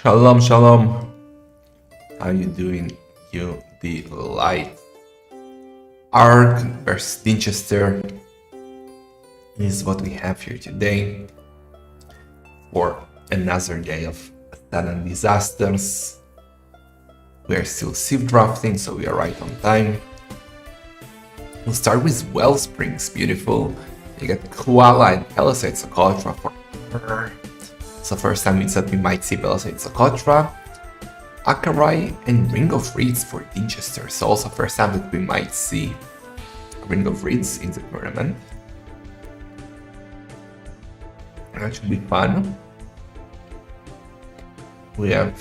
Shalom, shalom. How you doing? You the light. Ark versus Dessaster is what we have here today for another day of sudden disasters. We are still sieve drafting, so we are right on time. We'll start with Wellsprings, beautiful. You get Koala and Palisade Socotra for her. So first time means that we might see Palisade Socotra, Akarai, and Ring of Reeds for Dessaster. So also first time that we might see Ring of Reeds in the tournament. That should be fun. We have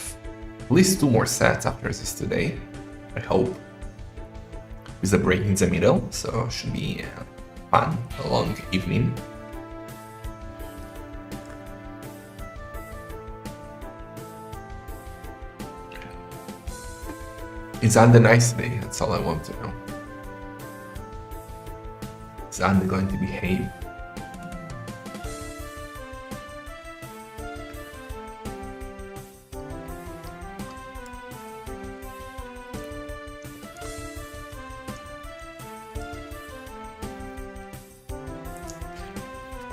at least 2 more sets after this today, I hope, with a break in the middle, so it should be fun, a long evening. Is Andy nice today? That's all I want to know. Is Andy going to behave?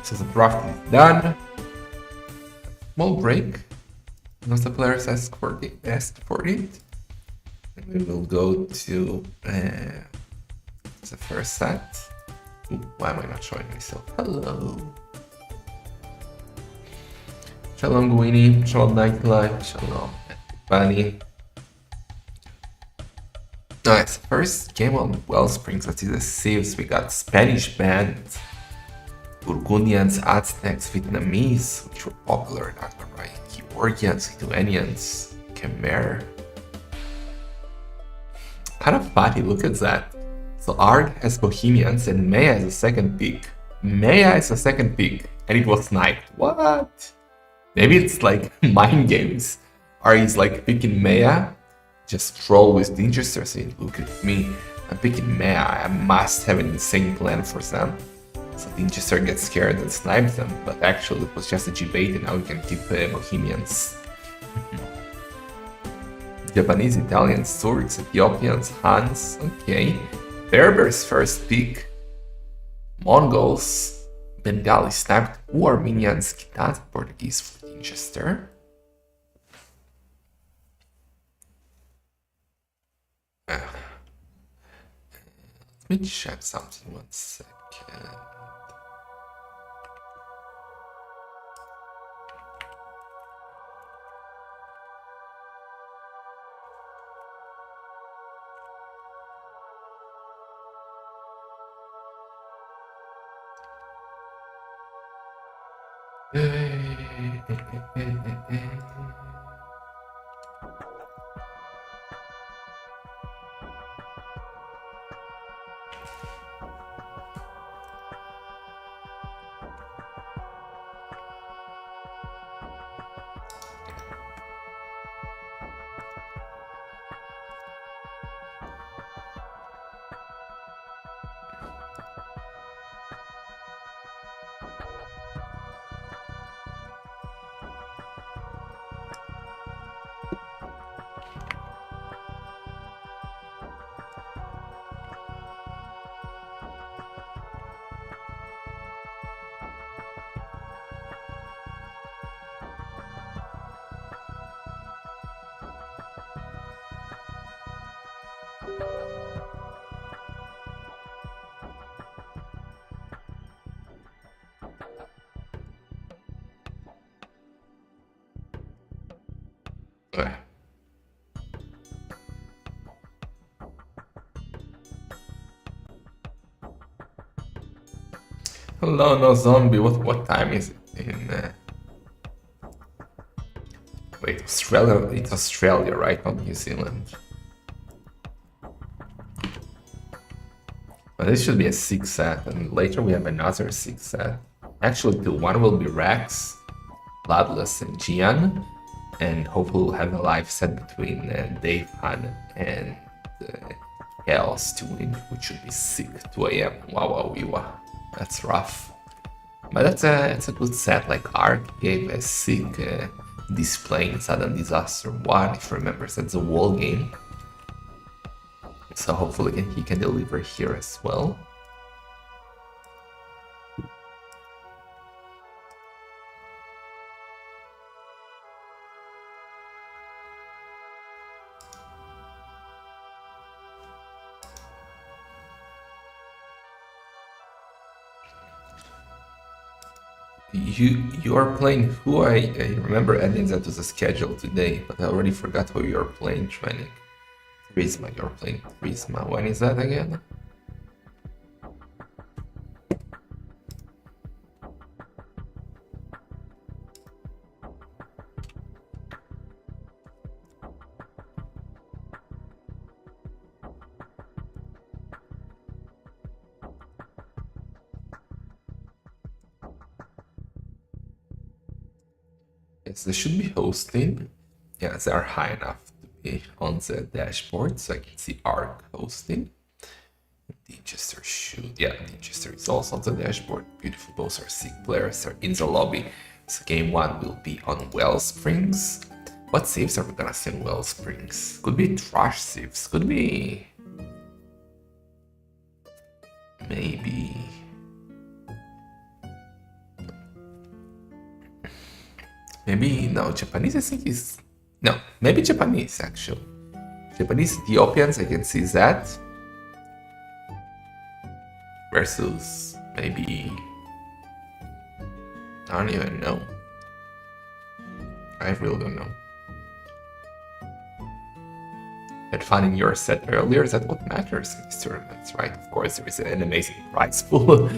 So the draft is done. Small break. Once the players ask for it. And we will go to the first set. Ooh, why am I not showing myself? Hello. Shalom Guini, Shalom Nightlife, Shalom Bunny. Nice, first game on Wellsprings, let's see the sieves. We got Spanish Band, Burgundians, Aztecs, Vietnamese, which were popular in Akarai, Georgians, Lithuanians, Khmer. Kind of funny, look at that. So Arg has Bohemians and Maya is a second pick. Maya is a second pick, and it was sniped. What? Maybe it's like mind games. Arg is like picking Maya, just troll with Dessaster, saying, look at me, I'm picking Maya, I must have an insane plan for them. So Dessaster gets scared and snipes them, but actually it was just a G-bait and now we can keep Bohemians. Japanese, Italians, Turks, Ethiopians, Hans, okay. Berbers first pick. Mongols, Bengali sniped, Armenians, Kitans, Portuguese for Dessaster. Let me check something 1 second. Hello, no zombie. What time is it in? Wait, Australia. It's Australia, right? Not New Zealand. But this should be a 6 set, and later we have another 6 set. Actually, the one will be Rex, Bloodless, and Jian, and hopefully we'll have a live set between Dave Han and Chaos to win, which should be sick. 2 AM. Wow. That's rough. But it's a good set. Like Ark gave a sick displaying Sudden Disaster 1, if you remember, that's a wall game. So hopefully he can deliver here as well. You are playing who? I remember adding that to the schedule today, but I already forgot who you are playing training. Prisma, you're playing Prisma. When is that again? Yes, they should be hosting. Yeah, they are high enough to be on the dashboard, so I can see ARC hosting. Dessaster should. Yeah, Dessaster is also on the dashboard. Beautiful, both are sick players, are in the lobby. So game 1 will be on Wellsprings. What saves are we gonna see on Wellsprings? Could be trash saves, could be... maybe... maybe, no, Japanese I think is... no, maybe Japanese actually. Japanese Ethiopians, I can see that. Versus maybe... I don't even know. I really don't know. Had fun in your set earlier, is that what matters in these tournaments, right? Of course, there is an amazing prize pool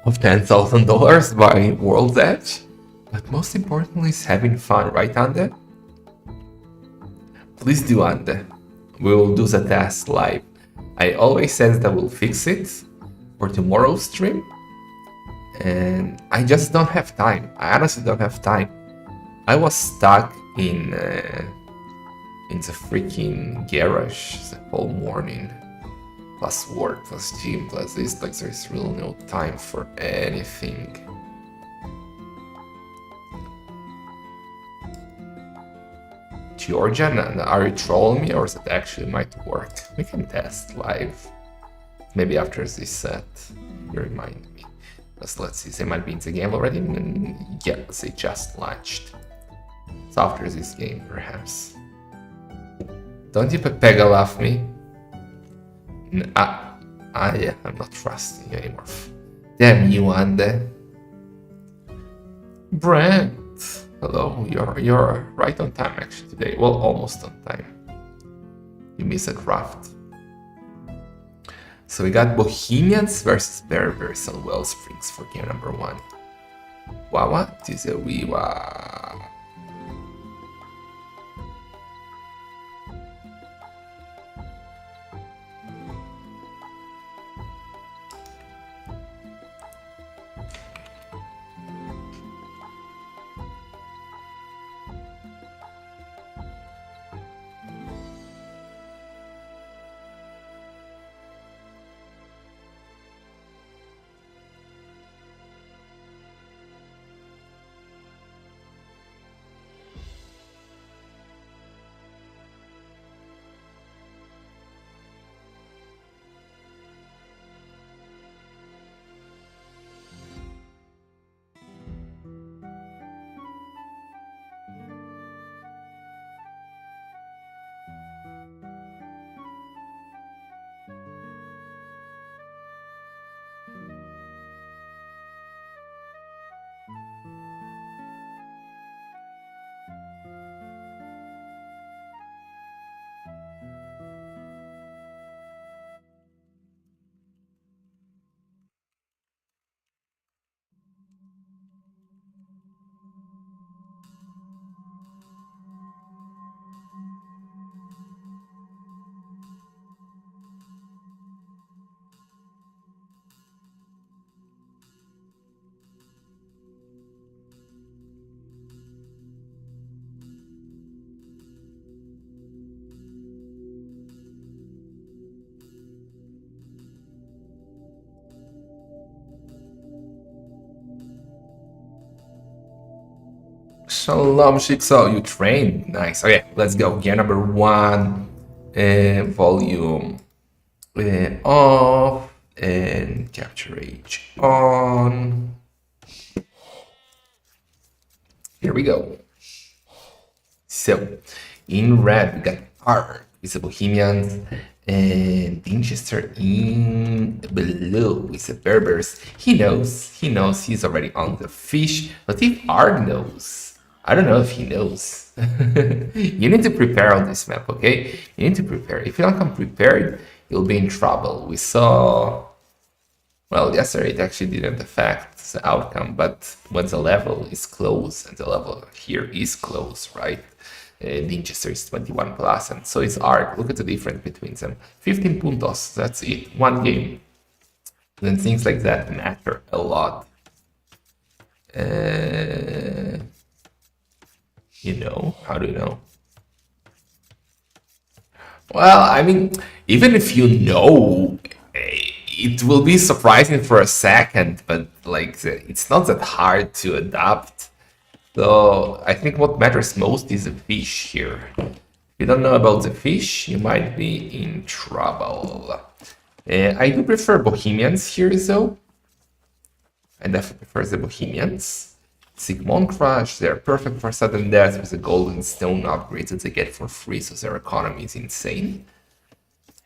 of $10,000 by World's Edge. But most importantly is having fun, right, Ande? Please do, Ande. We will do the task live. I always said that we'll fix it for tomorrow's stream. And I just don't have time. I honestly don't have time. I was stuck in the freaking garage the whole morning. Plus work, plus gym, plus this. Like, there's really no time for anything. Georgia, are you trolling me or is it actually might work? We can test live. Maybe after this set, you remind me. Let's see, they might be in the game already. Yeah, they just launched. So after this game, perhaps. Don't you Pega laugh me? Yeah, I'm not trusting you anymore. Damn you, Ande. Brent. Hello, you're right on time actually today. Well, almost on time. You missed a draft. So we got Bohemians versus Berbers on Wellsprings for game number 1. Wawa Tizewiwa. Shalom, Shikso. You trained. Nice. Okay, let's go. Gear number 1. Volume off. And capture age on. Here we go. So, in red, we got Ark with the Bohemians, and Winchester in blue with the Berbers. He knows he's already on the fish, but if Ark knows, I don't know if he knows. You need to prepare on this map, okay? You need to prepare. If you don't come prepared, you'll be in trouble. We saw... Well, yesterday it actually didn't affect the outcome, but when the level is close, and the level here is close, right? Winchester is 21 plus, and so is Ark. Look at the difference between them. 15 puntos, that's it. One game. And things like that matter a lot. You know, how do you know? Well, I mean, even if you know, it will be surprising for a second, but like it's not that hard to adapt. So I think what matters most is the fish here. If you don't know about the fish, you might be in trouble. I do prefer Bohemians here though. I definitely prefer the Bohemians. Sigmund Crush, they're perfect for sudden death with the golden stone upgrades that they get for free, so their economy is insane.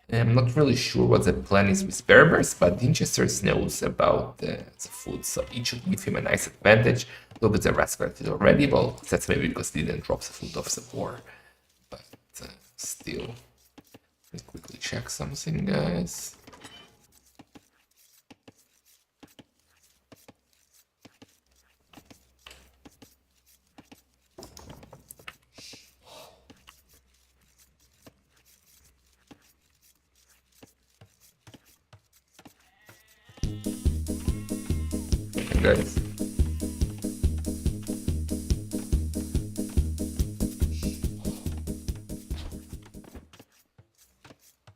I'm not really sure what the plan is with Berbers, but Winchester knows about the food, so it should give him a nice advantage. Look at the rest collected already, well, that's maybe because he didn't drop the food off the board. But still, let's quickly check something, guys. Guys.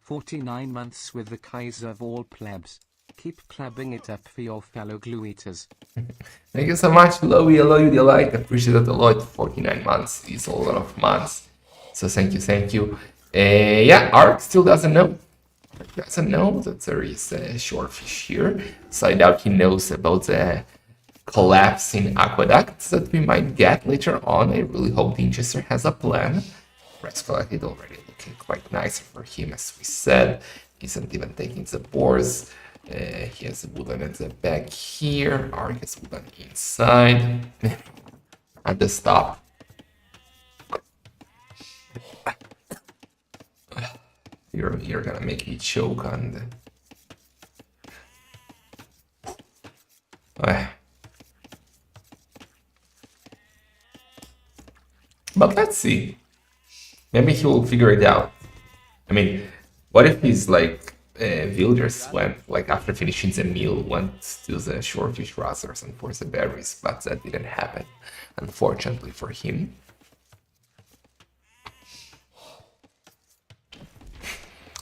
"49 months with the Kaiser of all plebs. Keep clabbing it up for your fellow glue eaters." Thank you so much, Lowy. Hello, you delight. Appreciate it a lot. 49 months is a lot of months. So thank you. Yeah, Ark still doesn't know. Doesn't know that there is a shorefish here. So I doubt he knows about the collapsing aqueducts that we might get later on. I really hope Winchester has a plan. Rest collected already looking quite nice for him, as we said. He isn't even taking the boars. He has wooden at the back here. Ark has wooden inside. At the stop. You're gonna make me choke on the... But let's see. Maybe he will figure it out. I mean, what if he's like villagers went, like after finishing the meal, went to the shorefish rosters and for the berries, but that didn't happen, unfortunately for him.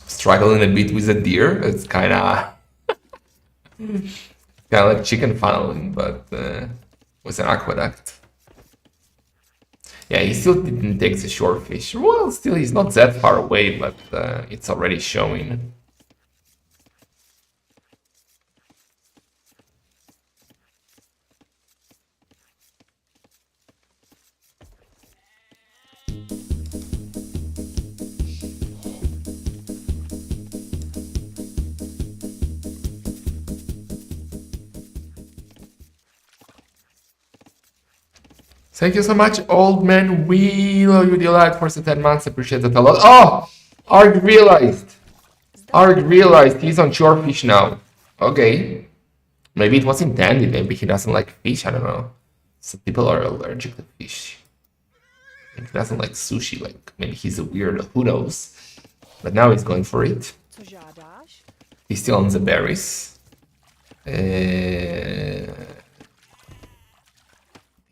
Struggling a bit with the deer. It's kind of like chicken funneling, but with an aqueduct. Yeah, he still didn't take the shorefish. Well, still he's not that far away, but it's already showing. Thank you so much, old man Wheel. You delight for the 10 months. Appreciate that a lot. Oh! Arg realized he's on shorefish now. Okay. Maybe it was intended. Maybe he doesn't like fish. I don't know. Some people are allergic to fish. Maybe he doesn't like sushi. Like, maybe he's a weirdo. Who knows? But now he's going for it. He's still on the berries.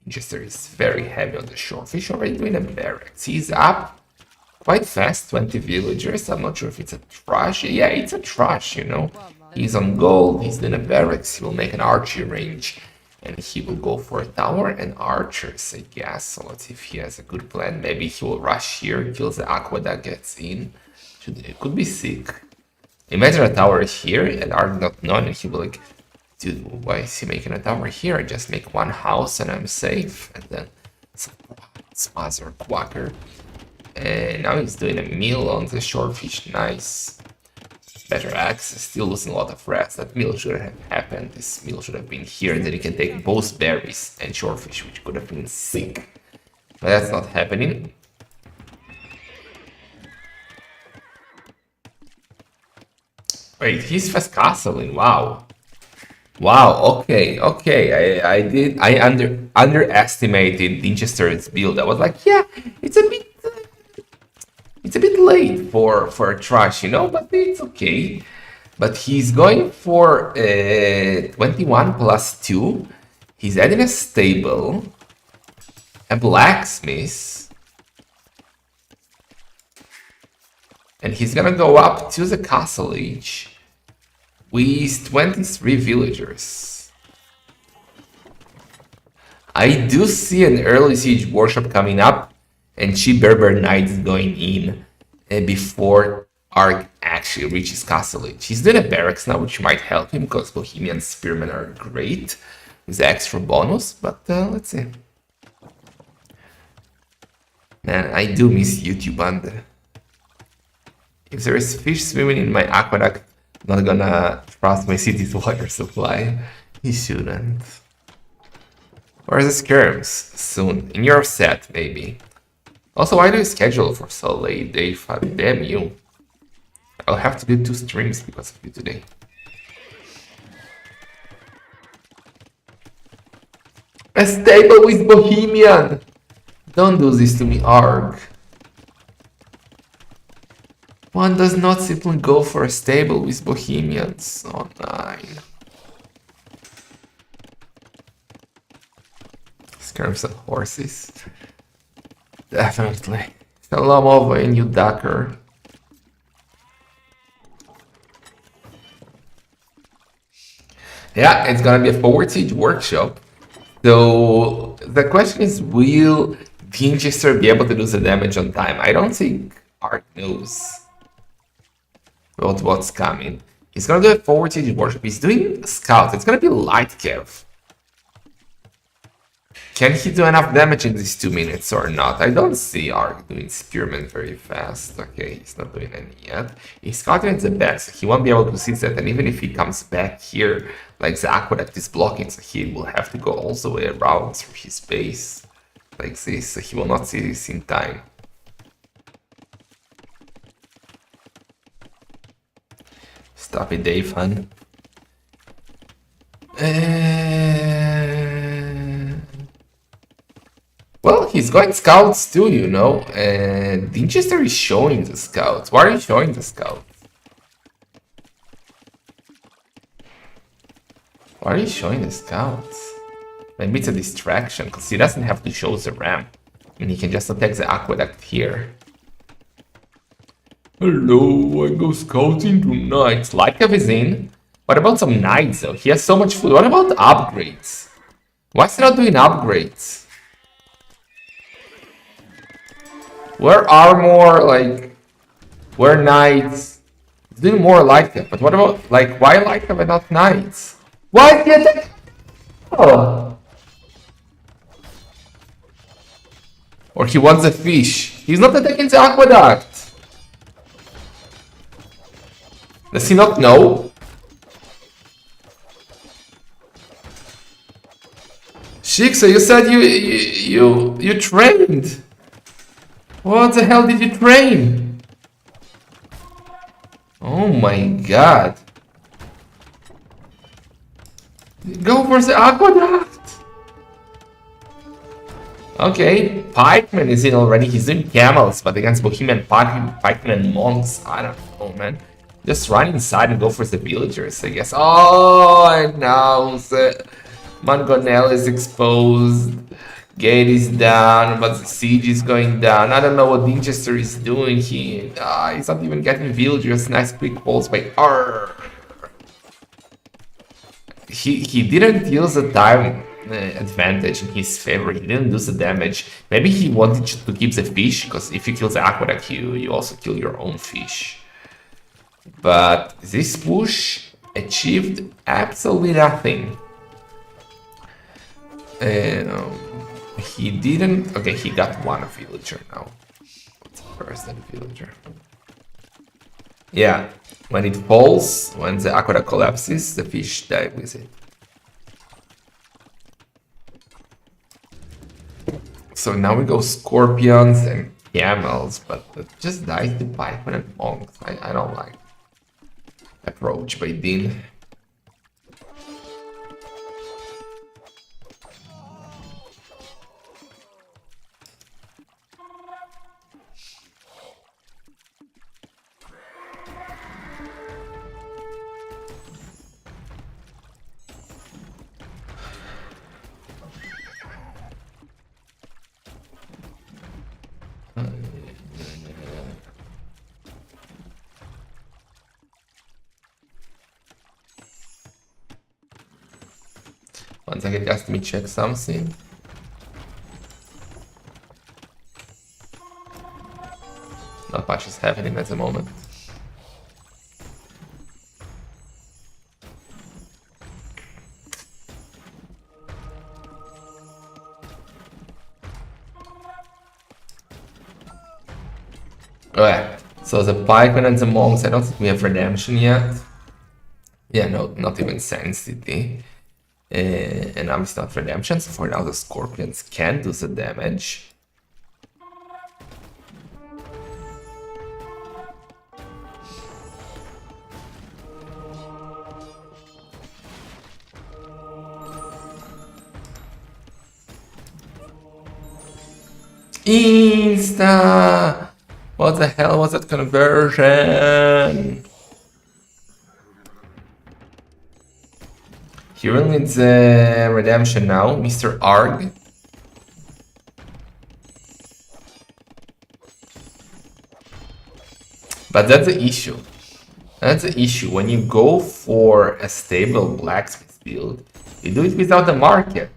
Winchester is very heavy on the shorefish, already doing a barracks. He's up quite fast, 20 villagers. I'm not sure if it's a trash. Yeah, it's a trash, you know. He's on gold, he's doing a barracks, he will make an archery range. And he will go for a tower and archers, I guess. So let's see if he has a good plan. Maybe he will rush here, kills the aqueduct, gets in. It could be sick. Imagine a tower here and Ark not known, and he will like, dude, why is he making a tower here? I just make one house and I'm safe. And then it's Mother Quacker. And now he's doing a meal on the shortfish. Nice. Better access, still losing a lot of rest. That meal should have happened. This meal should have been here, and then you can take both berries and shortfish, which could have been sick. But that's not happening. Wait, he's fast castling. Wow. Wow, okay. I underestimated Dinchester's build. I was like, yeah, it's a bit late for a trash, you know, but it's okay. But he's going for 21 plus 2. He's adding a stable, a blacksmith, and he's gonna go up to the castle age with 23 villagers. I do see an early siege workshop coming up, and Cheap Berber Knight is going in before Ark actually reaches castle age. He's doing a barracks now, which might help him because Bohemian Spearmen are great with the extra bonus, but let's see. Man, I do miss YouTube, and if there is fish swimming in my aqueduct, I'm not gonna trust my city's water supply. He shouldn't. Where's the skirms? Soon. In your set, maybe. Also, why do you schedule for so late, Dave? Damn you. I'll have to do 2 streams because of you today. A stable with Bohemian! Don't do this to me, Arg. One does not simply go for a stable with Bohemians on 9. Skirms and horses. Definitely. Salam over in you, Dakar. Yeah, it's gonna be a forward siege workshop. So the question is, will Winchester be able to do the damage on time? I don't think Art knows about what's coming. He's gonna do a forward siege workshop. He's doing scouts. It's gonna be light cav. Can he do enough damage in these 2 minutes or not? I don't see Ark doing Spearman very fast. Okay, he's not doing any yet. He's scouting at the back, so he won't be able to see that. And even if he comes back here, like the aqueduct is blocking, so he will have to go all the way around through his base. Like this, so he will not see this in time. Stop it, Dave, hun. Well, he's going scouts too, you know. And Dinchester is showing the scouts. Why are you showing the scouts? Why are you showing the scouts? Maybe it's a distraction, because he doesn't have to show the ramp. I mean, he can just attack the aqueduct here. Hello, I go scouting tonight. Lightcav is in. What about some knights, though? He has so much food. What about upgrades? Why is he not doing upgrades? Where armor, like, where knights? He's doing more Lightcav, but what about, like, why Lightcav and not knights? Why did he attack? Oh. Or he wants a fish. He's not attacking the aqueduct. Does he not know? Shiksa, you said you trained. What the hell did you train? Oh my god. Go for the aqueduct. Okay, Pikeman is in already. He's doing camels, but against Bohemian Pikeman and monks, I don't know, man. Just run inside and go for the villagers, I guess. Oh, and now the Mangonel is exposed. Gate is down, but the siege is going down. I don't know what Winchester is doing here. He's not even getting villagers. Nice quick balls by R. He didn't use the time advantage in his favor. He didn't do the damage. Maybe he wanted to keep the fish, because if you kill the aqueduct, you also kill your own fish. But this push achieved absolutely nothing. He didn't... Okay, he got one villager now. What's first that villager? Yeah, when it falls, when the aqueduct collapses, the fish die with it. So now we go scorpions and camels, but it just dies to pikemen and monks. I don't like approach by Dean. One second, just let me check something. Not much is happening at the moment. Alright, so the pikemen and the monks, I don't think we have redemption yet. Yeah, no, not even Sanctity. And I'm not redemption, so for now the scorpions can do the damage. Insta! What the hell was that conversion? He will need the redemption now, Mr. Arg. But that's the issue. That's the issue. When you go for a stable blacksmith build, you do it without the market.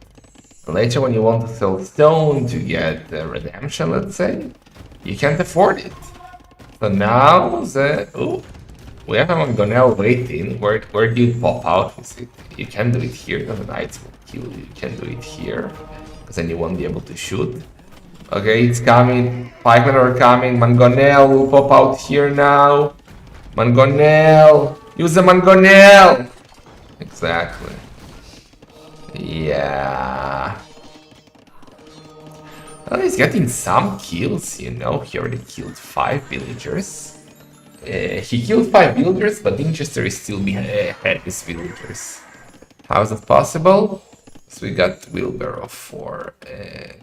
Later, when you want to sell stone to get the redemption, let's say, you can't afford it. So now we have a Mangonel waiting. Where do you pop out with it? You can do it here because the knights will kill you. You can do it here because then you won't be able to shoot. Okay, it's coming. Pikemen are coming. Mangonel will pop out here now. Mangonel! Use the Mangonel! Exactly. Yeah. Well, he's getting some kills, you know. He already killed 5 villagers. He killed 5 villagers, but Winchester is still ahead his villagers. How is that possible? So we got wheelbarrow for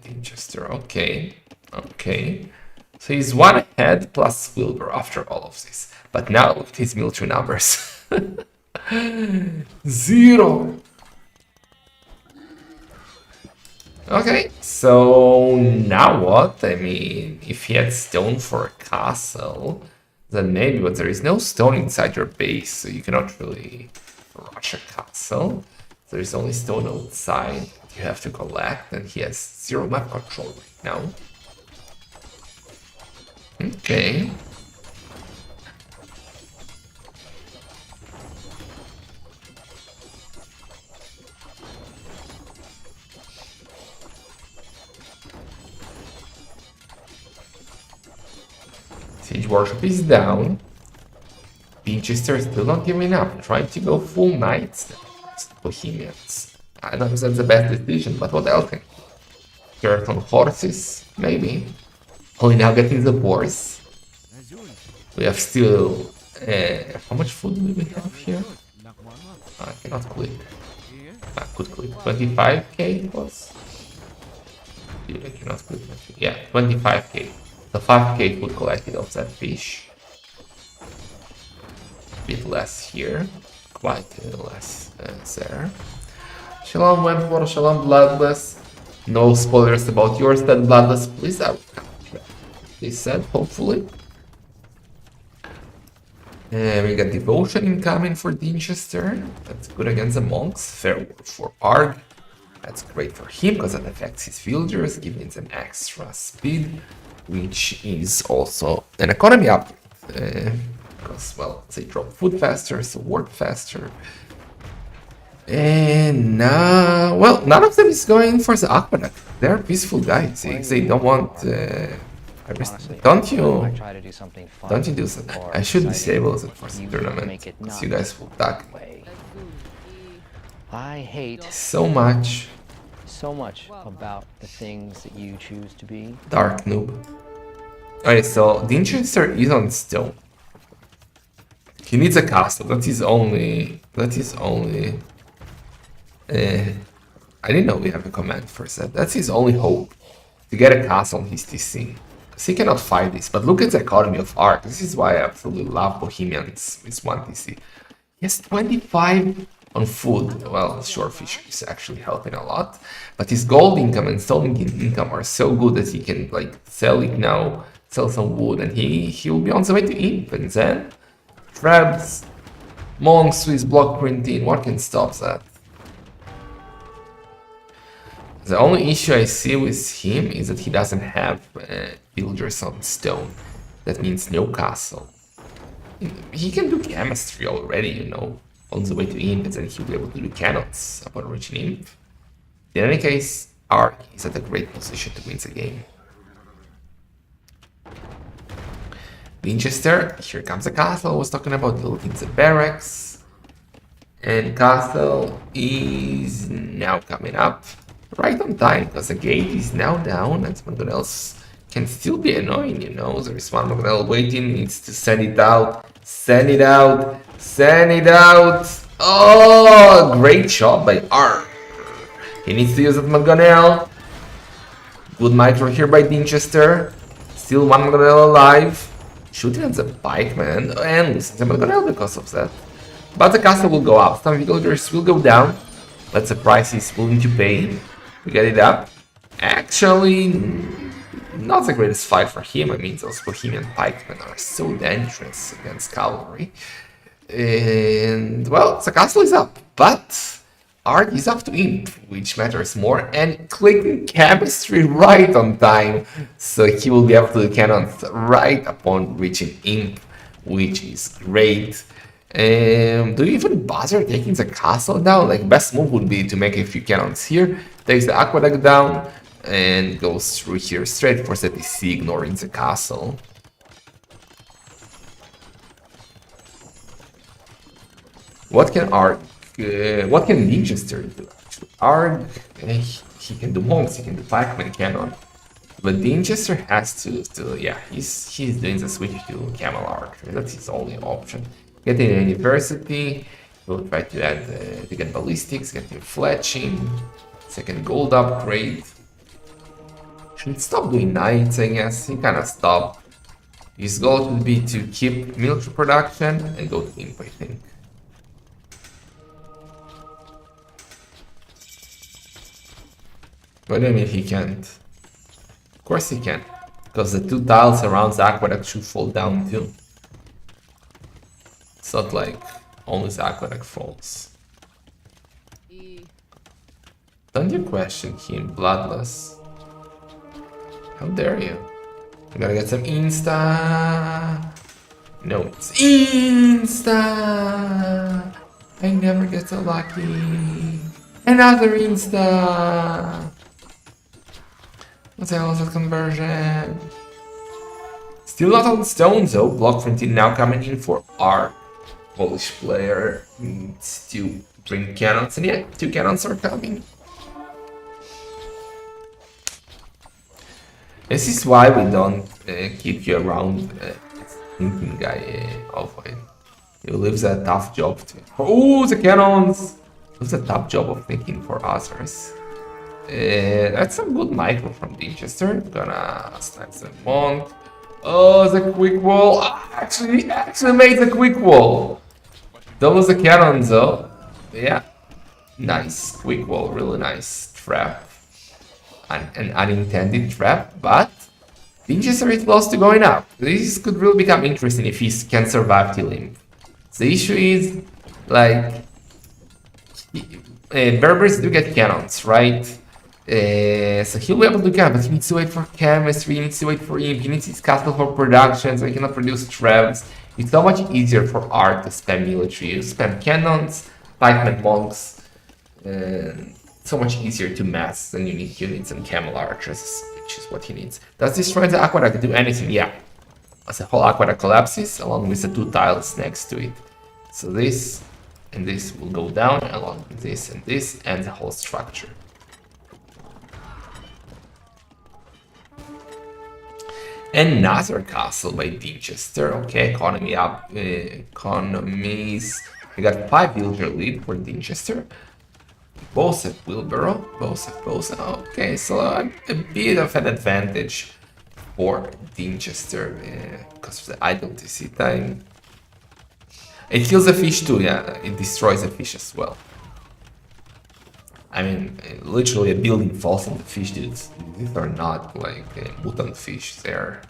Winchester. Okay. Okay. So he's 1 ahead plus wheelbarrow after all of this. But now look at his military numbers. 0. Okay, so now what? I mean, if he had stone for a castle, then maybe, but there is no stone inside your base, so you cannot really rush a castle. There is only stone outside you have to collect, and he has 0 map control right now. Okay. Siege Worship is down. Winchester is still not giving up, trying to go full knights. Bohemians. I don't know if that's the best decision, but what else can Turret on horses? Maybe. Only now getting the boars. We have still... how much food do we have here? I cannot quit. I could quit. 25k it was? I cannot quit. Yeah, 25k. The 5k food collected off that fish. A bit less here. Quite less there. Shalom Webfor, Shalom Bloodless. No spoilers about your stat, Bloodless. Please, I will come. They said, hopefully. We got Devotion incoming for Dinchester. That's good against the monks. Fair word for Arg. That's great for him because it affects his villagers, giving them extra speed, which is also an economy upgrade. Because, well, they drop food faster, so work faster. And now, well, none of them is going for the aqueduct. They're peaceful guys. They don't want. Don't you? Don't you do something? I should disable it for the tournament, because you guys will duck I hate so much. about the things that you choose to be. Dark noob. Alright, so the Winchester is on stone. He needs a castle. That is only. I didn't know we have a command for that. That's his only hope, to get a castle on his TC. Because he cannot fight this. But look at the economy of Ark. This is why I absolutely love Bohemians with 1 TC. He has 25 on food. Well, Shorefish is actually helping a lot. But his gold income and stone income are so good that he can like sell it now, sell some wood, and he will be on the way to Imp. And then Crabs, monks with block printing, what can stop that? The only issue I see with him is that he doesn't have villagers on stone. That means no castle. He can do chemistry already, you know, on the way to Imp, and then he'll be able to do cannons upon reaching Imp. In any case, Ark is at a great position to win the game. Winchester, here comes the castle. I was talking about building the barracks. And castle is now coming up. Right on time, because the gate is now down and someone else can still be annoying, you know. There is one McDonald waiting, needs to send it out. Send it out! Send it out! Oh, great job by Ark. He needs to use that McGonell. Good micro here by Winchester. Still one McGonell alive. Shooting at the pikeman and losing the McGonell because of that. But the castle will go up. Some villagers will go down. That's the price he's willing to pay to get it up. Actually, not the greatest fight for him. I mean, those Bohemian pikemen are so dangerous against cavalry. And, well, the castle is up. But Ark is up to Imp, which matters more. And clicking chemistry right on time. So he will be able to do cannons right upon reaching Imp, which is great. Do you even bother taking the castle down? Like, best move would be to make a few cannons here, takes the aqueduct down, and goes through here straight for ZTC, ignoring the castle. What can Ark, what can Winchester do? Ark, he can do monks, he can do pikeman cannon. But Winchester has to yeah, he's doing the switch to camel arc. That's his only option. Getting a university, we'll try to add to get ballistics, get new fletching, second gold upgrade. Should stop doing knights, I guess. He kind of stopped. His goal would be to keep military production and go to Imp, I think. What do you mean he can't? Of course he can, because the 2 tiles around the aqueduct should fall down too. It's not like only the aqueduct falls. Don't you question him, Bloodless? How dare you? I gotta get some Insta. No, it's Insta. I never get so lucky. Another Insta. What the hell is that conversion? Still not on stone though. Block 20 now coming in for our Polish player. Needs to bring cannons, and yeah, 2 cannons are coming. This is why we don't keep you around thinking guy offline. He leaves a tough job to. Oh, the cannons! It's a tough job of thinking for others. That's some good micro from Winchester. Gonna snipe the monk. Oh, the quick wall! Actually made the quick wall. That was the cannon though. Yeah, nice quick wall, really nice trap. An unintended trap, but Winchester is close to going up. This could really become interesting if he can survive till Imp. The issue is, like, Berbers do get cannons, right? So he'll be able to get, but he needs to wait for chemistry, he needs to wait for imp, he needs his castle for production, so he cannot produce Trevs. It's so much easier for Art to spam military. You spam cannons, pikemen, monks, so much easier to mass than you need some camel archers, which is what he needs. Does destroy the aqueduct do anything? Yeah. As the whole aqueduct collapses, along with the 2 tiles next to it. So this and this will go down, along with this, and the whole structure. Another castle by Dinchester. Okay, economy up, economies. We got 5 villager lead for Dinchester. Both have wheelbarrow, both have bows. Okay, so a bit of an advantage for Dinchester because of the idle TC time. It kills the fish too, yeah, it destroys the fish as well. I mean, literally a building falls on the fish, dudes. These are not like mutant fish, they're...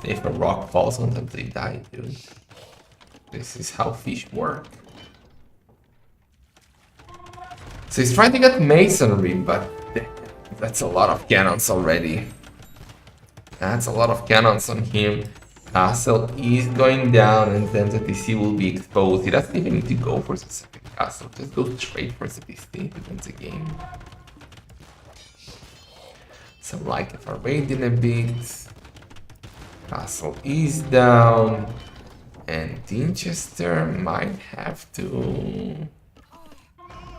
If a rock falls on them, they die, dude. This is how fish work. So he's trying to get masonry, but that's a lot of cannons already. That's a lot of cannons on him. Castle is going down, and then the TC will be exposed. He doesn't even need to go for the second castle. Just go straight for the TC to win the game. So like if I raid in a bit. Castle is down. And Dinchester might have to...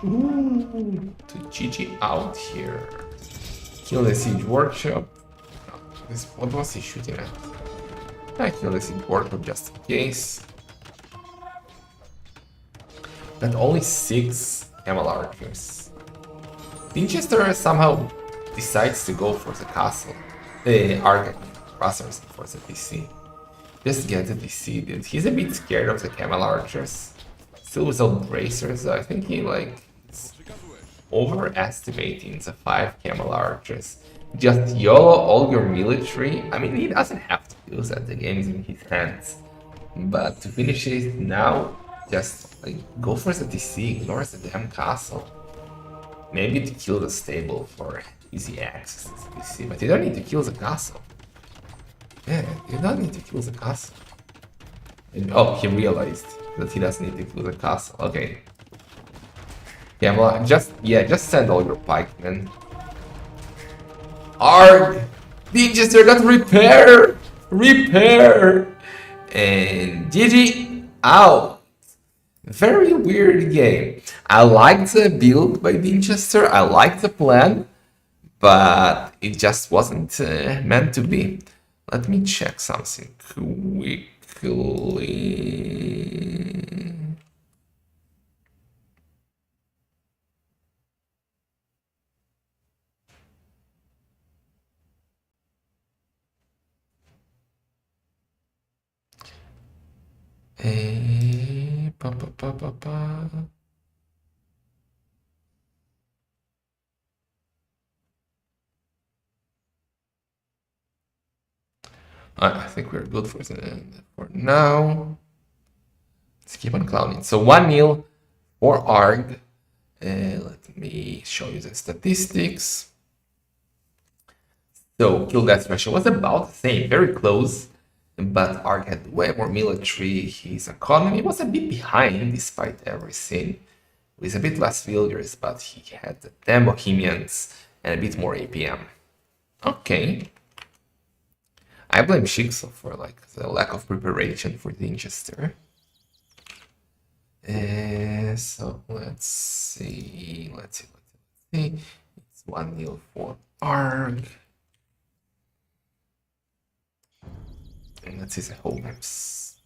Ooh, to GG out here. Kill the siege workshop. No, what was he shooting at? I kill the siege workshop just in case. But only 6 camel archers. Dinchester somehow decides to go for the castle. The Argent crossers for the DC. Just get the DC, dude. He's a bit scared of the camel archers. Still without bracers, I think he like overestimating the 5 camel archers. Just YOLO all your military. I mean, he doesn't have to do that, the game is in his hands. But to finish it now, just like go for the DC, ignore the damn castle. Maybe to kill the stable for easy access to the DC, but you don't need to kill the castle. Yeah, you don't need to kill the castle. And, oh, he realized that he doesn't need to kill the castle. Okay. Yeah, well, just send all your pikemen. Arg! Dinchester got repair! Repair! And GG out! Very weird game. I liked the build by Dinchester, I liked the plan, but it just wasn't meant to be. Let me check something quickly. Pa, pa, pa, pa, pa. I think we're good for now. Let's keep on clowning. So 1-0 for Arg. Let me show you the statistics. So kill death ratio was about the same, very close. But Arg had way more military. His economy was a bit behind despite everything. With a bit less villagers, but he had the 10 Bohemians and a bit more APM. Okay. I blame Shigso for like the lack of preparation for Dinchester. So let's see. It's 1-0 for Arg. And let's see the whole maps.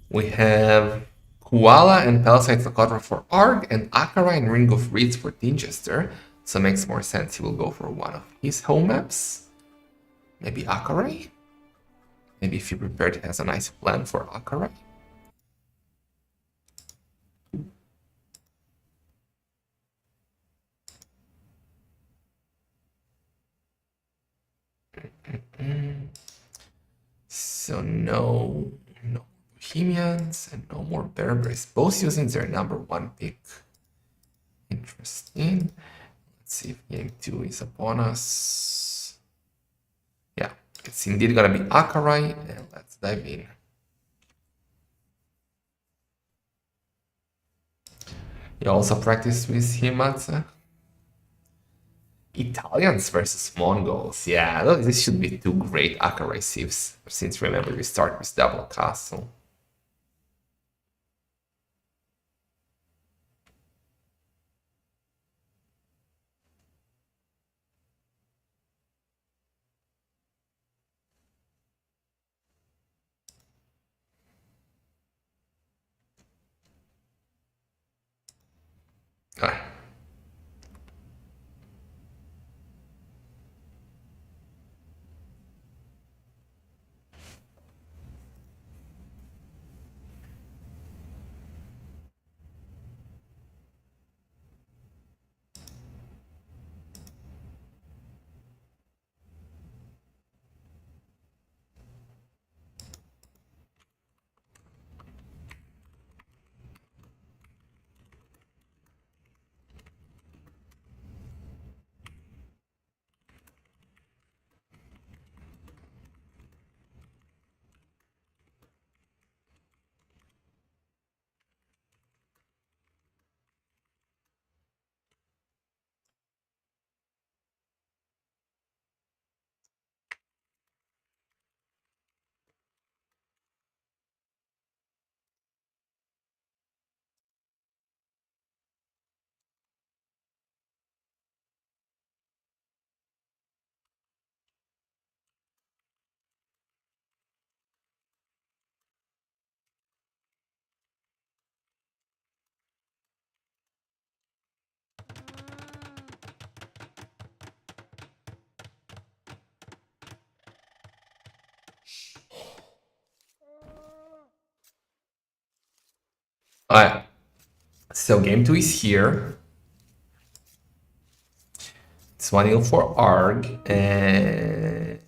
We have Koala and Palisade Socotra for Arg, and Akara and Ring of Reeds for Dinchester. So it makes more sense he will go for one of his home maps. Maybe Akarai? Maybe if he prepared, he has a nice plan for Akarai. So no Bohemians and no more Berbers, both using their #1 pick. Interesting. Let's see if game 2 is upon us. Yeah, it's indeed gonna be Akarai, and let's dive in. You also practice with Himatsu. Italians versus Mongols. Yeah, this should be two great Akarai civs, since remember we start with double castle. Ah. Alright, so game 2 is here. It's 1-0 for Arg, and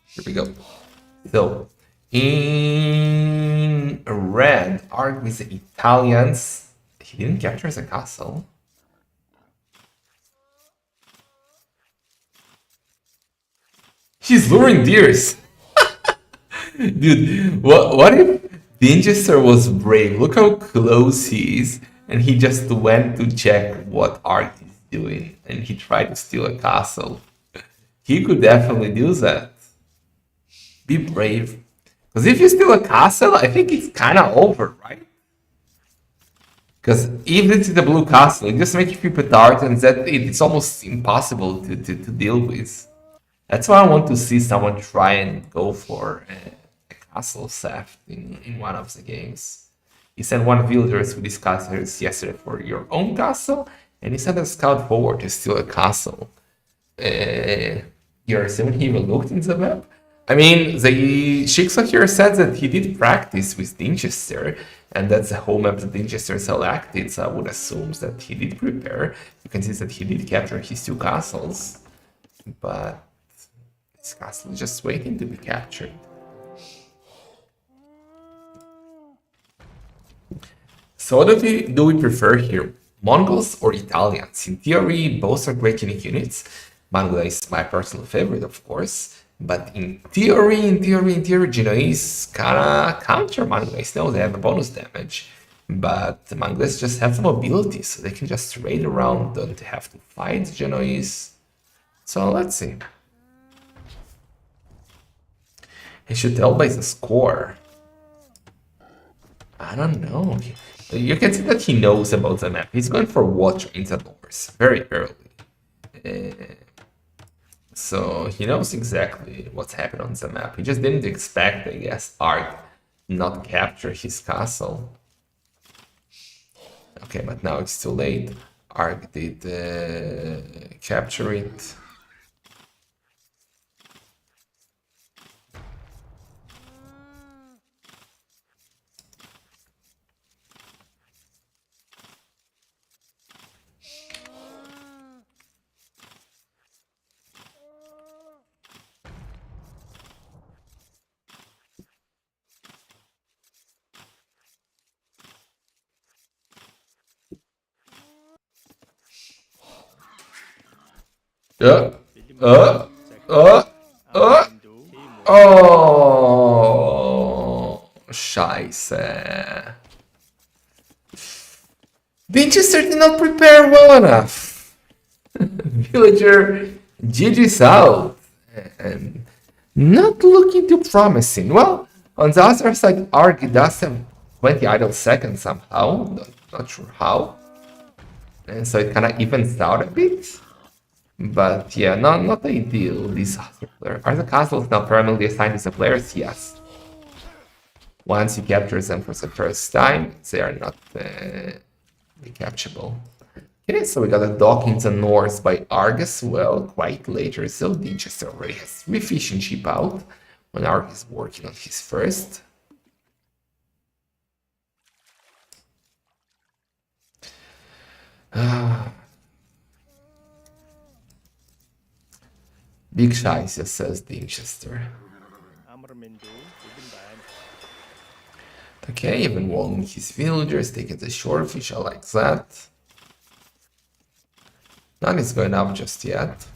here we go. So, in red, Arg with the Italians. He didn't capture the castle. He's luring deers. Dude, what if Dinchester was brave? Look how close he is, and he just went to check what Ark is doing, and he tried to steal a castle. He could definitely do that. Be brave. Because if you steal a castle, I think it's kind of over, right? Because if it's the blue castle, it just makes you petard, and it's almost impossible to deal with. That's why I want to see someone try and go for a castle theft in one of the games. You send one villager with his castles yesterday for your own castle, and you send a scout forward to steal a castle. You're assuming he even looked in the map? I mean, the Shiksa here said that he did practice with Dinchester, and that's the whole map that Dinchester selected, so I would assume that he did prepare. You can see that he did capture his two castles, but this castle is just waiting to be captured. So what do we prefer here? Mongols or Italians? In theory, both are great unique units. Mongol is my personal favorite, of course. But in theory, Genoese kinda counter Mongols. No, they have a bonus damage. But the Mongols just have mobility, so they can just raid around, don't have to fight Genoese. So let's see. He should tell by the score. I don't know. You can see that he knows about the map. He's going for Watcher into doors very early. So he knows exactly what's happened on the map. He just didn't expect, I guess, Ark not capture his castle. Okay, but now it's too late. Ark did capture it. Uh, uh, uh, uh. Oh, Scheiße. Winchester did not prepare well enough. Villager GG's out. And not looking too promising. Well, on the other side, Ark does have 20 idle seconds somehow. Not sure how. And so it kind of evens out a bit. But yeah, not ideal. Disaster player. Are the castles now permanently assigned to the players? Yes. Once you capture them for the first time, they are not recapturable. Okay, so we got a dock in the north by Argus. Well, quite later, so Dessaster already has 3 fishing ship out when Argus is working on his first. Big Scheiße, says Dessaster. Okay, even walling his villagers, taking the shorefish, I like that. None is going up just yet.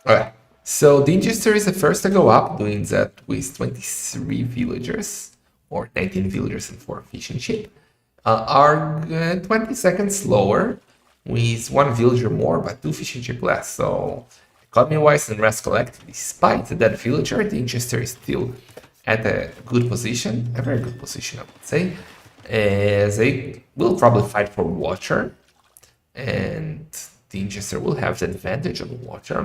Alright, so Dessaster is the first to go up, doing that with 23 villagers, or 19 villagers and 4 fishing ship. Are 20 seconds slower, with 1 villager more, but 2 fishing ship less. So, economy-wise and rest collect, despite that villager, Dessaster is still at a good position, a very good position, I would say. They will probably fight for water, and Dessaster will have the advantage on water.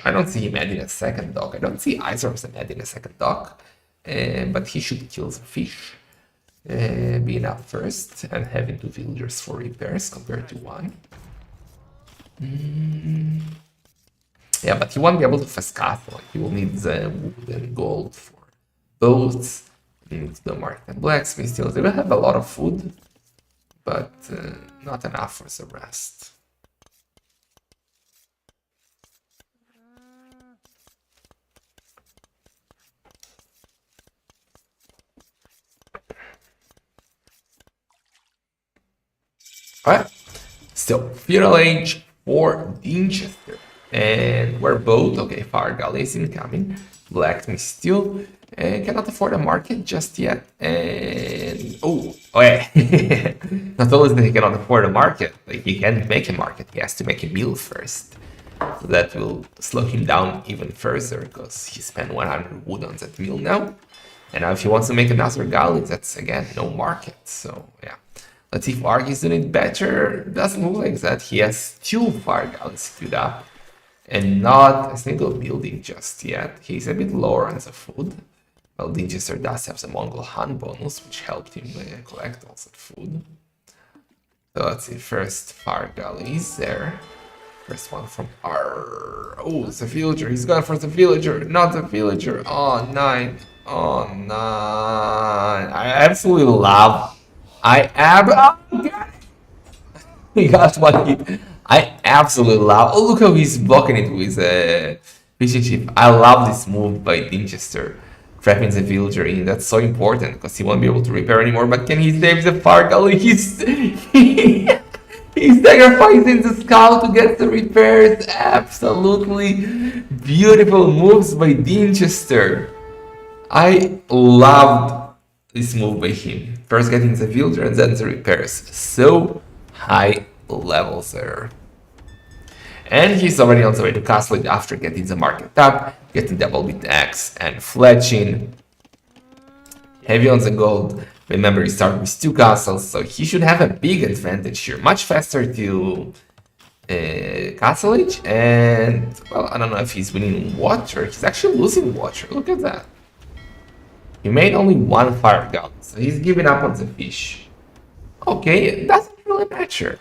I don't see him adding a second dock. I don't see either of them adding a second dock, but he should kill the fish. Being up first and having 2 villagers for repairs compared to 1. Yeah, but he won't be able to fast castle. He will need the wood and gold for boats. He needs the market and blacksmith still. They will have a lot of food, but not enough for the rest. Alright, still, Feudal Age for Dessaster. And we're both, okay, Fargal is incoming. Blacksmith still cannot afford a market just yet. And, oh yeah. Not only that he cannot afford a market, like he can't make a market, he has to make a mill first. So that will slow him down even further, because he spent 100 wood on that mill now. And now if he wants to make another galley, that's again, no market, so yeah. Let's see if Ark is doing it better. Doesn't look like that. He has 2 fire galleys queued up and not a single building just yet. He's a bit lower on the food. Well, Dessaster does have the Mongol Han bonus, which helped him collect all that food. So let's see, first fire galley is there. First one from R. Oh, it's a villager. He's going for the villager, not the villager. Oh, 9. Oh, 9. I absolutely love. He got 1 hit. I absolutely love. Oh, look how he's blocking it with a fishing ship. I love this move by Dessaster, trapping the villager in. That's so important because he won't be able to repair anymore. But can he save the Fargal? He's sacrificing the scout to get the repairs. Absolutely beautiful moves by Dessaster. I loved this move by him. First getting the villager and then the repairs. So high levels there. And he's already on the way to castle it after getting the market up, getting double bit axe and fletching. Heavy on the gold. Remember, he started with 2 castles, so he should have a big advantage here. Much faster to castle age. And, well, I don't know if he's winning water. He's actually losing water. Look at that. He made only 1 fire gun, so he's giving up on the fish. Okay, it doesn't really matter.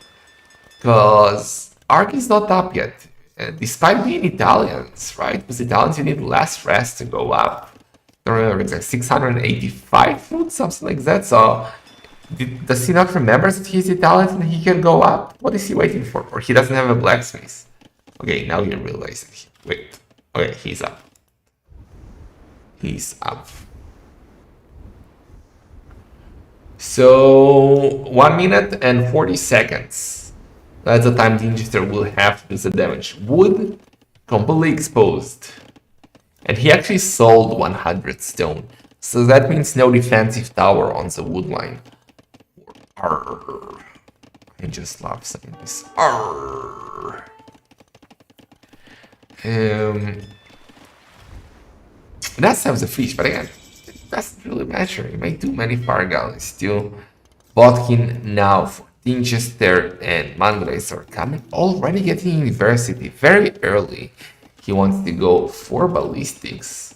Because Ark is not up yet. Despite being Italians, right? Because Italians, you need less rest to go up. I don't remember, it's like 685 food, something like that. So Does he not remember that he's Italian and he can go up? What is he waiting for? Or he doesn't have a blacksmith? Okay, now you realize it. Wait. Okay, he's up. He's up. So 1 minute and 40 seconds. That's the time the Injector will have to do the damage. Wood completely exposed. And he actually sold 100 stone. So that means no defensive tower on the wood line. Arrgh. I just love saying this. Arrgh. That's how the fish, but again, it doesn't really matter. You make too many Fargal. Still, Botkin now for Dinchester and Mangrace are coming. Already getting university very early. He wants to go for ballistics.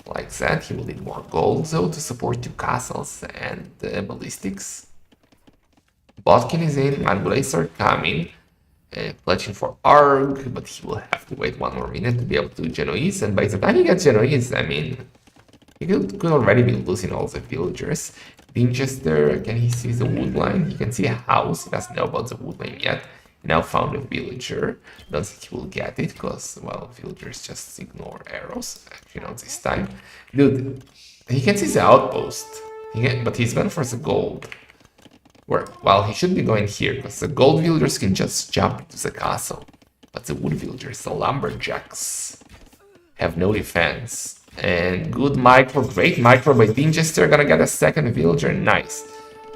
Like that, he will need more gold though to support 2 castles and ballistics. Botkin is in, Mangrace are coming. Pledging for Arg, but he will have to wait 1 more minute to be able to do Genoese, and by the time he gets Genoese, I mean, he could already be losing all the villagers. Winchester, again, he sees the wood line, he can see a house, he doesn't know about the wood line yet. He now found a villager, don't think he will get it, because, well, villagers just ignore arrows, actually not this time. Dude, he can see the outpost, but he's gone for the gold. Well, he should be going here, because the gold villagers can just jump into the castle. But the wood villagers, the lumberjacks, have no defense. And good micro, great micro by Dinchester, gonna get a second villager, nice.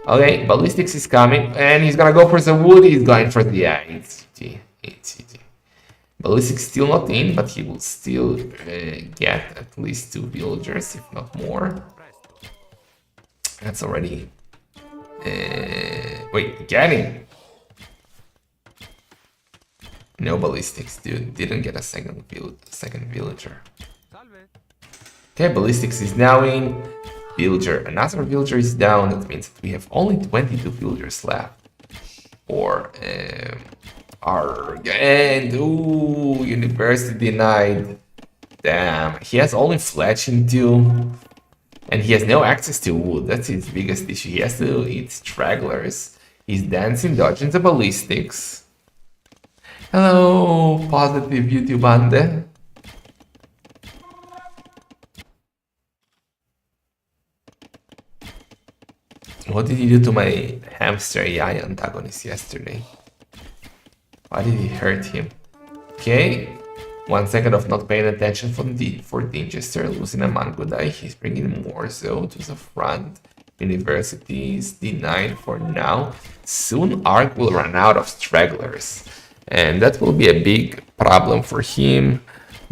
Okay, ballistics is coming, and he's gonna go for the wood, he's going for the, yeah, it's GG. Ballistics still not in, but he will still get at least 2 villagers, if not more. That's already... wait, get him! No ballistics, dude. Didn't get a second villager. Okay, ballistics is now in. Villager, another villager is down. That means that we have only 22 villagers left. Or, Arg. And, ooh, university denied. Damn, he has only fletching too. And he has no access to wood, that's his biggest issue. He has to eat stragglers. He's dancing, dodging the ballistics. Hello, positive YouTube bande. What did he do to my hamster AI antagonist yesterday? Why did he hurt him? Okay. 1 second of not paying attention for Dinchester, losing a Mangudai. He's bringing more so to the front. University is denied for now. Soon Ark will run out of stragglers. And that will be a big problem for him.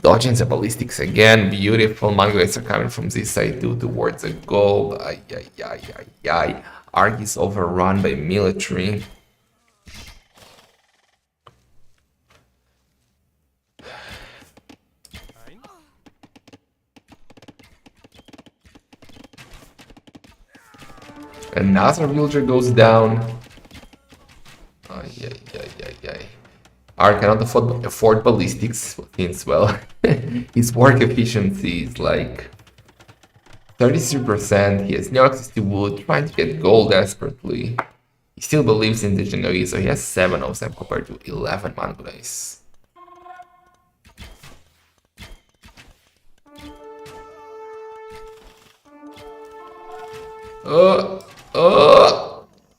Dodging the ballistics again. Beautiful. Mangudays are coming from this side too towards the goal. Ark is overrun by military. Another villager goes down. Ark cannot afford ballistics, means well. His work efficiency is like 33%. He has no access to wood, trying to get gold desperately. He still believes in the Genoese, so he has 7 of them compared to 11 Mangudays.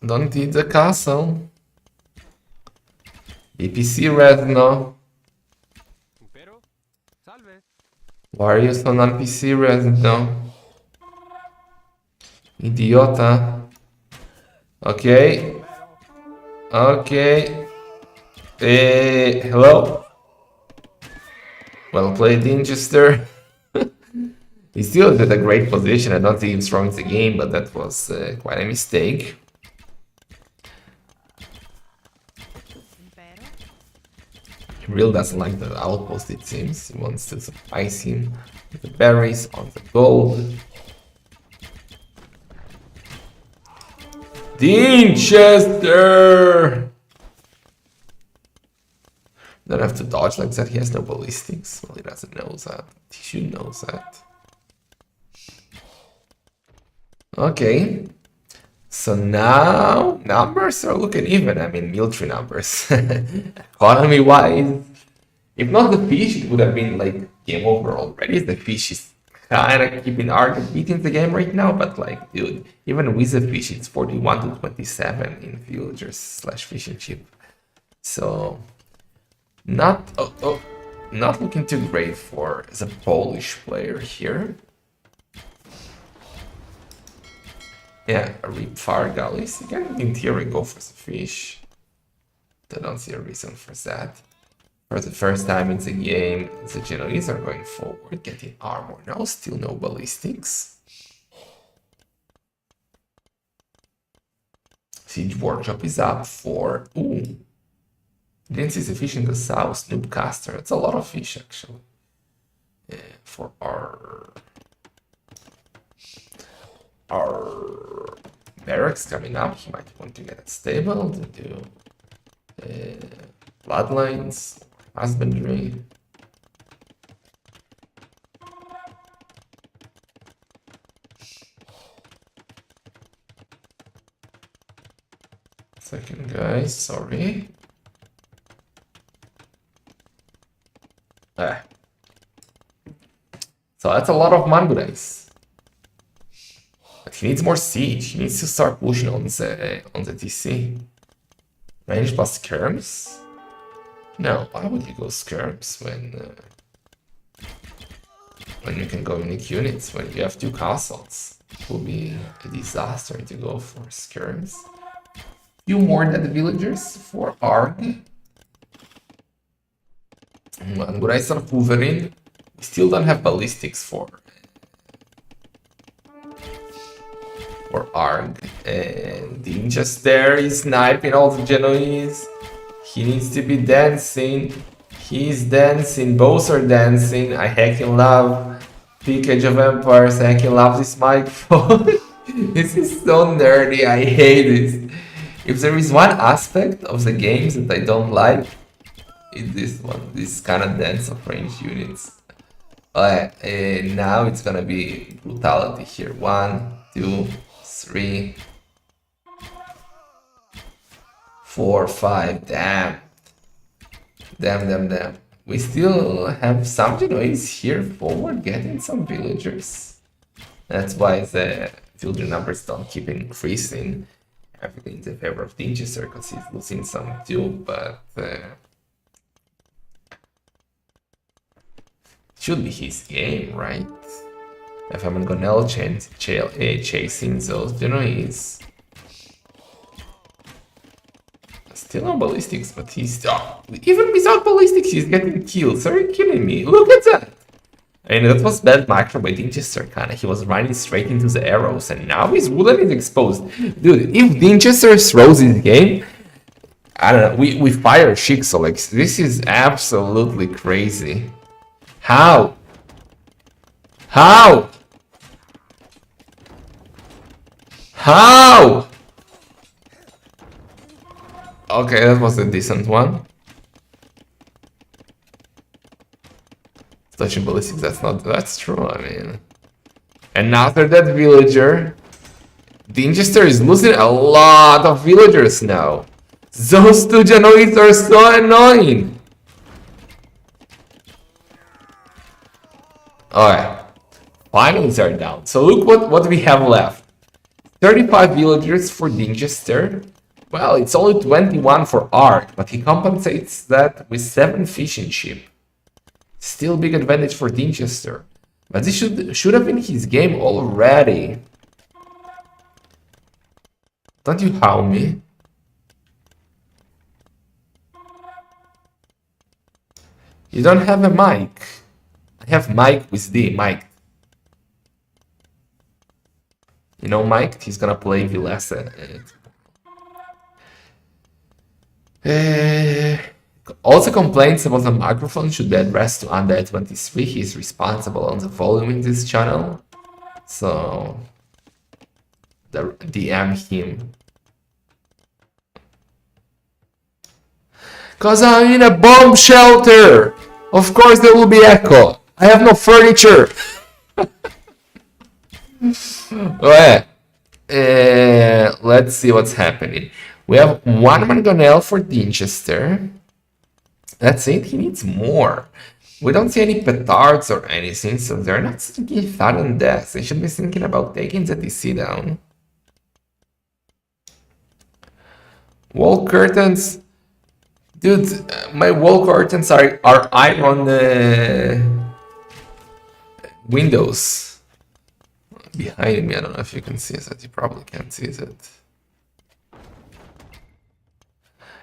Don't eat the castle. EPC Resno. Why are you so non-PC Resno? Idiota. Okay. Okay. Hello? Well played, Dinchester. He still is at a great position. I don't think he's strong in the game, but that was quite a mistake. He really doesn't like the outpost, it seems. He wants to surprise him with the berries on the gold. Dinchester! Don't have to dodge like that. He has no ballistics. Well, he doesn't know that. He should know that. Okay. So now numbers are looking even. I mean, military numbers. Economy wise, if not the fish, it would have been like game over already. The fish is kind of keeping Arc beating the game right now, but like, dude, even with the fish, it's 41 to 27 in villagers slash fishing chip. So not not looking too great for the Polish player here. Yeah, Reap Fargalis. You can in theory go for the fish. I don't see a reason for that. For the first time in the game, the Genoese are going forward, getting armor now, still no ballistics. Siege Workshop is up for... Ooh. Didn't see the fish in the south, Snoopcaster. That's a lot of fish, actually. For our barracks coming up, he might want to get a stable to do bloodlines, husbandry. Second, guys, sorry. So that's a lot of Mangurais. But he needs more siege. He needs to start pushing on the TC. Range plus skirms? No, why would you go skirms when you can go unique units, when you have 2 castles? It will be a disaster to go for skirms. Few more dead villagers for Arg. Mangurais are hoovering. We still don't have ballistics for Arg. And Dessaster is sniping all the Genoese. He needs to be dancing. He's dancing. Both are dancing. I heckin' love Age of Empires. I heckin' love this microphone. This is so nerdy. I hate it. If there is one aspect of the games that I don't like, it's this one. This kind of dance of ranged units. Now it's gonna be brutality here. 1, 2, 3, 4, 5. Damn. Damn. We still have some Genoese here forward, getting some villagers. That's why the villager numbers don't keep increasing. Everything's in favor of Dessaster because he's losing some too, but should be his game, right? If I'm gonna chasing those Genoese. Still on ballistics, but he's... Oh, even without ballistics, he's getting killed. So are you kidding me? Look at that! I mean, that was bad macro by Dessaster, kinda. He was running straight into the arrows, and now his wooden is exposed. Dude, if Dessaster throws his game, I don't know, we fire Chic, so like, this is absolutely crazy. How? How? How? Okay, that was a decent one. Touching ballistics, that's true, I mean. And after that villager, Dessaster is losing a lot of villagers now. Those 2 Genoese are so annoying. Alright. Finally they're down. So look what we have left. 35 villagers for Dessaster. Well, it's only 21 for Arc, but he compensates that with 7 fishing ship. Still big advantage for Dessaster. But this should have been his game already. Don't you how me? You don't have a mic. I have Mike with D, Mike. You know Mike? He's gonna play Vilesa. Also complaints about the microphone should be addressed to Under 23. He's responsible on the volume in this channel. So DM him. Cause I'm in a bomb shelter! Of course there will be echo. I have no furniture. Let's see what's happening. We have one Mangonel for Dinchester. That's it. He needs more. We don't see any petards or anything, so they're not thinking sudden death. They should be thinking about taking the DC down. Wall curtains. Dude, my wall curtains are iron windows behind me. I don't know if you can see that. You probably can't see that.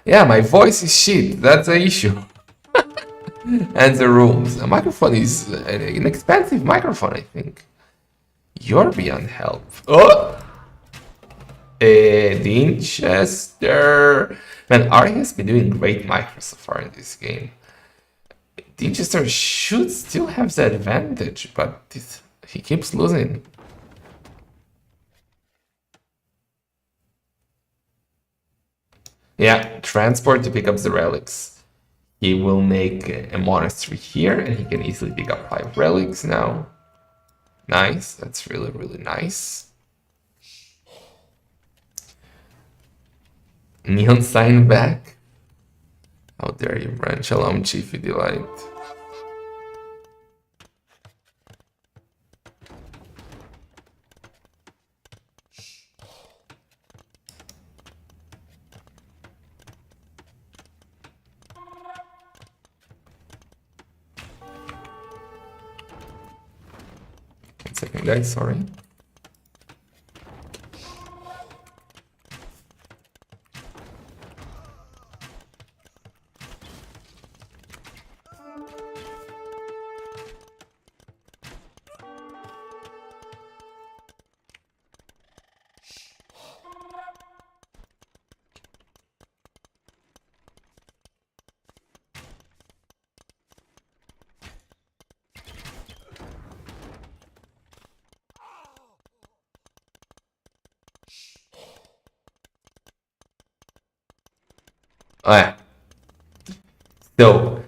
Yeah, my voice is shit. That's the issue. And the rooms. A microphone is an expensive microphone, I think. You're beyond help. Oh! Dinchester. Man, Ari has been doing great micro so far in this game. Dinchester should still have the advantage, but he keeps losing. Yeah, transport to pick up the relics. He will make a monastery here, and he can easily pick up 5 relics now. Nice, that's really, really nice. Neon sign back. How dare you, Bran? Shalom, Chiefy Delight. One second, guys, sorry. Oh, yeah. So,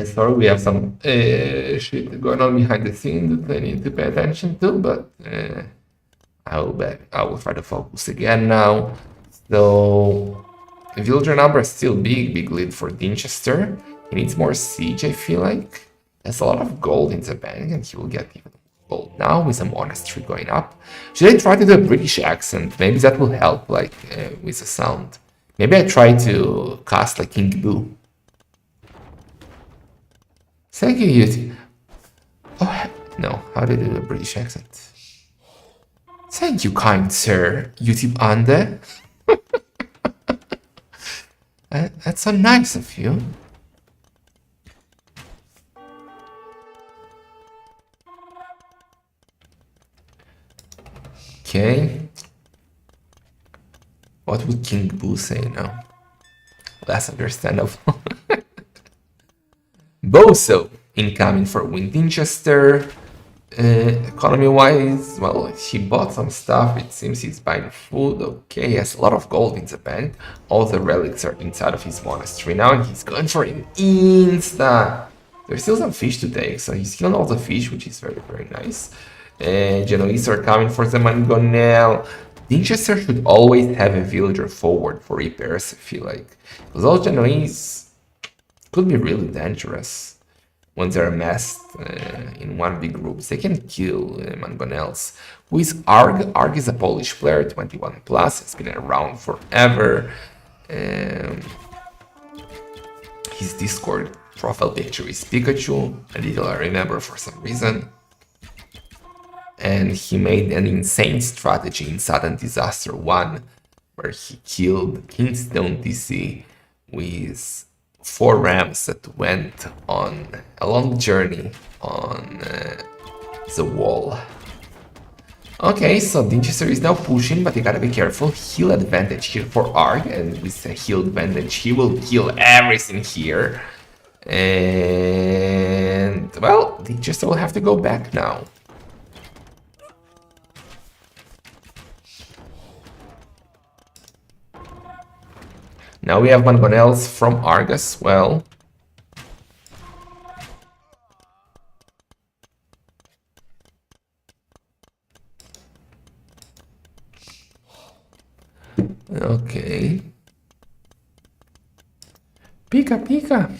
sorry, we have some shit going on behind the scenes that I need to pay attention to, but I will try to focus again now. So, villager number is still big lead for Dinchester. He needs more siege, I feel like. There's a lot of gold in the bank, and he will get even more gold now with a monastery going up. Should I try to do a British accent? Maybe that will help, like, with the sound. Maybe I try to cast like King Boo. Thank you, YouTube. Oh, no, how do I do a British accent? Thank you, kind sir, YouTube Ande. That's so nice of you. Okay. What would King Boo say now? Less understandable. Boso incoming for Winchester. Economy-wise, well, he bought some stuff. It seems he's buying food. Okay, he has a lot of gold in the bank. All the relics are inside of his monastery now, and he's going for an insta. There's still some fish to take, so he's killing all the fish, which is very, very nice. Genoese are coming for the Mangonel. Winchester should always have a villager forward for repairs, I feel like. Because those Genoese could be really dangerous when they're amassed in one big group. They can kill Mangonels. Who is Arg? Arg is a Polish player, 21 plus. He's been around forever. His Discord profile picture is Pikachu, a detail I remember for some reason. And he made an insane strategy in Sudden Disaster 1, where he killed Kingstone DC with 4 rams that went on a long journey on the wall. Okay, so Dinchester is now pushing, but you gotta be careful. Heal advantage here for Arg, and with a heal advantage, he will kill everything here. And, well, Dinchester will have to go back now. Now we have Mangonels from Arg as well. Okay. Pika, pika.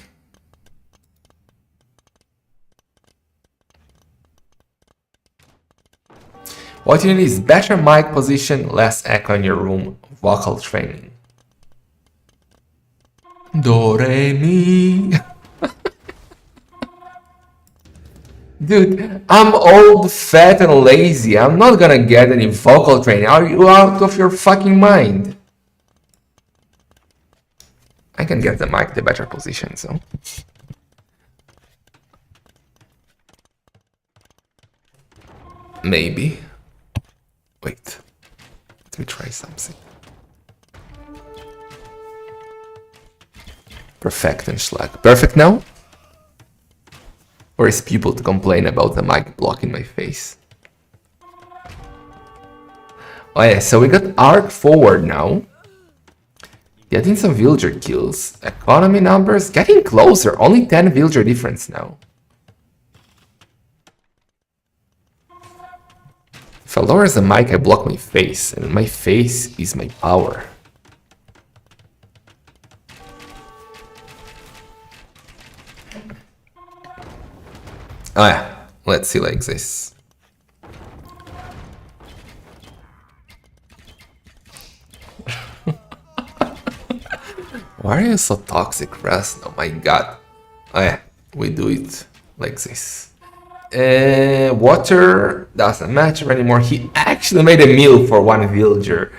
What you need is better mic position, less echo in your room, vocal training. Do, re, mi. Dude, I'm old, fat, and lazy. I'm not gonna get any vocal training. Are you out of your fucking mind? I can get the mic the better position, so. Maybe. Wait. Let me try something. Perfect and schlag. Perfect now? Or is people to complain about the mic blocking my face? Oh yeah, so we got arc forward now. Getting some villager kills. Economy numbers getting closer. Only 10 villager difference now. If I lower the mic, I block my face. And my face is my power. Oh yeah, let's see like this. Why are you so toxic, Rust? Oh my god. Oh yeah, we do it like this. Water doesn't matter anymore. He actually made a meal for one villager.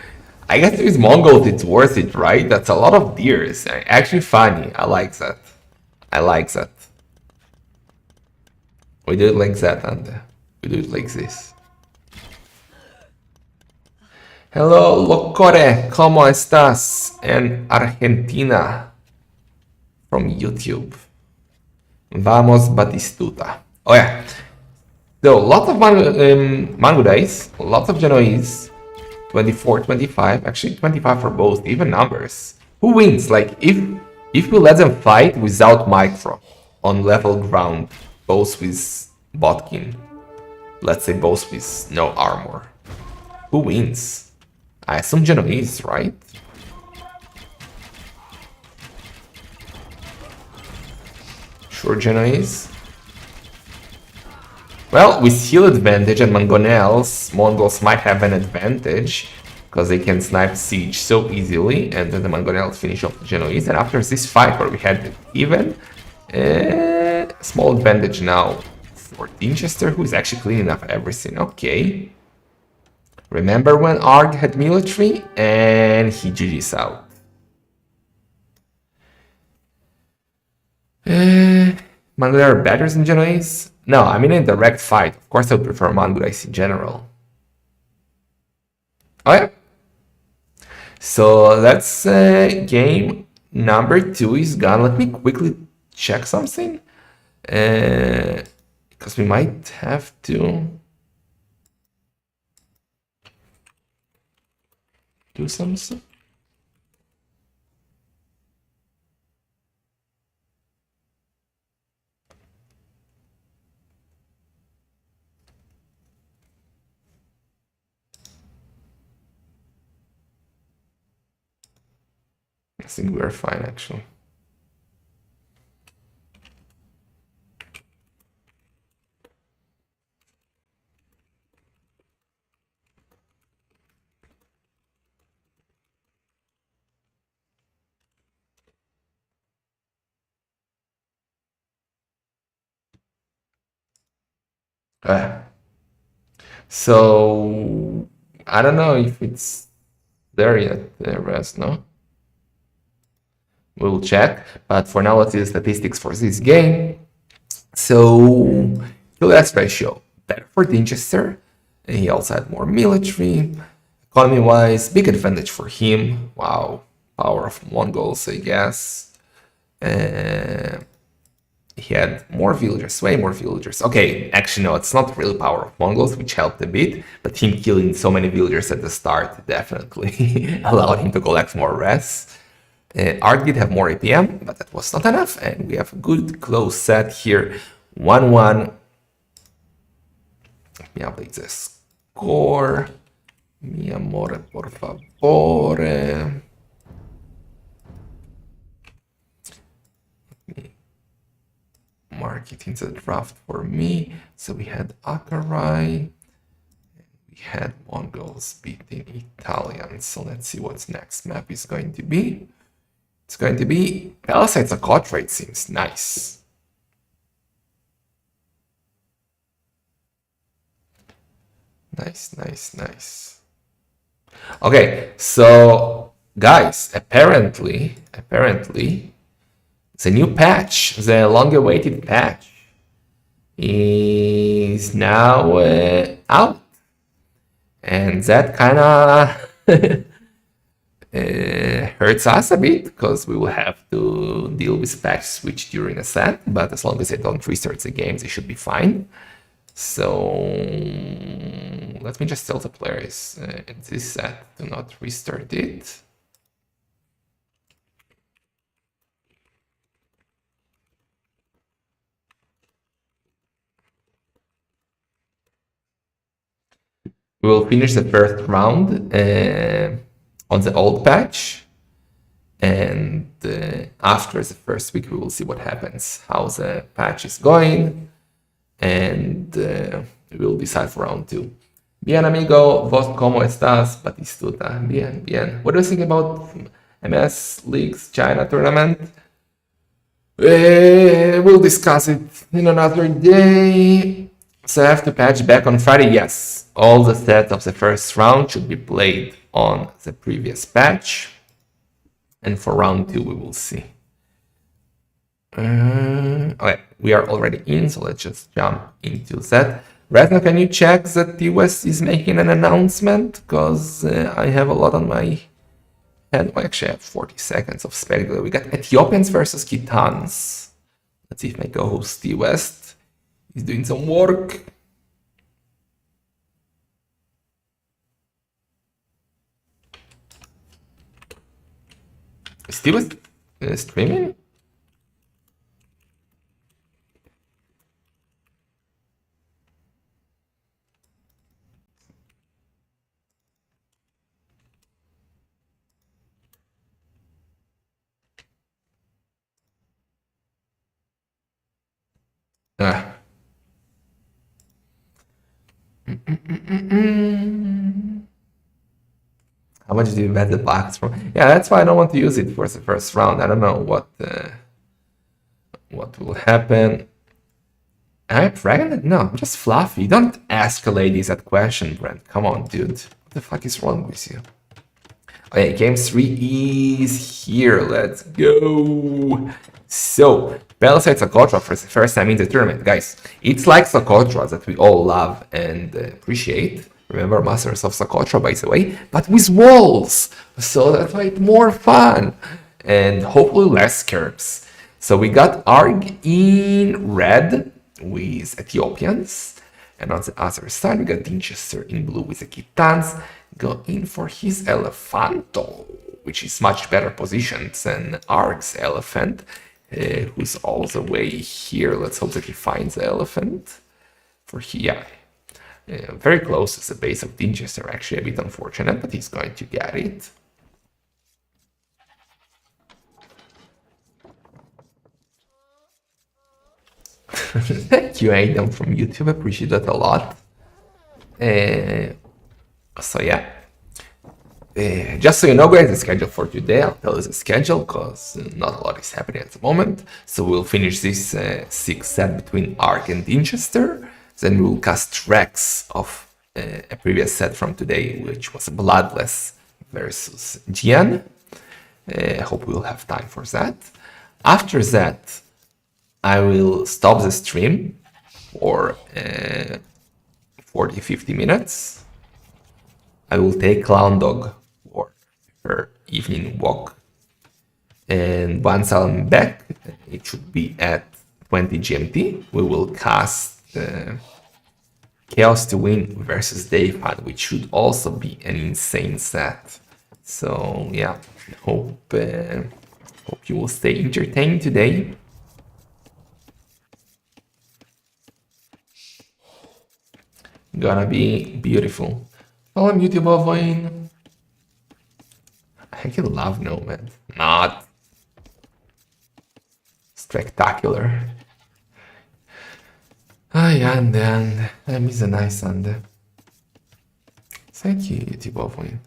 I guess with Mongols it's worth it, right? That's a lot of deers. Actually funny. I like that. I like that. We do it like that, and we do it like this. Hello, Locore, ¿cómo estás? En Argentina. From YouTube. Vamos, Batistuta. Oh yeah. So, lots of Mango dice, lots of Genoese. 24, 25, actually 25 for both, even numbers. Who wins? Like, if we let them fight without micro on level ground, both with Botkin, let's say both with no armor, who wins? I assume Genoese, right? Sure, Genoese. Well, with heal advantage and Mangonels, Mongols might have an advantage because they can snipe siege so easily, and then the Mangonels finish off the Genoese. And after this fight where we had even small advantage now for Dinchester, who is actually cleaning up everything. Okay. Remember when Arg had military and he GG's out. Mangonel are better than Genoese? No, I mean in direct fight. Of course I would prefer Mangonese in general. Oh yeah. So that's game number 2 is gone. Let me quickly check something. Because we might have to do something. I think we're fine actually. So I don't know if it's there yet, the rest, no? We'll check, but for now let's see the statistics for this game. So kill-death ratio, better for Dinchester. He also had more military. Economy-wise, big advantage for him. Wow, power of Mongols, I guess. He had more villagers, way more villagers. Okay, actually no, it's not really power of Mongols, which helped a bit, but him killing so many villagers at the start definitely allowed him to collect more res. Art did have more APM, but that was not enough, and we have a good close set here. 1-1. Let me update the score. Mi amore, por favore. Mark it in the draft for me. So we had Akarai. We had Mongols beating Italians. So let's see what's next map is going to be. It's going to be Palisades Socotra, it seems. Nice. Nice, nice, nice. Okay, so guys, apparently, the new patch, the long-awaited patch, is now out, and that kind of hurts us a bit because we will have to deal with patch switch during a set. But as long as they don't restart the game, they should be fine. So let me just tell the players in this set to not restart it. We will finish the first round on the old patch, and after the first week we will see what happens, how the patch is going, and we will decide for round 2. Bien, amigo, vos cómo estás, Batistuta? Bien, bien. What do you think about MS League's China tournament? We'll discuss it in another day. So I have to patch back on Friday. Yes, all the sets of the first round should be played on the previous patch. And for round 2, we will see. Okay, we are already in, so let's just jump into that. Right now, can you check that the US is making an announcement? Because I have a lot on my head. Well, actually, I have 40 seconds of spectacle. We got Ethiopians versus Kitans. Let's see if my co-host T West is doing some work. Is T West streaming? Ah. How much do you bet the box from? Yeah, that's why I don't want to use it for the first round. I don't know what will happen. Am I pregnant? No, I'm just fluffy. Don't escalate this at question, Brent. Come on, dude. What the fuck is wrong with you? Okay, game 3 is here. Let's go. So, Palisades Socotra for the first time in the tournament. Guys, it's like Socotra that we all love and appreciate. Remember Masters of Socotra, by the way, but with walls. So that's why it's more fun. And hopefully less curbs. So we got Arg in red with Ethiopians. And on the other side, we got Dinchester in blue with the Kitans. Go in for his Elephanto, which is much better positioned than Arg's Elephant, who's all the way here. Let's hope that he finds the elephant. Very close to the base of Dinchester, actually a bit unfortunate, but he's going to get it. Thank you, Adam, from YouTube. Appreciate that a lot. So yeah. Just so you know, guys, the schedule for today, I'll tell you the schedule because not a lot is happening at the moment. So we'll finish this 6th set between Ark and Dinchester. Then we'll cast tracks of a previous set from today, which was Bloodless versus Jian. I hope we'll have time for that. After that, I will stop the stream for 40-50 minutes. I will take Clown Dog for her evening walk. And once I'm back, it should be at 20 GMT, we will cast Chaos to Win versus Dayfan, which should also be an insane set. So yeah, hope you will stay entertained today. Gonna be beautiful. Follow me, YouTube Bovoin. I can love Nomad. Not spectacular. Ai, ande. Miss a nice ande. Thank you, YouTube Bovoin.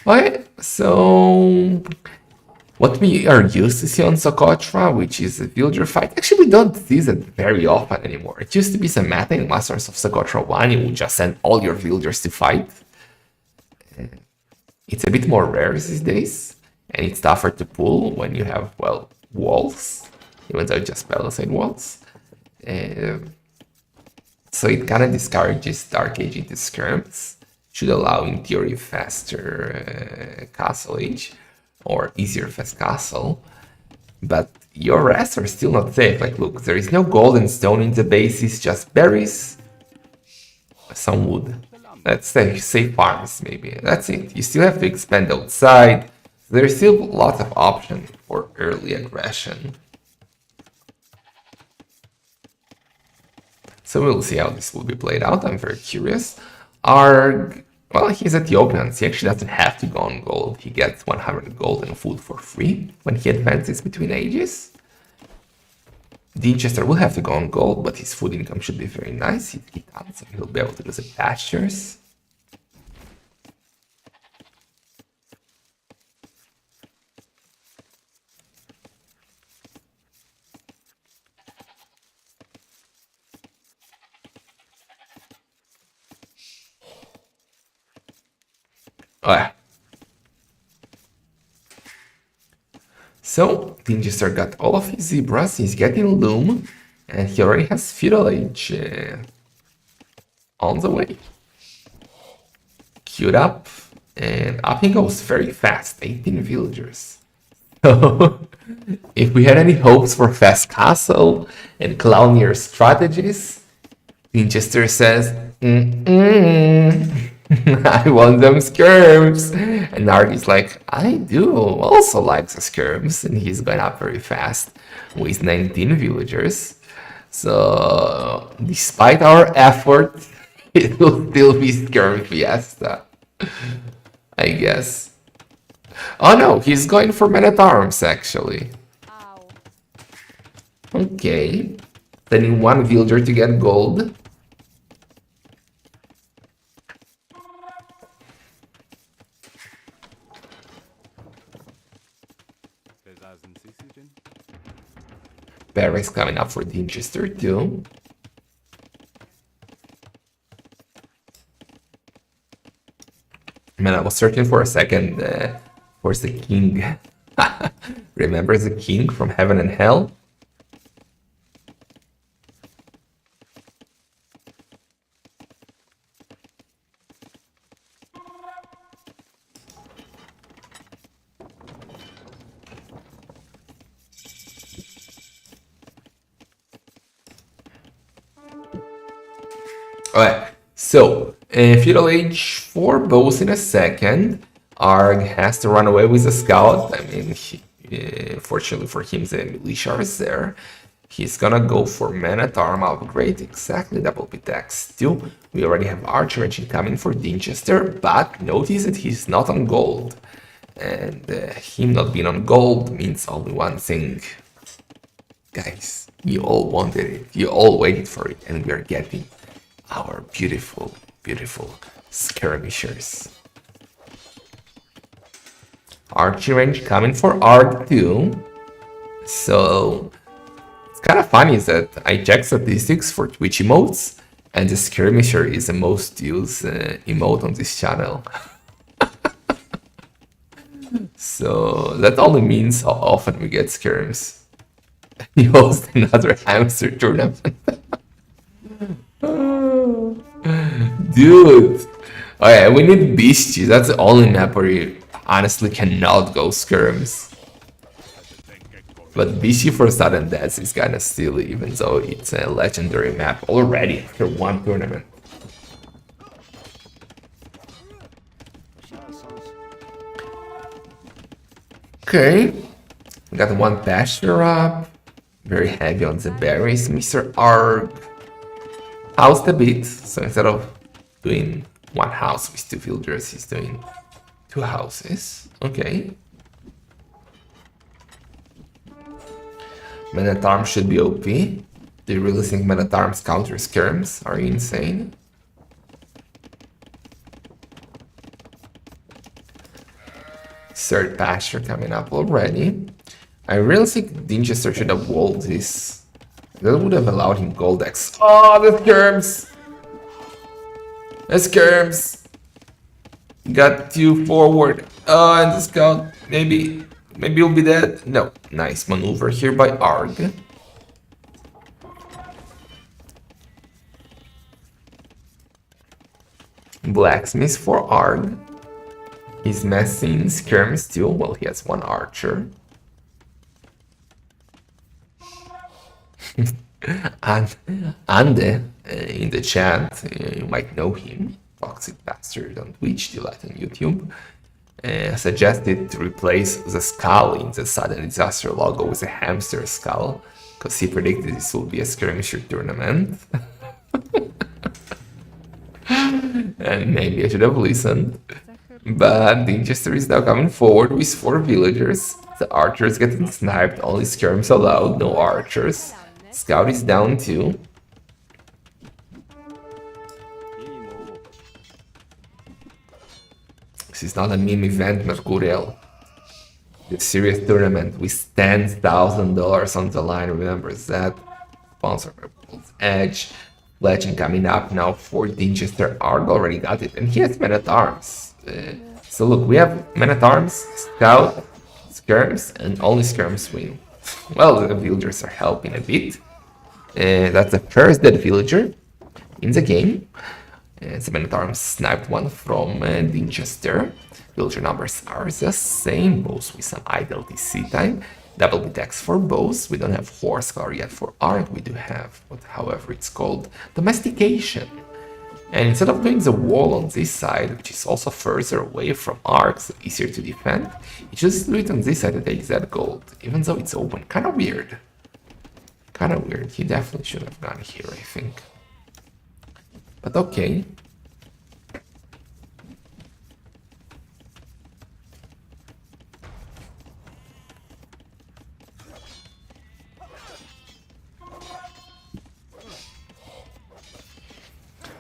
Alright, so what we are used to see on Socotra, which is a villager fight, actually we don't see that very often anymore. It used to be some meta in Masters of Socotra 1, you would just send all your villagers to fight. It's a bit more rare these days, and it's tougher to pull when you have, well, walls, even though just palisade walls. So it kind of discourages Dark Age into skirms. Should allow, in theory, faster castle age, or easier fast castle. But your rests are still not safe. Like, look, there is no golden stone in the bases, just berries, some wood. Let's say safe farms, maybe. That's it. You still have to expand outside. There's still lots of options for early aggression. So we'll see how this will be played out. I'm very curious. Arg, well, he's Ethiopian, so he actually doesn't have to go on gold. He gets 100 gold and food for free when he advances between ages. Dessaster will have to go on gold, but his food income should be very nice. So he'll be able to do the pastures. Oh, yeah. So, Dessaster got all of his zebras, he's getting loom, and he already has feudal age on the way. Queued up, and up he goes very fast, 18 villagers. So, if we had any hopes for fast castle and clownier strategies, Dessaster says, I want them skirms. And Nargi's like, I do also like the skirms. And he's going up very fast with 19 villagers. So, despite our effort, it will still be skirm fiesta, I guess. Oh no, he's going for men at arms actually. Okay. Sending one villager to get gold. Barry's coming up for Dessaster too. Man, I was searching for a second for the king. Remember the king from Heaven and Hell? Alright, so feudal age 4 bows in a second. Arg has to run away with a scout. I mean, fortunately for him, the militia is there. He's gonna go for man at arm upgrade, exactly double pickaxe 2. We already have archer engine coming for Dessaster, but notice that he's not on gold. And him not being on gold means only one thing. Guys, you all wanted it, you all waited for it, and we are getting our beautiful, beautiful skirmishers. Archer range coming for Arg too. So it's kind of funny that I check statistics for Twitch emotes, and the skirmisher is the most used emote on this channel. So that only means how often we get skirms. He hosts another hamster tournament. Dude, okay, we need Beastie. That's the only map where you honestly cannot go skirms. But Beastie for sudden deaths is kinda silly, even though it's a legendary map already after one tournament. Okay, we got one pasture up. Very heavy on the berries. Mr. Arg housed a bit, so instead of doing one house with 2 villagers. He's doing 2 houses. Okay. Men at Arms should be OP. Do you really think Men at Arms counter skirms? Are you insane? Third pasture coming up already. I really think Dinchester should have walled this. That would have allowed him gold X. Oh, the skirms! The skirms! Got you forward. Oh, and the scout. Maybe you'll be dead. No. Nice maneuver here by Arg. Blacksmith for Arg. He's messing skirms too. Well, he has 1 archer. and Ande in the chat, you might know him. Toxic Bastard on Twitch, Delight on YouTube. Suggested to replace the skull in the sudden disaster logo with a hamster skull, because he predicted this will be a skirmisher tournament. And maybe I should have listened. But Dinchester is now coming forward with 4 villagers. The archers getting sniped, only skirms allowed, no archers. Scout is down too. This is not a meme event, Mercurial. It's a serious tournament with $10,000 on the line, remember that. Sponsored by Bull's Edge. Legend coming up now for Dinchester. Arg already got it, and he has Men at Arms. So look, we have Men at Arms, Scout, skirms, and only skirms win. Well, the villagers are helping a bit. That's the first dead villager in the game. The Men at Arms sniped one from Dinchester. Villager numbers are the same, both with some idle DC time. Double attacks for both. We don't have Horse Color yet for Arg. We do have, but however it's called, Domestication. And instead of doing the wall on this side, which is also further away from Arg, so easier to defend, you just do it on this side to take that gold, even though it's open. Kind of weird. Kind of weird. He definitely should have gone here, I think. But okay.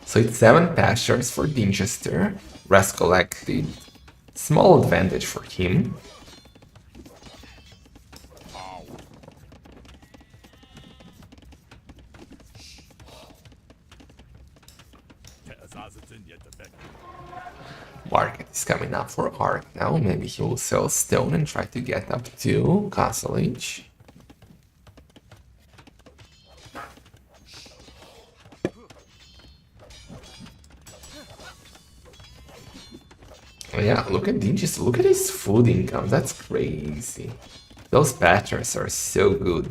So it's 7 pastures for Dinchester. Rest collected. Small advantage for him. Market is coming up for Arg now. Maybe he will sell stone and try to get up to Castle Age. Oh yeah, look at Dinchester. Look at his food income. That's crazy. Those patterns are so good.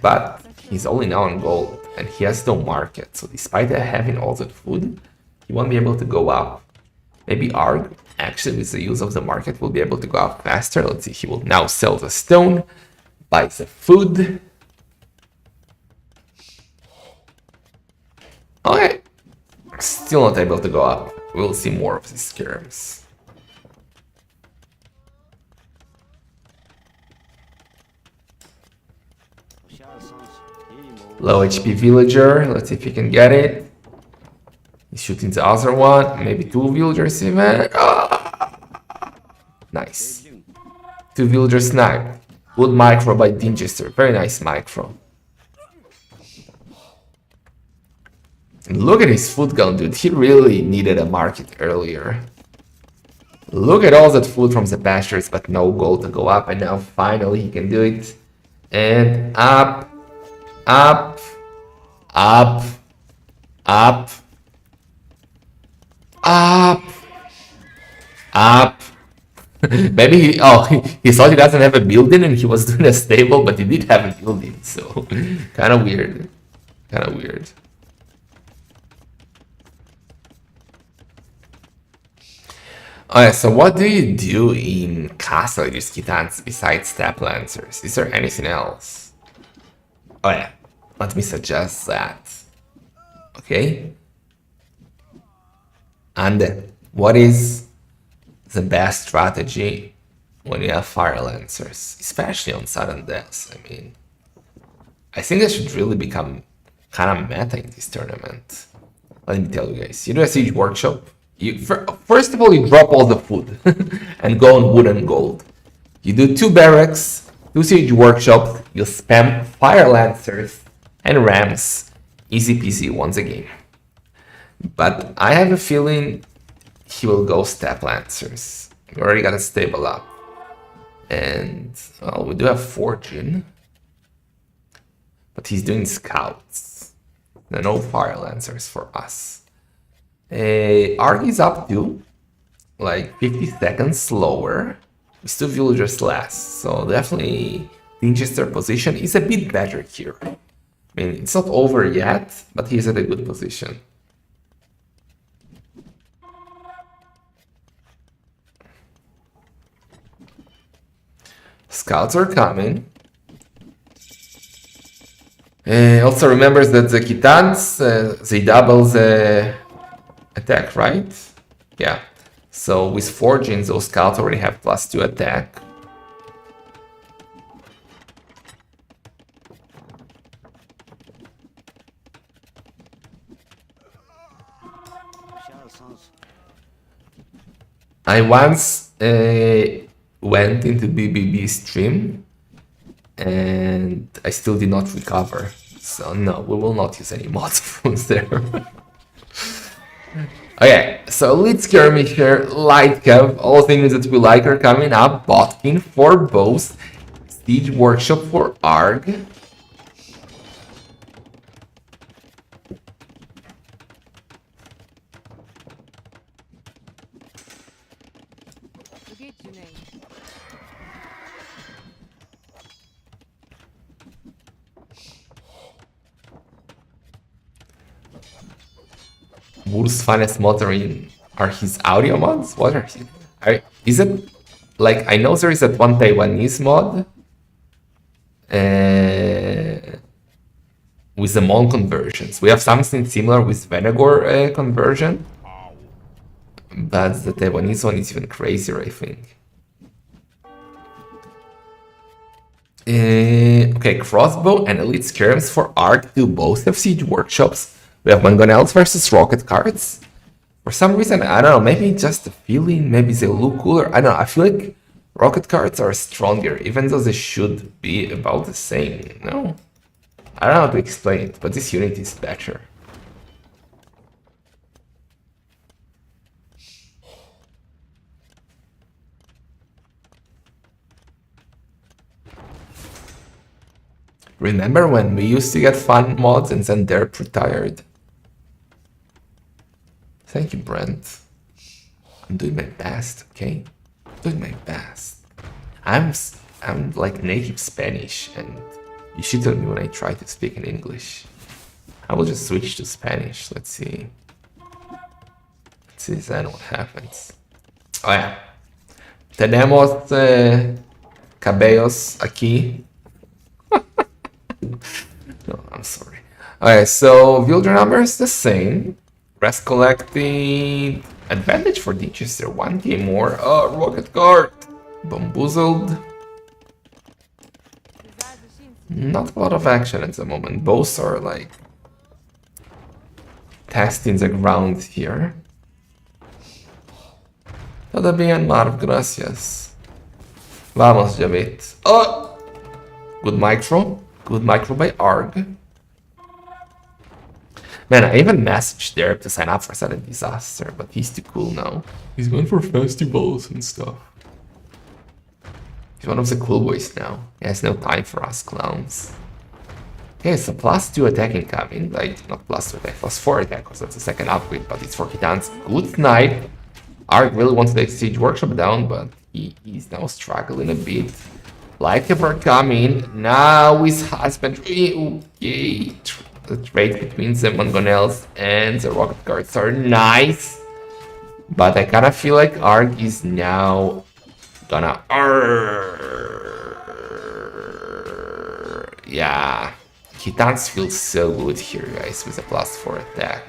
But he's only now on gold and he has no market. So despite having all that food, he won't be able to go up. Maybe Arg, actually with the use of the market, will be able to go up faster. Let's see, he will now sell the stone, buy the food. Okay, still not able to go up. We'll see more of these skirms. Low HP villager, let's see if he can get it. He's shooting the other one, maybe 2 villagers even. Ah! Nice. 2 villagers sniped. Good micro by Dinchester, very nice micro. And look at his food gun, dude. He really needed a market earlier. Look at all that food from the pastures, but no gold to go up. And now finally he can do it. And up, up, up, up, up, up. Maybe he thought he doesn't have a building and he was doing a stable, but he did have a building. So kind of weird. Kind of weird. Alright, so what do you do in Castle Age Skitans besides Step Lancers? Is there anything else? Oh yeah, let me suggest that. Okay? And what is the best strategy when you have Fire Lancers, especially on sudden deaths? I mean, I think they should really become kind of meta in this tournament. Let me tell you guys. You do a Siege Workshop. First of all, you drop all the food and go on wood and gold. You do 2 barracks, 2 Siege Workshops, you spam Fire Lancers and Rams. Easy peasy once a game. But I have a feeling he will go Step Lancers. We already got a stable up. And, well, we do have Fortune. But he's doing Scouts. There are no Fire Lancers for us. Arg is up to like 50 seconds slower. With 2 villagers less. So definitely Winchester position is a bit better here. I mean, it's not over yet, but he's at a good position. Scouts are coming. Also remembers that the Kitans, they double the attack, right? Yeah. So with Forgings, those scouts already have +2 attack. I once went into BBB stream and I still did not recover. So no, we will not use any mod phones there. Okay, so Elite Skirmisher, Light Cav, all things that we like are coming up. Botkin for both. Siege Workshop for Arg. Wolf's finest motoring are his audio mods? What are is it like, I know there is that one Taiwanese mod with the Mon conversions. We have something similar with Venagor conversion, but the Taiwanese one is even crazier, I think. Okay, Crossbow and Elite Skirms for Arc do both have Siege Workshops. We have Mangonels versus Rocket Cards. For some reason, I don't know, maybe just a feeling, maybe they look cooler. I don't know, I feel like Rocket Cards are stronger, even though they should be about the same, no? I don't know how to explain it, but this unit is better. Remember when we used to get fun mods and then Derp retired? Thank you, Brent. I'm doing my best, okay? I'm doing my best. I'm like native Spanish, and you shit on me when I try to speak in English. I will just switch to Spanish. Let's see. Let's see then what happens. Oh yeah. Tenemos cabellos aquí. No, I'm sorry. Alright, so villager numbers the same. Rest collecting advantage for Dessaster. 1k more. Oh, rocket guard. Bamboozled. Not a lot of action at the moment. Both are like testing the ground here. Toda bien, Marv, gracias. Vamos, Javit. Oh! Good micro. Good micro by Arg. Man, I even messaged Derp to sign up for sudden Dessaster, but he's too cool now. He's going for festivals and stuff. He's one of the cool boys now. He has no time for us clowns. Okay, so +2 attack incoming. Like, not +2 attack, +4 attack, because that's the second upgrade, but it's for Kitans. Good snipe. Arg really wants to take Siege Workshop down, but he's now struggling a bit. Light Cav are coming. Now his husbandry. Okay. The trade between the Mangonels and the Rocket Guards are nice. But I kind of feel like Arg is now gonna... Yeah. Kitans feel so good here, guys, with a +4 attack.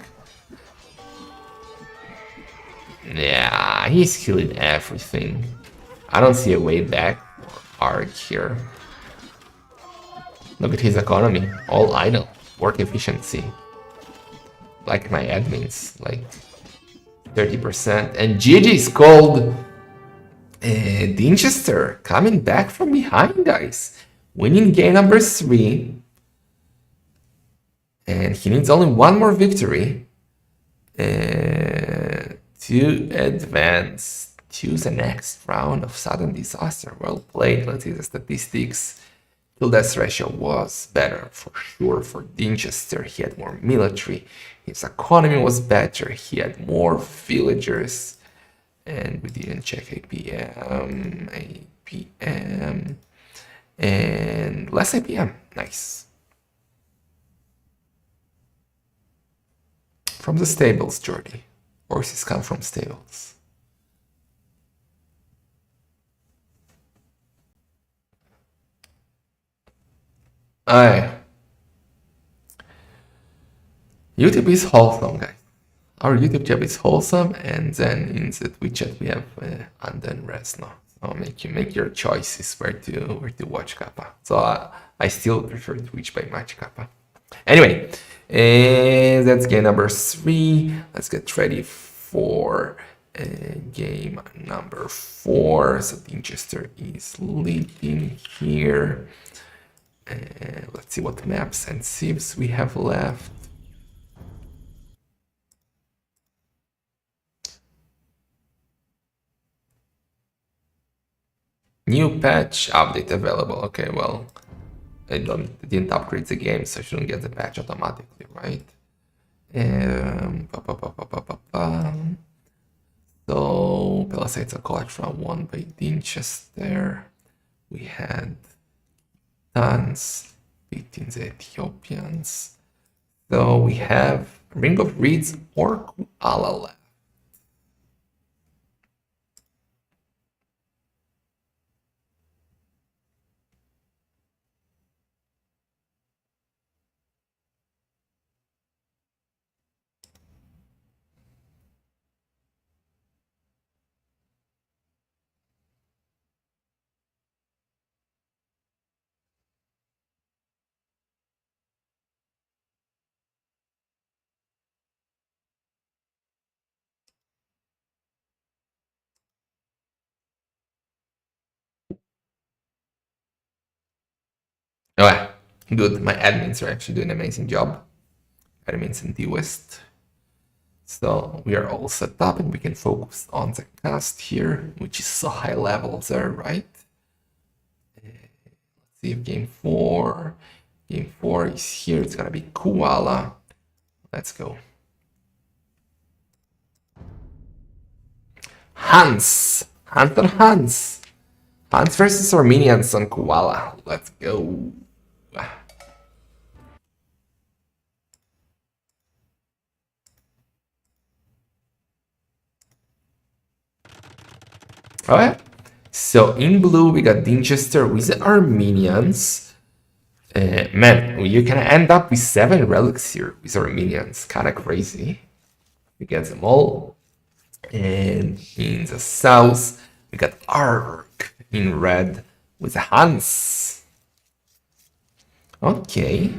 he's killing everything. I don't see a way back for Ark here. Look at his economy, all idle. Work efficiency. Like my admins, like 30%. And GG is called Dinchester, coming back from behind, guys. Winning game number 3. And he needs only one more victory to advance to the next round of Sudden Disaster. Well played. Let's see the statistics. Kill death ratio was better for sure for Dinchester. He had more military. His economy was better. He had more villagers. And we didn't check APM. APM. And less APM. Nice. From the stables, Jordy. Horses come from stables. YouTube is wholesome, guys. Our YouTube chat is wholesome, and then in the Twitch chat we have Undone Rest now. So make your choices where to watch Kappa. So I still prefer Twitch by much Kappa. Anyway, that's game number 3. Let's get ready for game number 4. So Dinchester is leading here. Let's see what maps and civs we have left. New patch update available. Okay, well, I didn't upgrade the game, so I shouldn't get the patch automatically, right? So Palisades are collect round 1 by Dinchester. We had tons beating the Ethiopians. So we have Ring of Reeds or Kuala left. Okay, good. My admins are actually doing an amazing job. Admins in the West. So we are all set up and we can focus on the cast here, which is so high level there, right? Let's see if game 4 is here. It's gonna be Kuala. Let's go. Hunter Hans versus Armenians on Kuala. Let's go. Alright, so in blue we got Dinchester with the Armenians. Man, you can end up with 7 relics here with Armenians. Kinda crazy. We get them all. And in the south we got Ark in red with the Hans. Okay.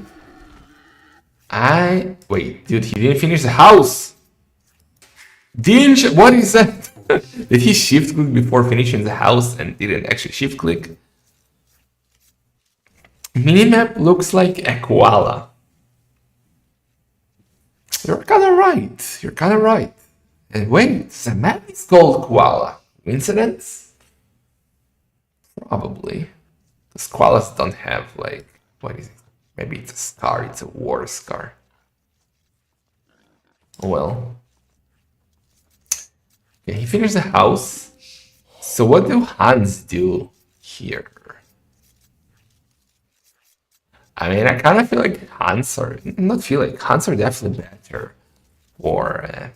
Wait, dude, he didn't finish the house. What is that? Did he shift click before finishing the house and didn't actually shift click? Minimap looks like a koala. You're kinda right. And wait, the map is called Koala. Coincidence? Probably. Because koalas don't have like, what is it? Maybe it's a scar, it's a war scar. Well. Okay, he finished the house. So what do Hans do here? I mean, I kind of feel like Hans are definitely better for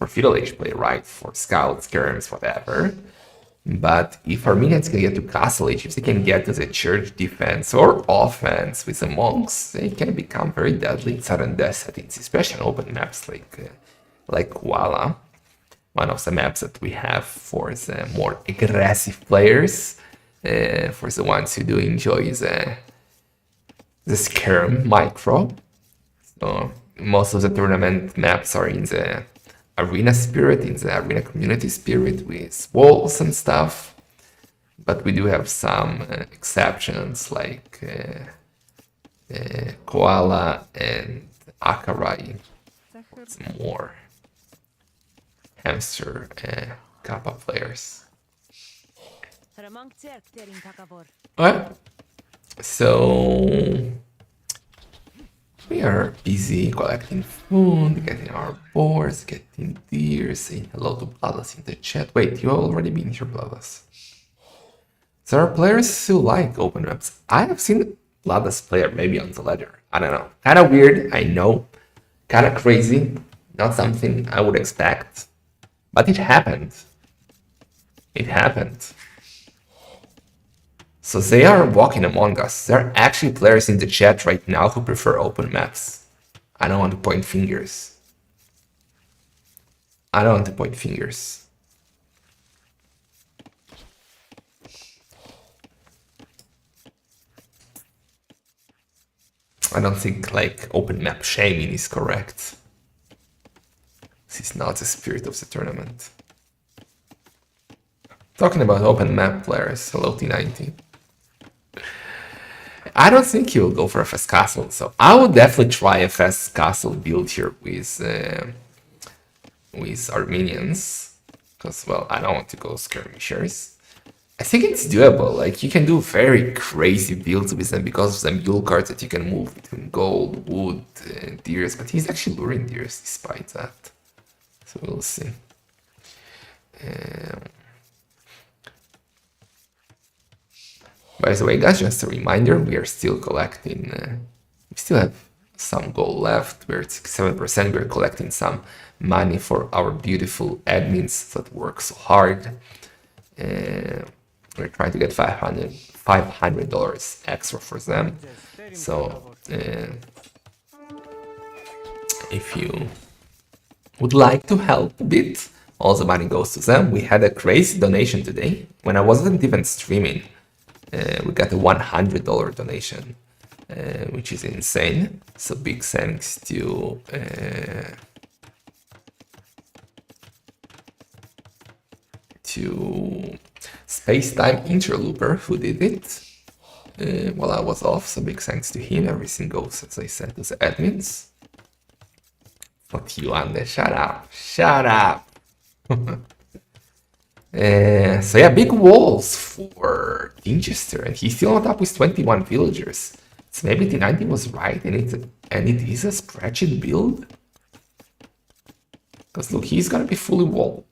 feudal age play, right? For scouts, skirms, whatever. But if Armenians can get to castle age, if they can get to the church defense or offense with the monks, they can become very deadly in sudden death settings, especially on open maps like Kuala. one of the maps that we have for the more aggressive players, for the ones who do enjoy the Skirm micro. So most of the tournament maps are in the arena spirit, in the arena community spirit with walls and stuff. But we do have some exceptions like Koala and Akarai. It's more hamster Kappa players. Alright, so we are busy collecting food, getting our boards, getting deer, saying hello to Bloodless in the chat. Wait, you already been here, Bloodless. There are players who like open maps. I have seen Bloodless player maybe on the ladder. I don't know. Kind of weird, I know. Kind of crazy. Not something I would expect. But it happened. It happened. So they are walking among us. There are actually players in the chat right now who prefer open maps. I don't want to point fingers. I don't want to point fingers. I don't think like open map shaming is correct. This is not the spirit of the tournament. Talking about open map players, hello T90. I don't think he will go for a fast castle, so I would definitely try a fast castle build here with Armenians. Because, well, I don't want to go skirmishers. I think it's doable, like you can do very crazy builds with them because of the mule cards that you can move between gold, wood, and deers, but he's actually luring deers despite that. So we'll see. By the way, guys, just a reminder, we are still collecting, we still have some gold left, we're at 67%, we're collecting some money for our beautiful admins that work so hard. We're trying to get $500 extra for them. So if you would like to help a bit, all the money goes to them. We had a crazy donation today. When I wasn't even streaming, we got a $100 donation, which is insane. So big thanks to Spacetime Interlooper, who did it while I was off, so big thanks to him. Everything goes, as I said, to the admins. Fuck you, Ande, shut up, shut up. So yeah, big walls for Winchester, and he's still on top with 21 villagers. So maybe T90 was right, and it is a spreadsheet build. Because look, he's gonna be fully walled.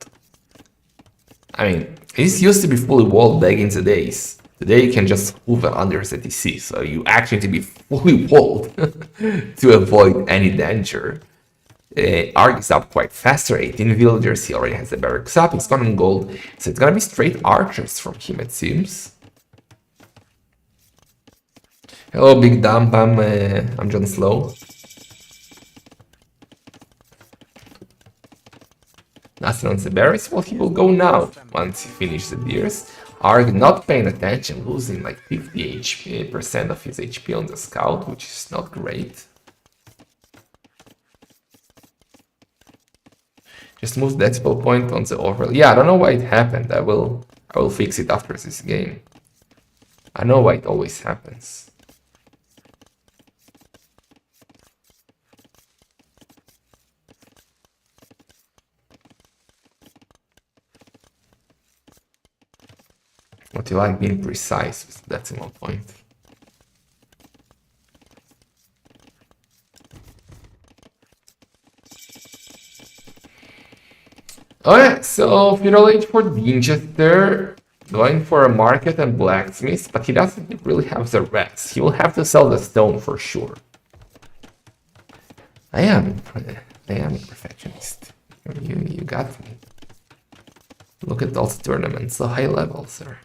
I mean, this used to be fully walled back in the days. Today you can just move under the TC, so you actually need to be fully walled to avoid any danger. Arg is up quite faster, 18 villagers, he already has the barracks up, he's gone on gold, so it's gonna be straight archers from him, it seems. Hello, Big Dump, I'm John Slow. Nothing on the berries, well, he will go now, once he finishes the deers. Arg not paying attention, losing like 50% of his HP on the scout, which is not great. Just move the decimal point on the overlay. Yeah, I don't know why it happened. I will fix it after this game. I know why it always happens. What you like being precise with the decimal point. Alright, so Feudal Age for Winchester, going for a market and blacksmith, but he doesn't really have the rest. He will have to sell the stone for sure. I am a perfectionist. You got me. Look at those tournaments, so high level, sir.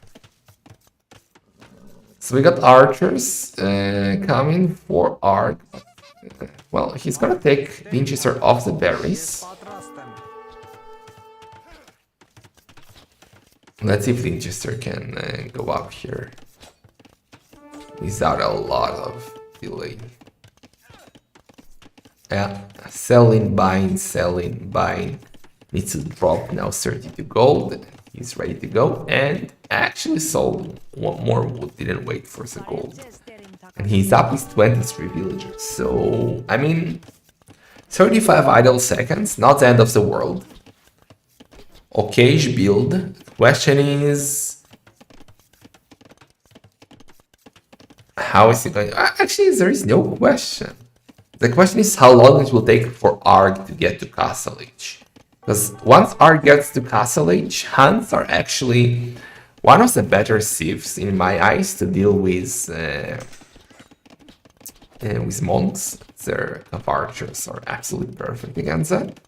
So we got archers coming for Arg. Well, he's gonna take Winchester off the berries. Let's see if Winchester can go up here without a lot of delay. Yeah, selling, buying, selling, buying. Needs to drop now 32 gold. He's ready to go and actually sold one more wood, didn't wait for the gold. And he's up with 23 villagers. So, I mean, 35 idle seconds, not the end of the world. Okay build. The question is, how is it going? Actually, there is no question. The question is how long it will take for Arg to get to Castle Age. Because once Arg gets to Castle Age, Hunts are actually one of the better civs in my eyes to deal with monks. Their archers are absolutely perfect against that,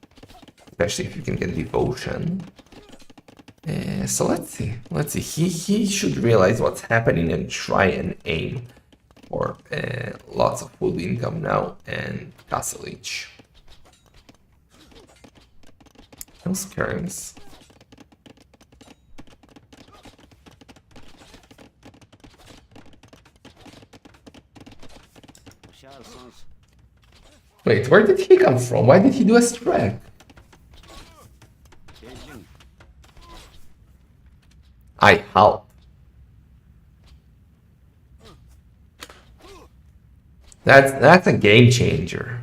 especially if you can get devotion. So let's see. He should realize what's happening and try and aim for lots of wood income now and Castle Age. No skirms. Wait, where did he come from? Why did he do a strike? I help. That's a game changer.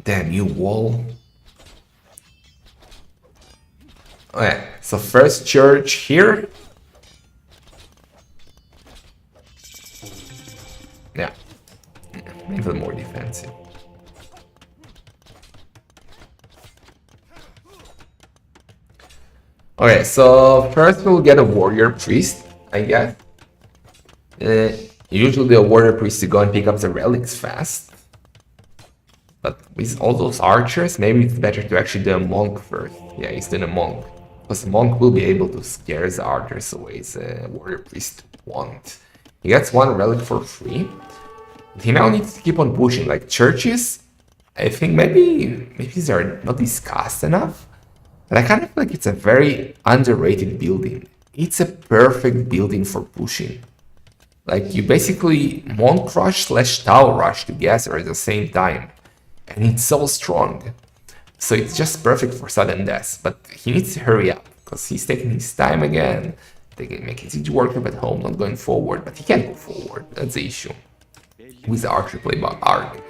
Damn you, wall. Okay, so first church here. Yeah, even more defensive. Okay, so first we'll get a warrior priest, I guess. Usually the warrior priest to go and pick up the relics fast. But with all those archers, maybe it's better to actually do a monk first. Yeah, he's doing a monk. Because the monk will be able to scare the archers away, the warrior priest won't. He gets one relic for free. He now needs to keep on pushing, like churches. I think maybe they're not discussed enough. But I kind of feel like it's a very underrated building. It's a perfect building for pushing. Like you basically monk rush / tower rush together at the same time. And it's so strong. So it's just perfect for sudden death. But he needs to hurry up because he's taking his time again. Making siege workshop at home, not going forward. But he can't go forward. That's the issue with the archer play by Arg.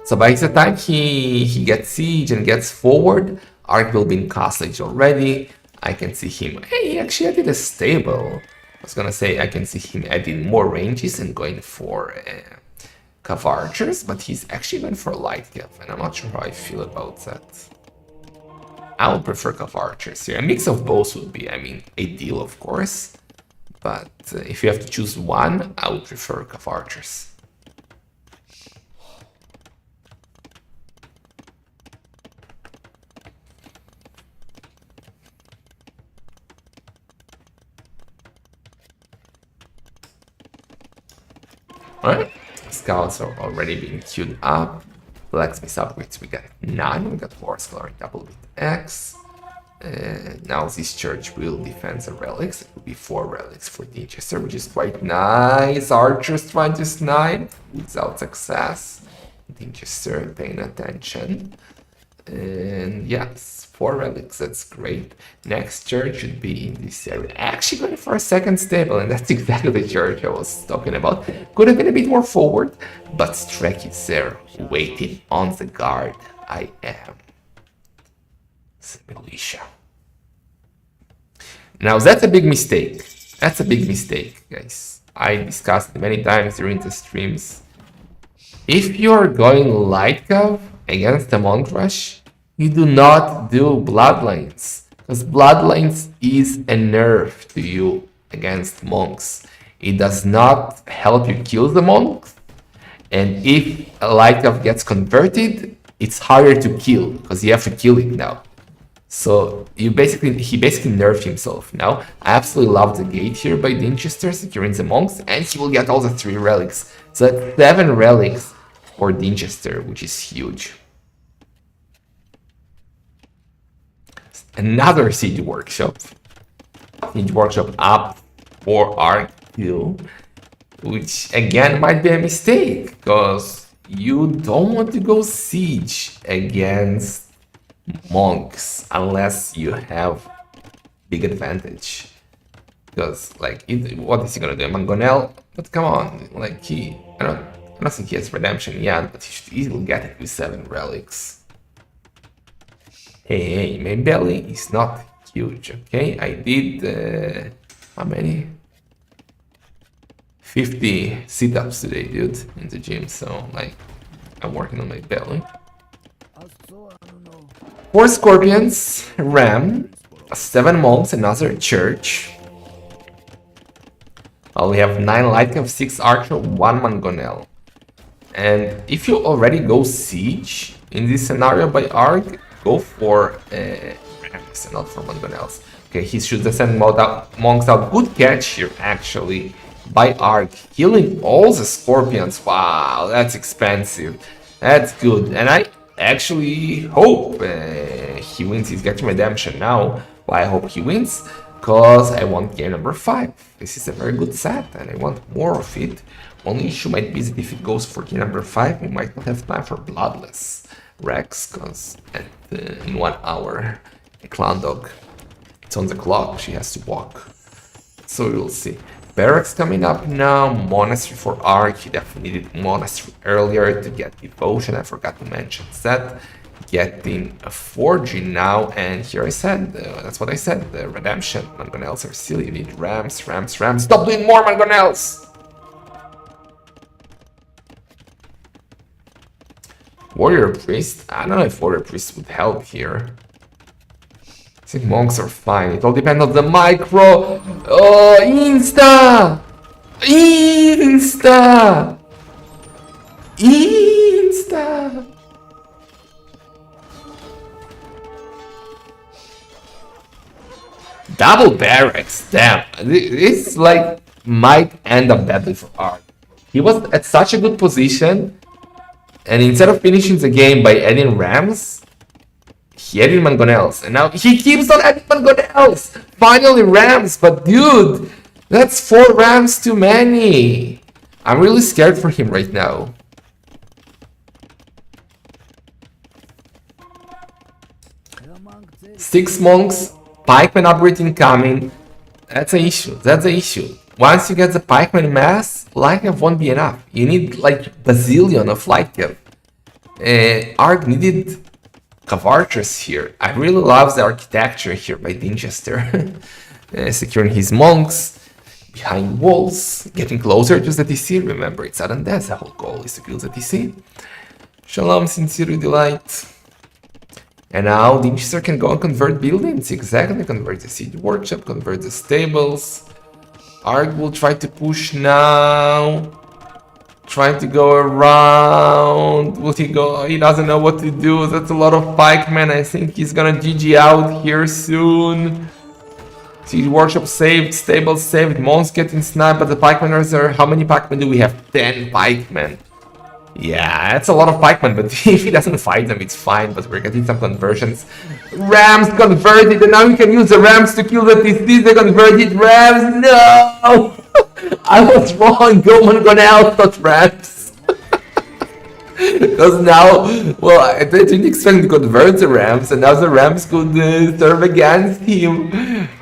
So by the time he gets siege and gets forward, Arg will be in Castle Age already. I can see him. Hey, he actually added a stable. I was gonna say I can see him adding more ranges and going for Cav archers, but he's actually going for light Cav, and I'm not sure how I feel about that. I would prefer Cav archers here. A mix of both would be, I mean, ideal of course, but if you have to choose one, I would prefer Cav archers. Alright, scouts are already being queued up. Blacksmith upgrades, we got 9, we got Force Glory double with X. Now this church will defend the relics. It will be 4 relics for Dessaster, which is quite nice. Archers trying to snipe without success. Dessaster paying attention. And yes, 4 relics, that's great. Next church should be in this area. Actually going for a second stable, and that's exactly the church I was talking about. Could have been a bit more forward, but Strek is there, waiting on the guard. I am the militia. Now that's a big mistake. That's a big mistake, guys. I discussed it many times during the streams. If you're going light cav against the monk rush, you do not do bloodlines, because bloodlines is a nerf to you against monks. It does not help you kill the monks, and if a light cav gets converted, it's harder to kill because you have to kill it now. So he basically nerfed himself now. I absolutely love the gate here by Dessaster securing the monks, and he will get all the 3 relics. So that's 7 relics for Dessaster, which is huge. Another Siege Workshop. Siege Workshop up for Arc 2, which again might be a mistake, because you don't want to go Siege against monks unless you have big advantage. Because like, what is he gonna do? Mangonel? But come on, like I don't think he has redemption yet, but he should easily get it with 7 relics. Hey, my belly is not huge, okay? I did how many? 50 sit-ups today, dude, in the gym. So like, I'm working on my belly. 4 scorpions, ram, 7 monks, another church. We have 9 light cav, 6 archer, 1 mangonel. And if you already go siege in this scenario by arc, go for rams and not for mangonels. Okay, he should send monks out. Good catch here, actually, by arc, killing all the scorpions. Wow, that's expensive. That's good, and I actually hope he wins. He's getting redemption now. Well, I hope he wins, because I want game number 5. This is a very good set, and I want more of it. Only issue might be that if it goes for game number 5, we might not have time for Bloodless Rex, because in 1 hour, a clown dog, it's on the clock, she has to walk. So we'll see. Barracks coming up now, Monastery for Arc. He definitely needed Monastery earlier to get Devotion, I forgot to mention that. Getting a Forging now, and here I said, that's what I said, the Redemption. Mangonels are silly, you need Rams, Rams, Rams. Stop doing more Mangonels! Warrior Priest? I don't know if Warrior Priest would help here. I think monks are fine. It all depends on the micro. Oh, Insta! Insta! Insta! Double barracks, damn. This like might end up badly for Ark. He was at such a good position, and instead of finishing the game by adding rams, he added mangonels, and now he keeps on adding mangonels. Finally rams, but dude, that's 4 rams too many. I'm really scared for him right now. Six monks, pikeman upgrade incoming. That's an issue. That's an issue. Once you get the pikeman mass, light cav won't be enough. You need like bazillion of light cav. Ark needed cav archers here. I really love the architecture here by Dessaster. Securing his monks behind walls, getting closer to the TC. Remember, it's sudden death. The whole goal is to kill the TC. Shalom, sincere delight. And now Dessaster can go and convert buildings. Exactly, convert the siege workshop, convert the stables. Ark will try to push now. Trying to go around. Will he go? He doesn't know what to do. That's a lot of pikemen. I think he's gonna GG out here soon. Siege workshop saved, stable saved, monks getting sniped, but the pikemen are there. How many pikemen do we have? 10 pikemen. Yeah, that's a lot of pikemen, but if he doesn't fight them, it's fine. But we're getting some conversions. Rams converted, and now we can use the rams to kill the TCs. The converted rams. No! I was wrong. Goman gonna out, not rams. Because now, well, I didn't expect to convert the rams, and now the rams could serve against him.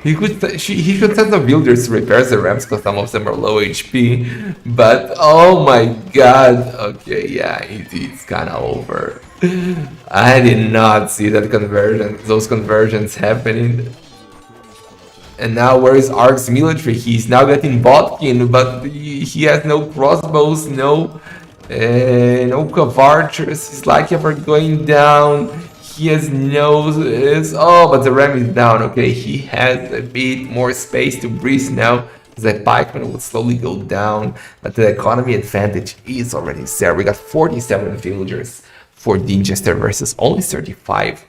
He should send some builders to repair the rams, because some of them are low HP. But oh my god, okay, yeah, it's kind of over. I did not see that those conversions happening. And now where is Ark's military? He's now getting Botkin, but he has no crossbows, no cav archers. His light cav are going down. He has no... oh, but the ram is down. Okay, he has a bit more space to breathe now. The pikeman will slowly go down, but the economy advantage is already there. We got 47 villagers for Dessaster versus only 35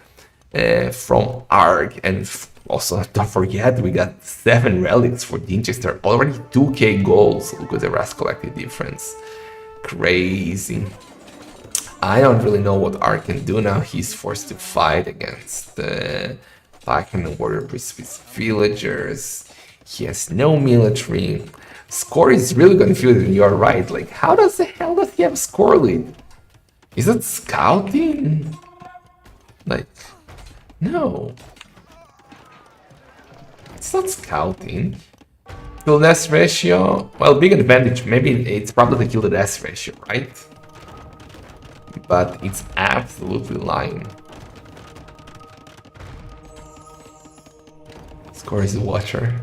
from Ark. And also, don't forget, we got 7 relics for Dessaster. Already 2k goals. Look at the rest collected difference. Crazy. I don't really know what Ark can do now. He's forced to fight against Pikeman warrior priest with villagers. He has no military. Score is really confusing, you're right. Like, how does the hell does he have score lead? Is it scouting? Like, no. It's not scouting. Kill death ratio, well, big advantage. Maybe it's probably the kill to death ratio, right? But it's absolutely lying. Score is Watcher.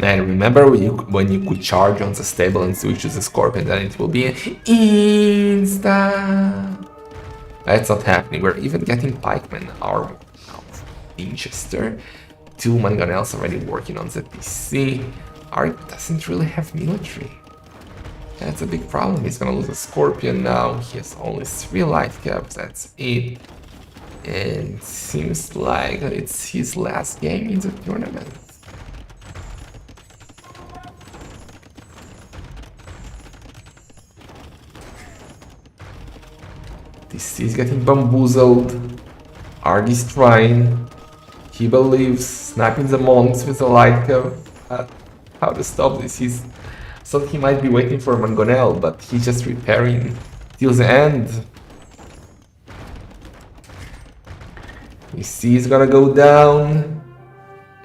Man, remember when you could charge on the stable and switch to the Scorpion, then it will be insta. That's not happening. We're even getting pikemen armor out of Winchester. 2 mangonels already working on the PC. Ark doesn't really have military. That's a big problem. He's gonna lose a Scorpion now. He has only 3 life caps. That's it. And seems like it's his last game in the tournament. This is getting bamboozled. Arg is trying. He believes sniping the monks with a light cap. How to stop this? He's thought he might be waiting for Mangonel, but he's just repairing till the end. PC is gonna go down.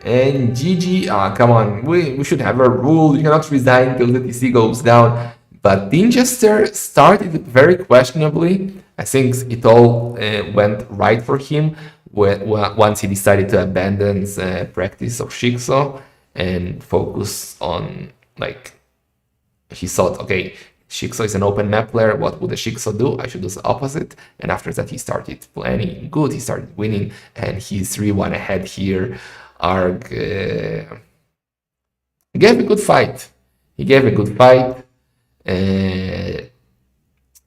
And GG. Ah, come on. We should have a rule. You cannot resign till the TC goes down. But Winchester started very questionably. I think it all went right for him once he decided to abandon the practice of Shikso and focus on, like, he thought, okay, Shikso is an open map player, what would the Shikso do? I should do the opposite. And after that he started planning good, he started winning, and he's 3-1 ahead here. Arg gave a good fight. He gave a good fight.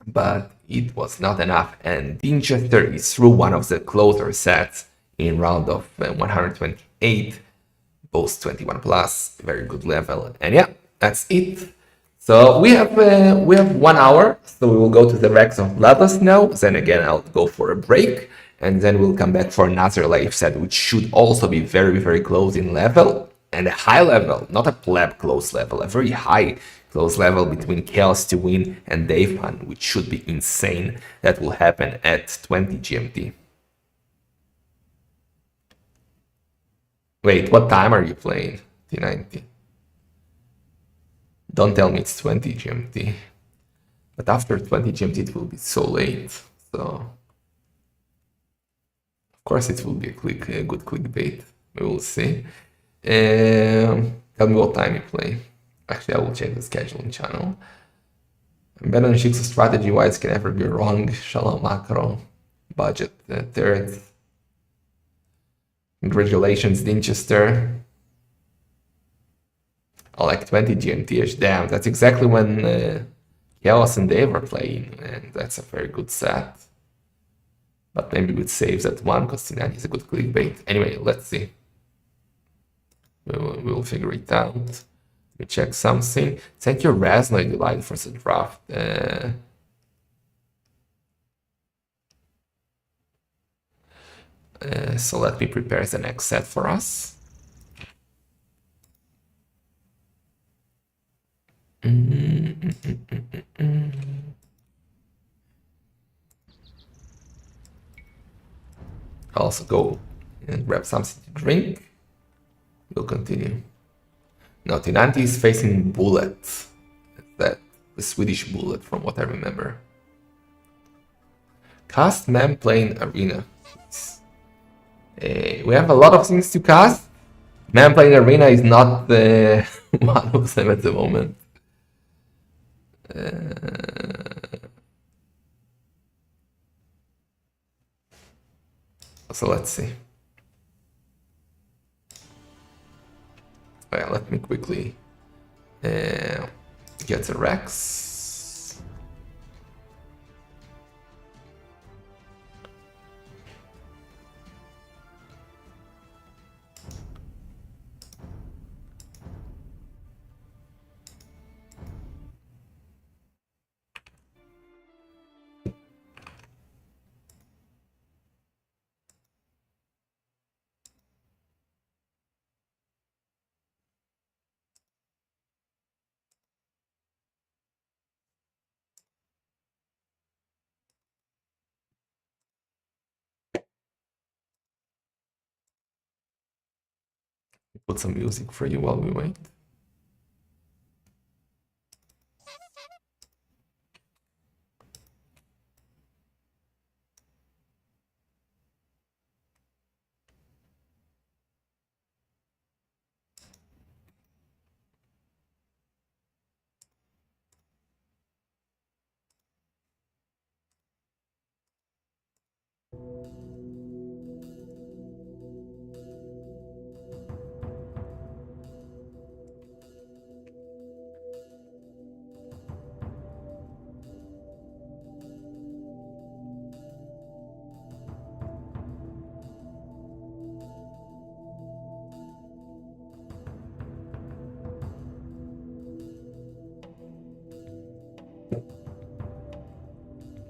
But it was not enough, and Winchester is through one of the closer sets in round of 128, both 21 plus, very good level, and yeah, that's it. So we have 1 hour, so we will go to the Rex of Bloodless now. Then again, I'll go for a break, and then we'll come back for another live set, which should also be very, very close in level, and a high level, not a pleb close level, a very high close level between Chaos to Win and Davehan, which should be insane. That will happen at 20 GMT. Wait, what time are you playing? T90. Don't tell me it's 20 GMT. But after 20 GMT it will be so late. So of course it will be a good clickbait. We will see. Tell me what time you play. Actually, I will check the scheduling channel. Abandon Shikso strategy-wise can never be wrong. Shalom macro. Budget third. Congratulations, Winchester. I like 20 GMT-ish. Damn, that's exactly when Chaos and Dave are playing, and that's a very good set. But maybe with saves at 1, because T90 is a good clickbait. Anyway, let's see. We'll figure it out. Let me check something. Thank you, Raznoid Delight, for the draft. So let me prepare the next set for us. I'll also go and grab something to drink. We'll continue. Now, T90 is facing Bullet. That the Swedish Bullet, from what I remember. Cast Man playing Arena. We have a lot of things to cast. Man playing Arena is not one of them at the moment. So let's see. Well, let me quickly get the Rex. Put some music for you while we wait.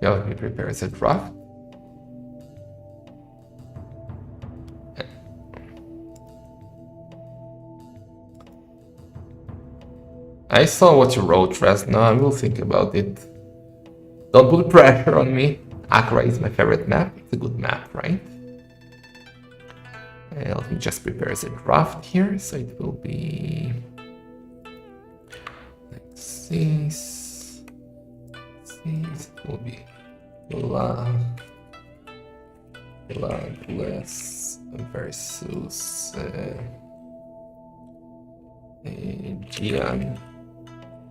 Yeah, let me prepare as a draft. I saw what you wrote, Tresna. I will think about it. Don't put pressure on me. Accra is my favorite map. It's a good map, right? Let me just prepare as a draft here. So it will be... Let's see. It will be Bloodless versus Jian.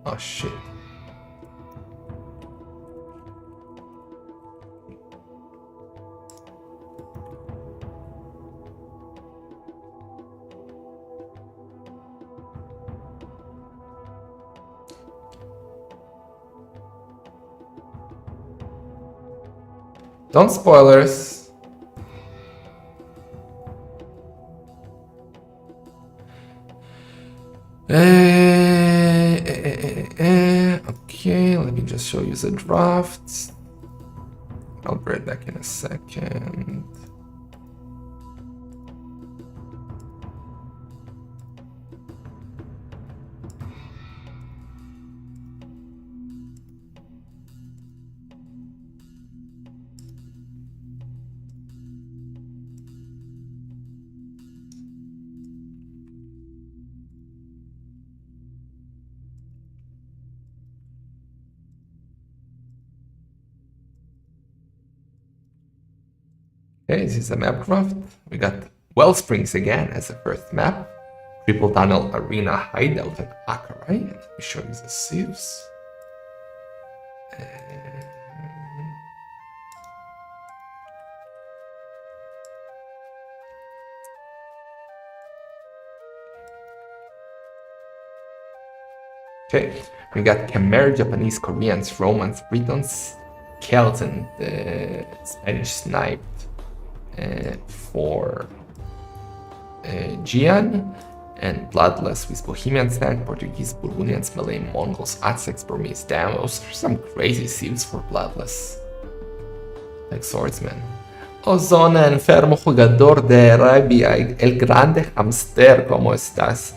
Oh shit. Don't spoilers. Okay, let me just show you the drafts. I'll be right back in a second. Okay, this is a map draft. We got Wellsprings again as the first map. Triple Tunnel Arena Hideout and Akarai. Let me show you the sieves. Okay, we got Khmer, Japanese, Koreans, Romans, Britons, Celts, and Spanish sniped for Jian, and Bloodless with Bohemian Stand, Portuguese, Burgundians, Malay, Mongols, Aztecs, Burmese. Damn, those are some crazy sieves for Bloodless. Like Swordsman. Ozona, enfermo jugador de Arabia, el grande hamster, ¿cómo estás?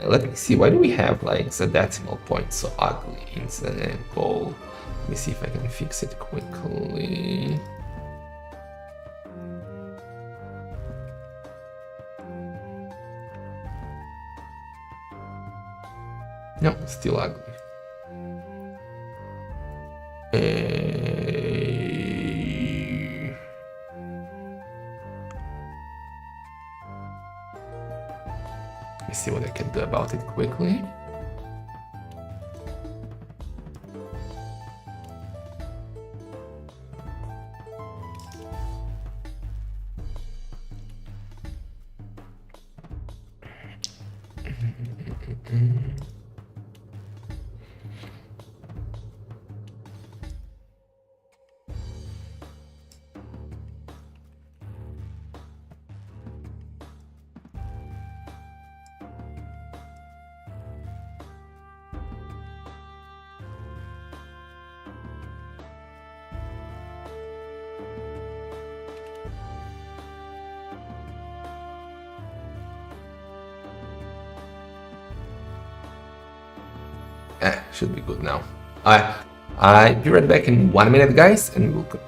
Let me see, why do we have like the decimal point so ugly in the goal? Let me see if I can fix it quickly. No, still ugly. Let me see what I can do about it quickly. Should be good now. I'll be right back in 1 minute, guys, and we'll go.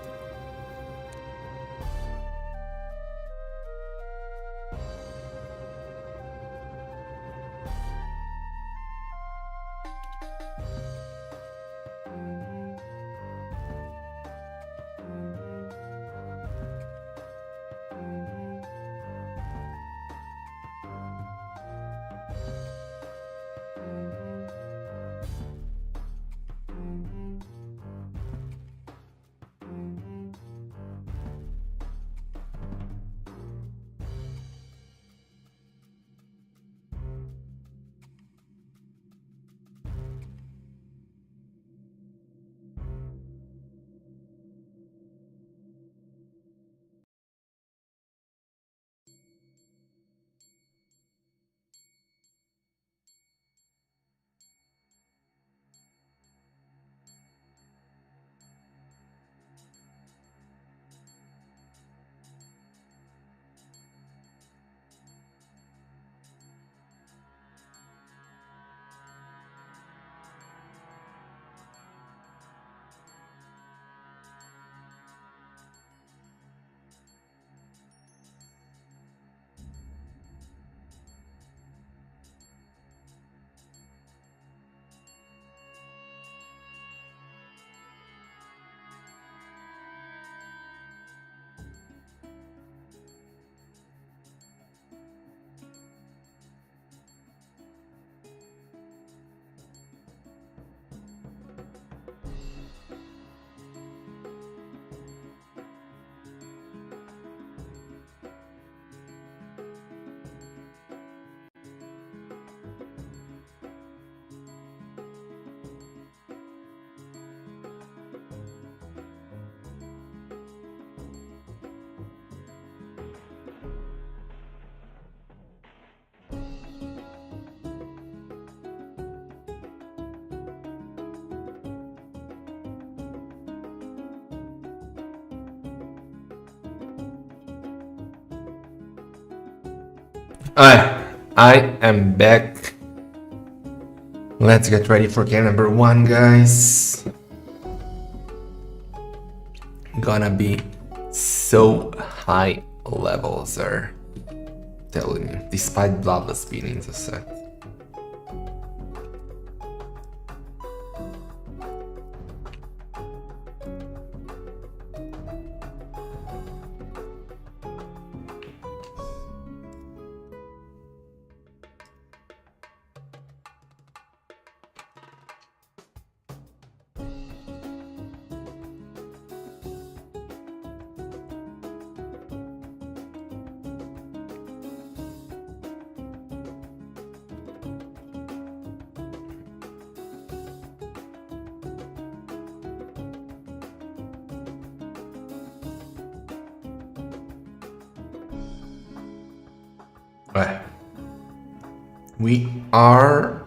I am back. Let's get ready for game number 1, guys. Gonna be so high levels are telling you, despite Bloodless being in the set. Right. We are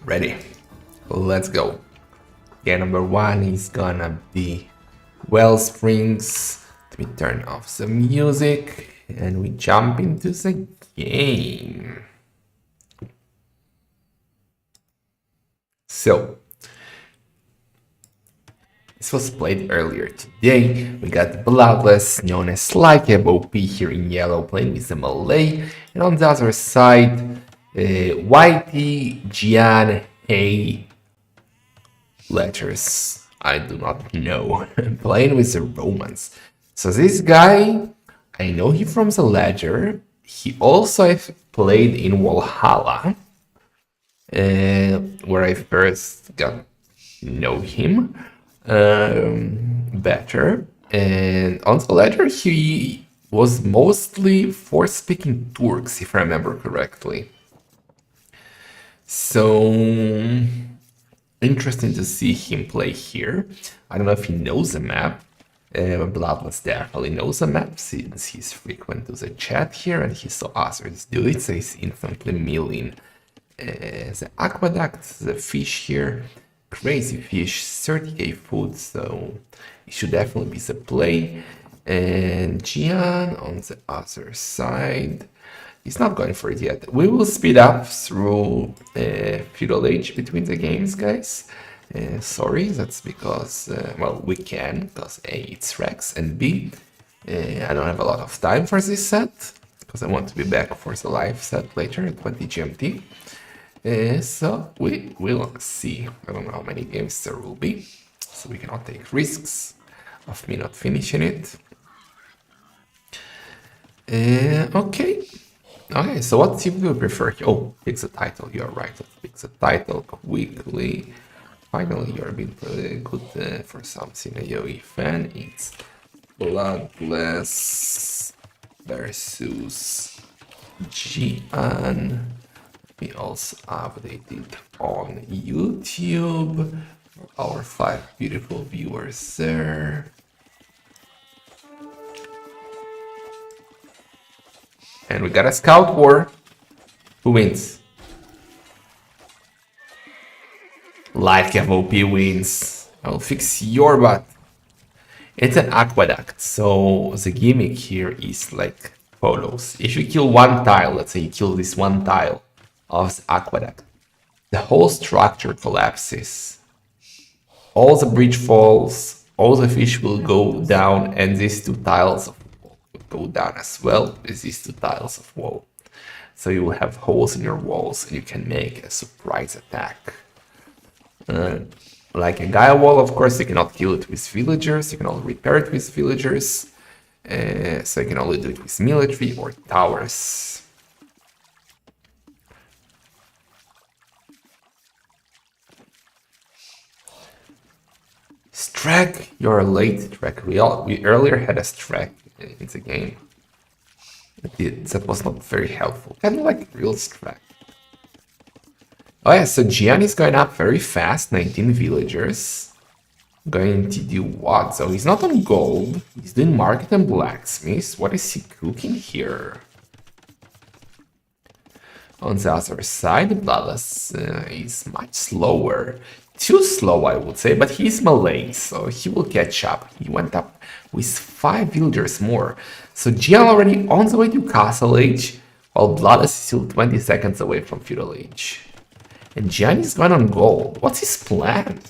ready. Let's go. Game number 1 is gonna be Wellsprings. Let me turn off the music and we jump into the game. So, this was played earlier today. We got Bloodless, known as like OP here in yellow, playing with the Malay. And on the other side, Whitey, Jian, Hey, letters I do not know, playing with the Romans. So this guy, I know him from the ledger. He also played in Valhalla, where I first got to know him better. And on the ledger, he was mostly for speaking Turks, if I remember correctly. So interesting to see him play here. I don't know if he knows the map. Bloodless definitely knows the map since he's frequent to the chat here and he saw others do it, so he's instantly milling the aqueduct, the fish here. Crazy fish, 30k food, so it should definitely be the play. And Jian on the other side, he's not going for it yet. We will speed up through feudal age between the games, guys. Sorry, that's because, well, we can, because A, it's Rex, and B, I don't have a lot of time for this set, because I want to be back for the live set later at 20 GMT. So we will see. I don't know how many games there will be, so we cannot take risks of me not finishing it. Okay, so what team do you prefer? Oh, pick the title, you're right, let's pick the title quickly. Finally, you're being pretty good for something a Yogi fan. It's Bloodless versus Jian. We also updated on YouTube for our 5 beautiful viewers there. And we got a scout war. Who wins? Like OP wins. I'll fix your butt. It's an aqueduct, so the gimmick here is like follows. If you kill one tile, let's say you kill this one tile of the aqueduct, the whole structure collapses. All the bridge falls, all the fish will go down, and these 2 tiles of wall will go down as well as these 2 tiles of wall. So you will have holes in your walls and you can make a surprise attack. Like a Gaia wall, of course, you cannot kill it with villagers, you can only repair it with villagers, so you can only do it with military or towers. Strag, you're late, Strag. We earlier had a Strag in the game. That was not very helpful. Kind of like real Strag. Oh yeah, so Jian is going up very fast, 19 villagers. Going to do what? So he's not on gold, he's doing market and blacksmith. What is he cooking here? On the other side, Bloodless is much slower. too slow, I would say, but he's Malay, so he will catch up. He went up with 5 villagers more. So Jian already on the way to Castle Age, while Bloodless is still 20 seconds away from Feudal Age. And Jian is going on gold. What's his plan?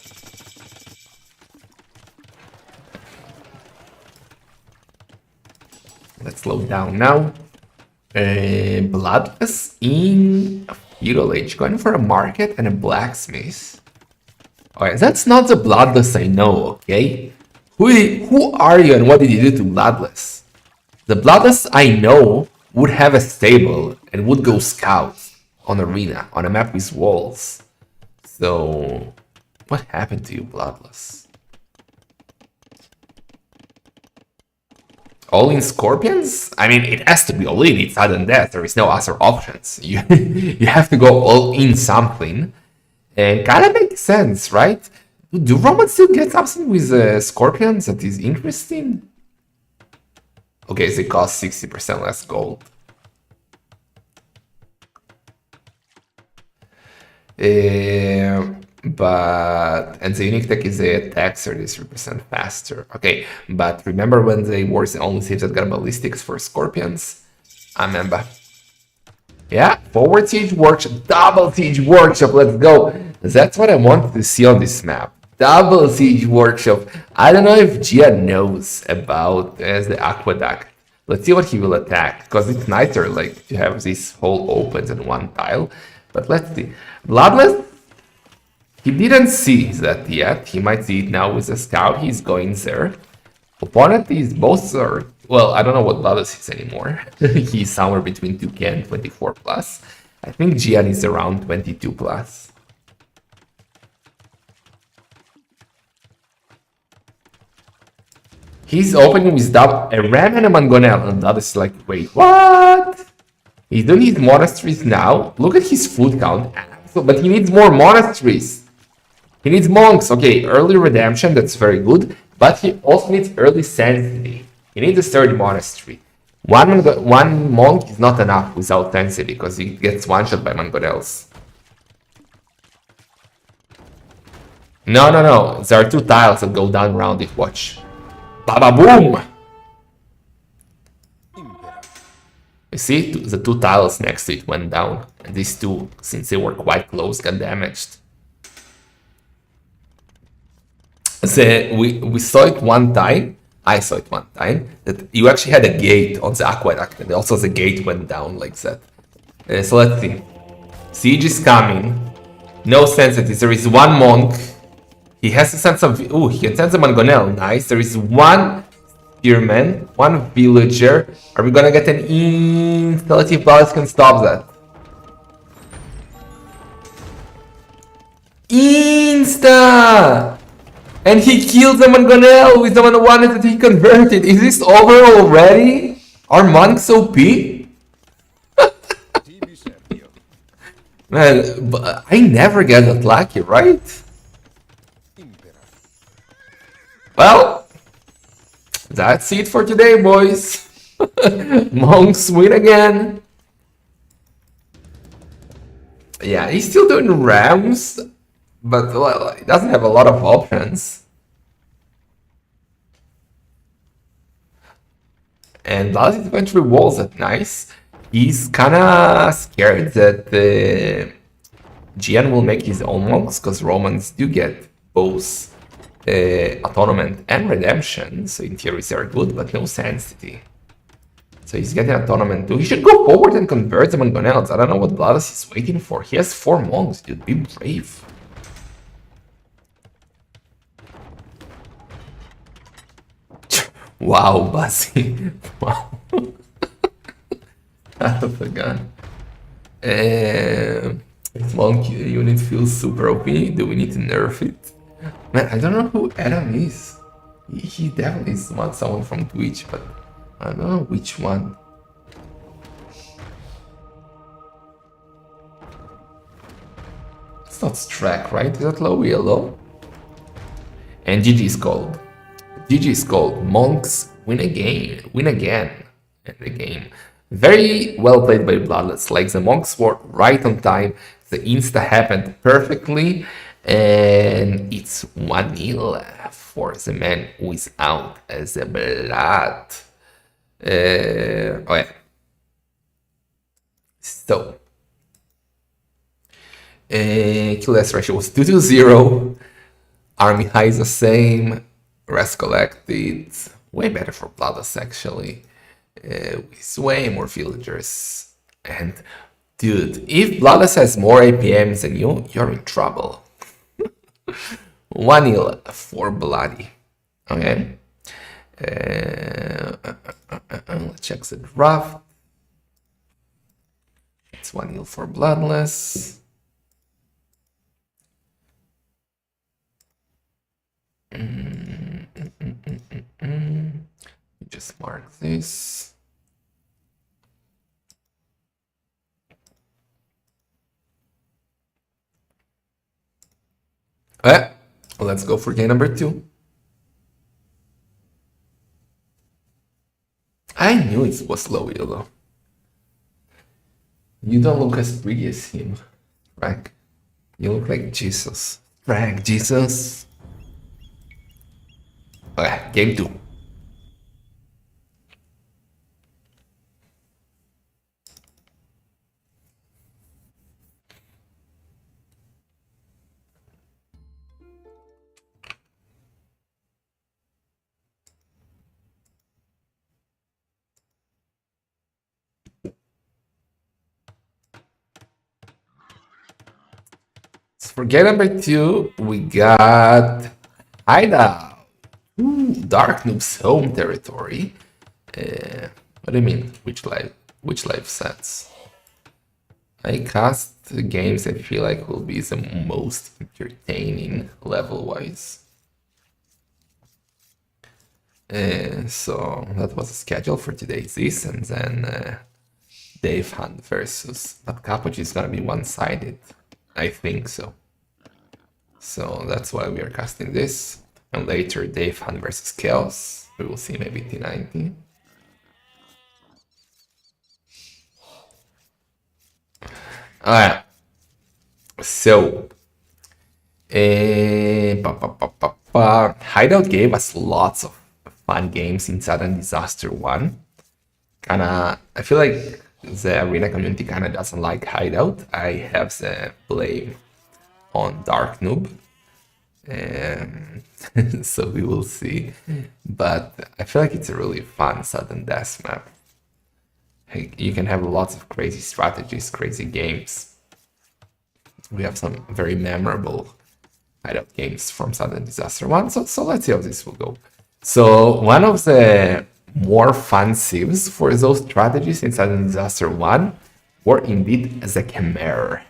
Let's slow down now. Bloodless in Feudal Age, going for a market and a blacksmith. Okay, that's not the Bloodless I know, okay? Who are you and what did you do to Bloodless? The Bloodless I know would have a stable and would go scout on arena, on a map with walls. So, what happened to you, Bloodless? All in Scorpions? I mean, it has to be all in, it's sudden death, there is no other options. You, you have to go all in something. And kind of makes sense, right? Do Romans still get something with Scorpions that is interesting? Okay, they cost 60% less gold. And the unique tech is the attack 33% faster. Okay, but remember when they were the only saves that got ballistics for Scorpions? I remember. Yeah, forward siege workshop, double siege workshop, let's go. That's what I wanted to see on this map. Double siege workshop. I don't know if Jian knows about as the aqueduct. Let's see what he will attack, because it's nicer like to have this whole opens in one tile. But let's see. Bloodless, he didn't see that yet. He might see it now with the scout. He's going there. Opponent is both are, well, I don't know what Bloodless is anymore. He's somewhere between 2k and 24 plus. I think Jian is around 22 plus. He's opening with a Ram and a Mangonel, and Bloodless is like, wait, what? He's doing his monasteries now. Look at his food count. But he needs more monasteries. He needs monks. Okay, early redemption, that's very good. But he also needs early sanctity. He needs a third monastery. One monk is not enough without sanctity, because he gets one-shot by Mangonels. No. There are 2 tiles that go down around it. Watch. Baba boom! You see, the 2 tiles next to it went down. And these 2, since they were quite close, got damaged. We saw it one time, I saw it one time, that you actually had a gate on the aqueduct, and also the gate went down like that. So let's see. Siege is coming. No sensitivity. There is one monk. He has a sense of... Ooh, he can sense a Mangonel. Nice. There is one spearman, one villager. Are we gonna get an insta? Let's see if Bloodless can stop that. Insta! And he killed the Mangonel with the one that he converted. Is this over already? Are monks OP? Man, but I never get that lucky, right? Well, that's it for today, boys. Monks win again. Yeah, he's still doing Rams. But, well, it doesn't have a lot of options. And Bloodless is going through walls at nice. He's kinda scared that Jian will make his own monks, because Romans do get both Atonement and Redemption. So in theory they are good, but no Sanctity. So he's getting Atonement too. He should go forward and convert the Mangonels. I don't know what Bloodless is waiting for. He has 4 monks, dude. Be brave. Wow, Buzzy. Wow. Out of a gun. Monk unit feels super OP. Do we need to nerf it? Man, I don't know who Adam is. He definitely is not someone from Twitch, but I don't know which one. It's not Strack, right? Is that low yellow? And GG's gold. GG's gold. Monks win again in the game. Very well played by Bloodless. Like, the monks were right on time. The insta happened perfectly. And it's 1-0 for the man who is out as a blood. Oh yeah. So, kill death ratio was 2-0. Army high is the same. Rest collected. Way better for Bloodless actually. With way more villagers. And dude, if Bloodless has more APMs than you, you're in trouble. 1-0 for Bloody. Okay. Let's check the draft. It's 1-0 for Bloodless. Just mark this. Let's go for game number 2. I knew it was low though. You don't look as pretty as him, Frank. You look like Jesus. Frank, Jesus. Okay, game 2. For game number 2, we got Hideout. Ooh, Dark Noob's home territory. What do you mean? Which life sets? I cast the games I feel like will be the most entertaining level-wise. So that was the schedule for today's this, and then Dave Hunt versus, but Capuch is gonna be one-sided. I think so. So that's why we are casting this. And later Dave Hunt versus Chaos. We will see maybe T90. Alright. So Hideout gave us lots of fun games in Sudden Disaster 1. I feel like the arena community kinda doesn't like Hideout. I have the blame on Dark Noob. So we will see. But I feel like it's a really fun sudden death map. You can have lots of crazy strategies, crazy games. We have some very memorable Hideout games from Sudden Disaster 1. So let's see how this will go. So one of the more fun civs for those strategies in Sudden Disaster 1 were indeed the Khmer.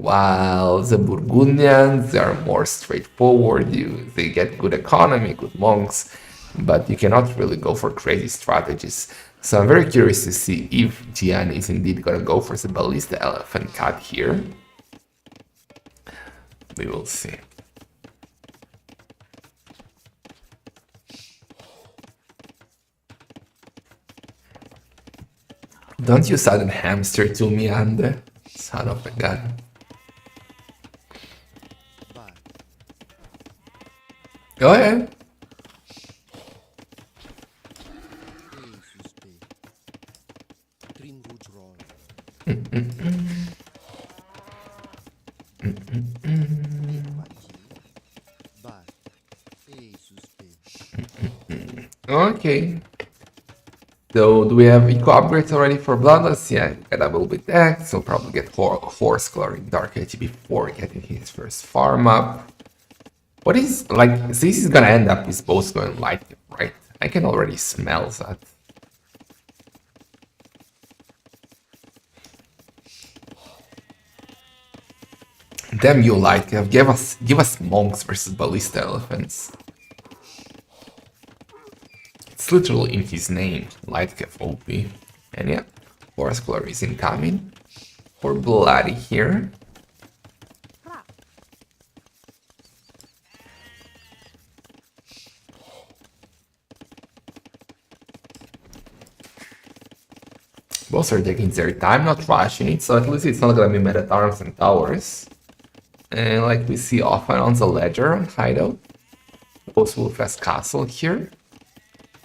While the Burgundians, they are more straightforward. They get good economy, good monks, but you cannot really go for crazy strategies. So I'm very curious to see if Jian is indeed gonna go for the Ballista Elephant cut here. We will see. Don't you sudden hamster to me, Ande? Son of a gun. Go ahead. Okay. So do we have eco upgrades already for Bloodless? Yeah, get a little bit decked, so probably get Horse Coloring Dark Age before getting his first farm up. What is, like, this is gonna end up with both going light, right? I can already smell that. Damn you, Lightcap, give us monks versus ballista elephants. It's literally in his name, Lightcap OP. And yeah, Forest Color is incoming. For Bloody here. Both are taking their time, not rushing it, so at least it's not gonna be meta arms and towers. And like we see often on the ledger on Hideout. Both will fast castle here.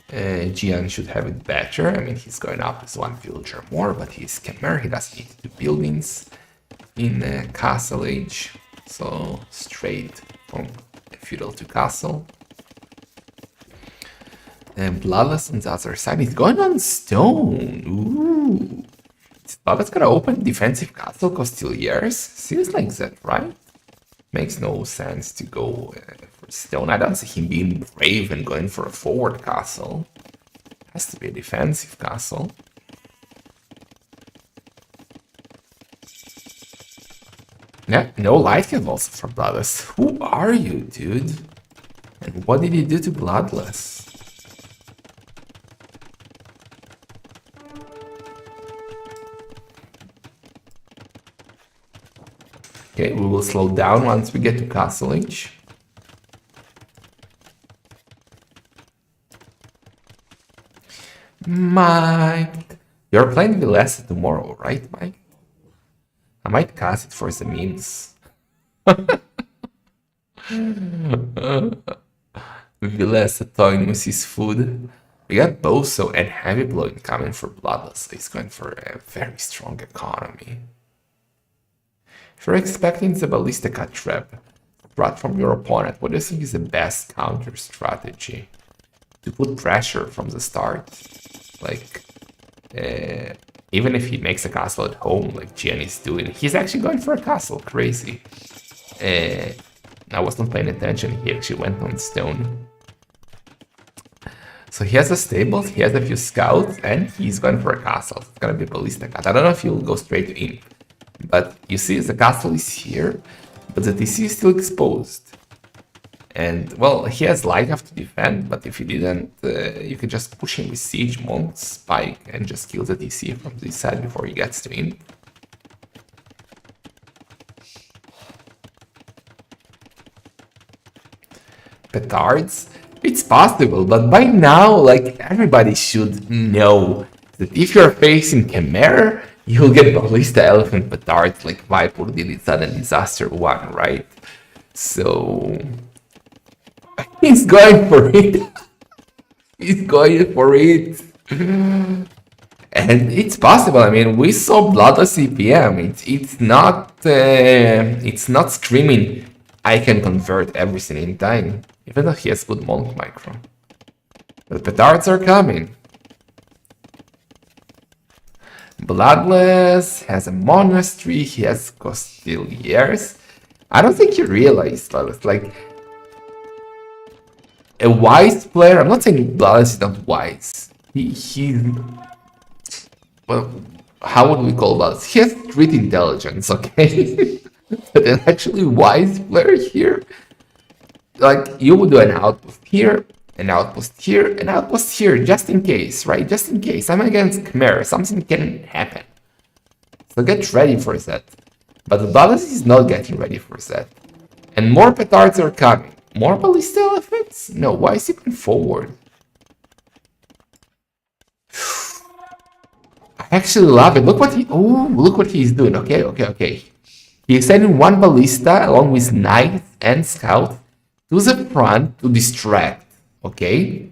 Jian should have it better. I mean, he's going up as one villager more, but he's Khmer, he doesn't need to do buildings in Castle Age. So straight from feudal to castle. And Bloodless on the other side is going on stone. Ooh. Is Bloodless gonna open defensive castle Costiliers? Seems like that, right? Makes no sense to go for stone. I don't see him being brave and going for a forward castle. Has to be a defensive castle. Yeah, no light cave also for Bloodless. Who are you, dude? And what did you do to Bloodless? Okay, we will slow down once we get to Castle Age. Mike, you're playing Dessaster tomorrow, right, Mike? I might cast it for the memes. Dessaster toying with his food. We got Boso and Heavy Blow incoming for Bloodless. He's going for a very strong economy. If you're expecting the Ballistica trap from your opponent, what do you think is the best counter strategy? To put pressure from the start. Like, even if he makes a castle at home, like Jian is doing, he's actually going for a castle. Crazy. I wasn't paying attention. He actually went on stone. So he has a stables, he has a few scouts, and he's going for a castle. It's gonna be Ballistica. I don't know if he'll go straight to Imp. But you see, the castle is here, but the TC is still exposed. And, well, he has light enough to defend, but if he didn't, you could just push him with Siege, Monk, Spike, and just kill the TC from this side before he gets to him. Petards? It's possible, but by now, like, everybody should know that if you're facing Khmer, you'll get Ballista Elephant Petards like Viper did in Sudden Disaster 1, right? So... he's going for it. He's going for it. And it's possible. I mean, we saw Bloodless CPM. It's not screaming, I can convert everything in time. Even though he has good Monk Micro. But Petards are coming. Bloodless has a monastery, he has Costiliers. I don't think you realize, Bloodless, like a wise player. I'm not saying Bloodless is not wise. Well, how would we call Bloodless? He has street intelligence, okay? But an actually wise player here, like you would do an outpost here, an outpost here, an outpost here, just in case, right? Just in case. I'm against Khmer, something can happen. So get ready for that. But the Bloodless is not getting ready for that. And more Petards are coming. More Ballista Elephants? No, why is he going forward? I actually love it. Look what he's doing. Okay. He's sending one Ballista along with Knights and Scout to the front to distract. Okay?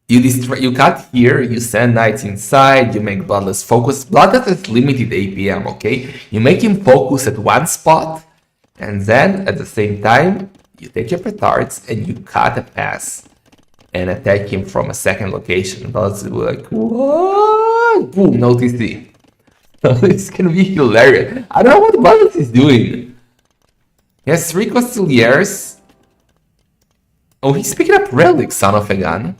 You cut here, you send Knights inside, you make Bloodless focus. Bloodless has limited APM, okay? You make him focus at one spot, and then at the same time, you take your Petards and you cut a pass and attack him from a second location. Bloodless will be like, what? Boom, no TC. This can be hilarious. I don't know what Bloodless is doing. He has 3 Costiliers. Oh, he's picking up relics, son of a gun.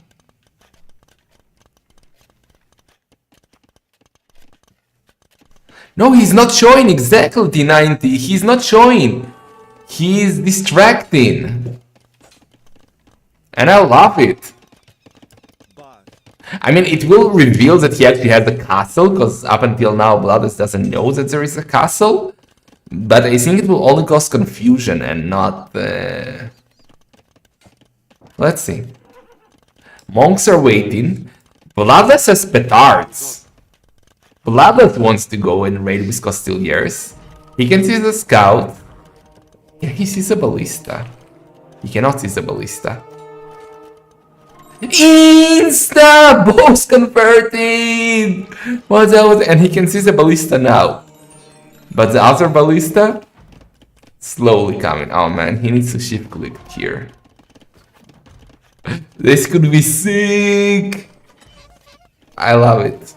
No, he's not showing exactly T90. He's not showing. He's distracting. And I love it. I mean, it will reveal that he actually has a castle, because up until now, Bloodless doesn't know that there is a castle. But I think it will only cause confusion and not... Let's see. Monks are waiting. Bloodless has Petards. Bloodless wants to go and raid with Costiliers. He can see the scout. Yeah, he sees a ballista. He cannot see the ballista. Insta! Both converted! What's that? And he can see the ballista now. But the other ballista? Slowly coming. Oh man, he needs to shift click here. This could be sick! I love it.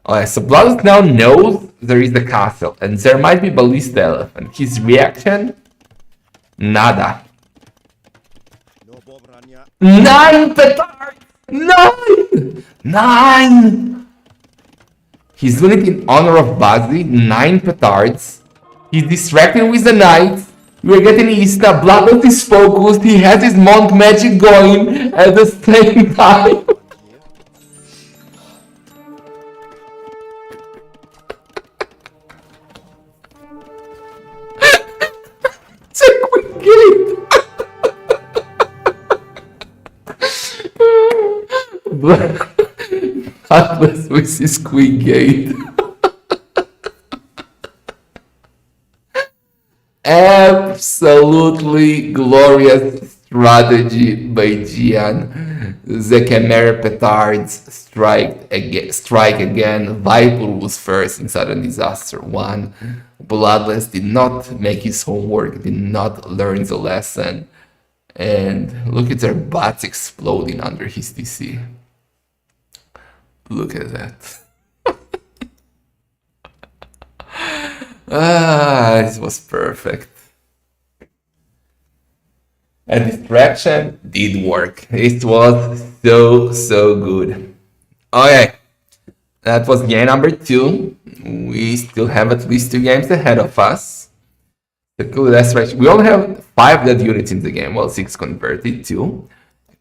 Alright, so Bloodless now knows there is a castle and there might be ballista elephant. His reaction? Nada. 9 petards! 9! 9! He's doing it in honor of Buzzy. 9 petards. He's distracting with the knights. We're getting Ista. Bloodless is focused. He has his monk magic going at the same time. It's a quick gate. Bloodless with his quick gate. Absolutely glorious strategy by Jian. The Chimera petards strike again. Viper was first in Sudden Disaster 1. Bloodless did not make his homework, did not learn the lesson. And look at their butts exploding under his DC. Look at that. This was perfect. And distraction did work. It was so good. Okay, that was game number 2. We still have at least 2 games ahead of us. The cool Dessaster. We only have 5 dead units in the game. Well, 6 converted, 2.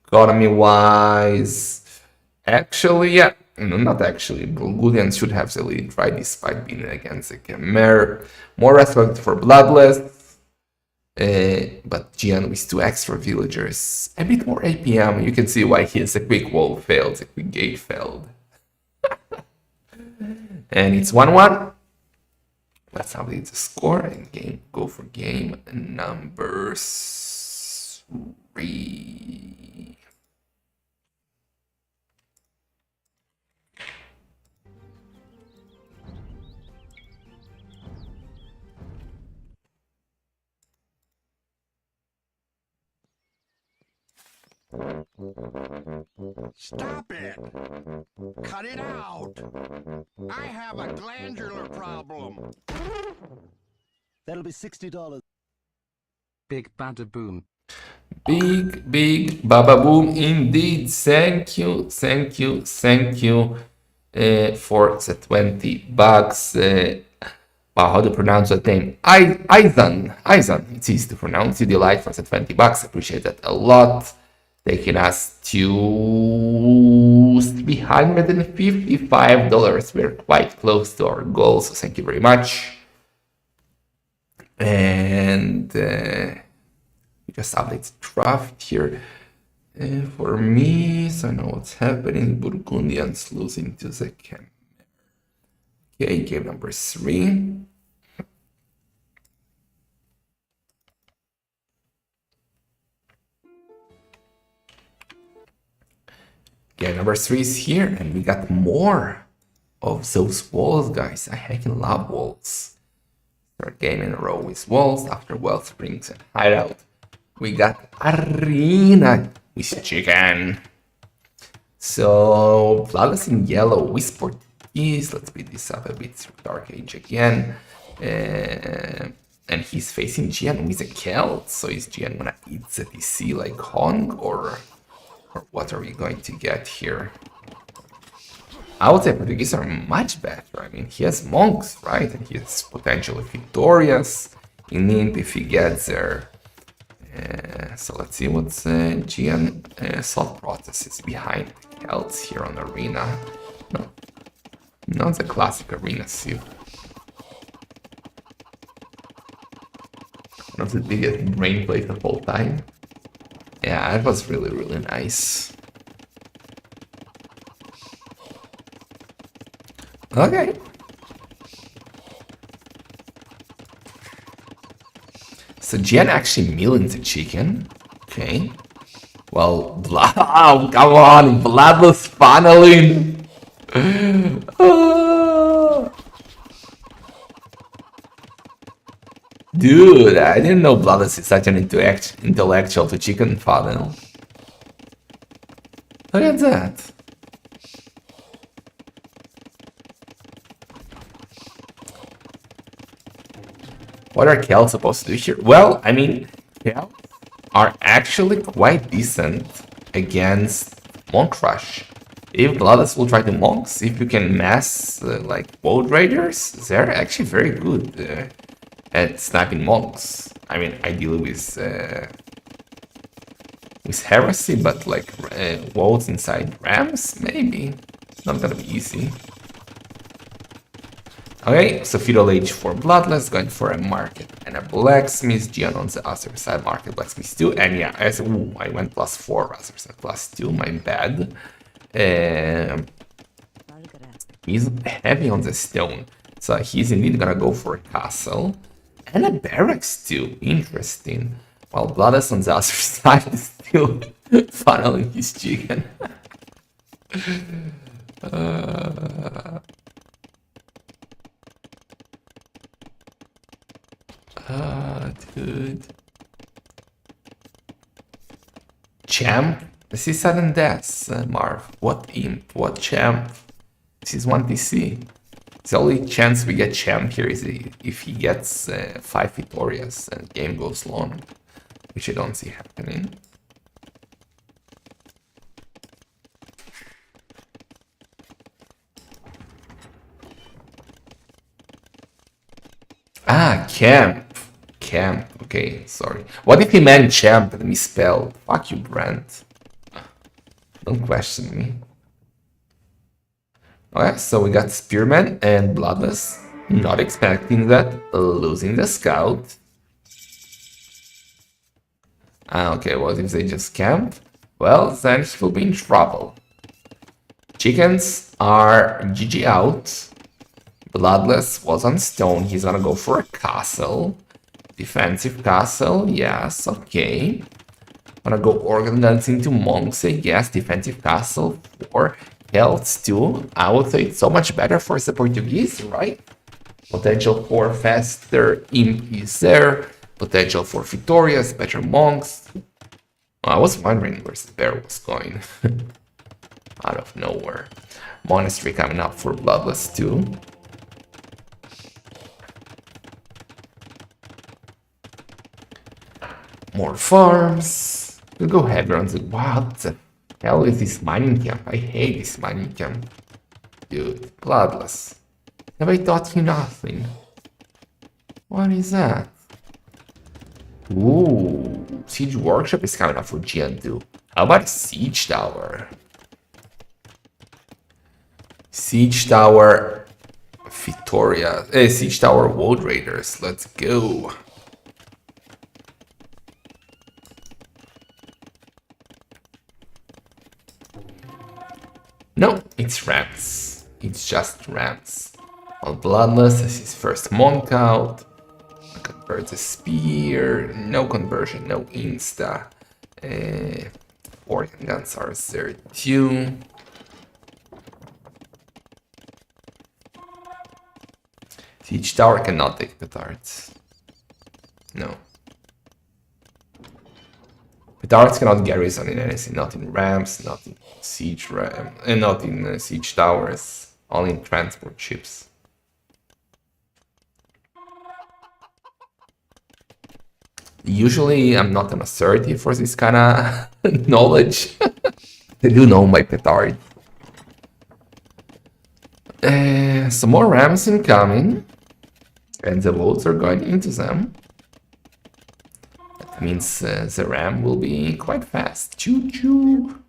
Economy wise, actually, yeah. No, not actually. Bulgarians should have the lead, right? Despite being against the Khmer. More respect for Bloodless. But Jian with 2 extra villagers. A bit more APM. You can see why his quick wall failed. The quick gate failed. And it's 1-1. Let's update the score and go for game number 3. Stop it! Cut it out! I have a glandular problem. That'll be $60. Big bada boom. Big baba boom indeed. Thank you for the $20. How to pronounce that name? Izan. It's easy to pronounce. You delight for the $20. Appreciate that a lot. Taking us to $355. We're quite close to our goal, so thank you very much. And we just update the draft here for me, so I know what's happening. Burgundians losing to the Khmer. Okay, game number 3. Game number 3 is here, and we got more of those walls, guys. I heckin' love walls. Third game in a row with walls after Wellsprings and Hideout. We got Arena with Chicken. So, Bloodless in yellow with Portuguese. Let's speed this up a bit through Dark Age again. And he's facing Jian with a Celt. So is Jian gonna eat the DC like Hong, or what are we going to get here? I would say Portuguese are much better. I mean, he has monks, right? And he is potentially victorious in Imp if he gets there. So let's see what's Jian thought process is behind the Celts here on Arena. No, not the classic Arena suit. One of the biggest brain plays of all time. Yeah, it was really nice. Okay. So Jian actually milling the chicken. Okay. Well, oh, come on, Bloodless funneling. Oh. Dude, I didn't know Bloodless is such an intellectual to chicken funnel. Look at that. What are Kel supposed to do here? Well, I mean, Kel are actually quite decent against Monk Rush. If Bloodless will try to Monks, if you can mass like Boat Raiders, they're actually very good at sniping Monks. I mean, ideally with Heresy, but like Wolves inside Rams, maybe. Not gonna be easy. Okay, so Feudal Age for Bloodless, going for a Market and a Blacksmith. Jian on the other side, Market, Blacksmith 2. And yeah, I went +4 rather than +2, my bad. He's heavy on the stone, so he's indeed gonna go for a Castle. And a Barracks too, interesting. While Bloodless on the other side is still funneling his chicken. Dude. Champ? This is sudden death, Marv. What imp? What champ? This is 1TC. The only chance we get champ here is if he gets 5 victorious and the game goes long, which I don't see happening. Ah, camp. Camp. Okay, sorry. What if he meant champ and misspelled? Fuck you, Brent. Don't question me. Okay, so we got Spearman and Bloodless. Not expecting that. Losing the scout. Ah, okay, what if they just camp? Well, then he will be in trouble. Chickens are GG out. Bloodless was on stone. He's gonna go for a castle. Defensive castle, yes, okay. Gonna go organ guns into monks, I guess. Defensive castle for health too. I would say it's so much better for the Portuguese, right? Potential for faster imp is there. Potential for victorious, better monks. I was wondering where the bear was going. Out of nowhere. Monastery coming up for Bloodless too. More farms. We'll go heavier on the... What the hell is this mining camp? I hate this mining camp. Dude, Bloodless. Have I taught you nothing? What is that? Ooh, Siege Workshop is coming up for Jian too. How about Siege Tower? Siege Tower Victoria. Siege Tower World Raiders. Let's go. No, it's Rams. It's just Rams. Well, Bloodless is his first monk out. Convert the spear. No conversion, no insta. Organ guns are there too. Siege Tower cannot take petards. No. Petards cannot garrison in anything, not in Rams, not in Siege Ram, and not in Siege Towers, only in transport ships. Usually I'm not an authority for this kind of knowledge. They do know my petard. Some more Rams incoming, and the votes are going into them. That means the Ram will be quite fast. Choo-choo!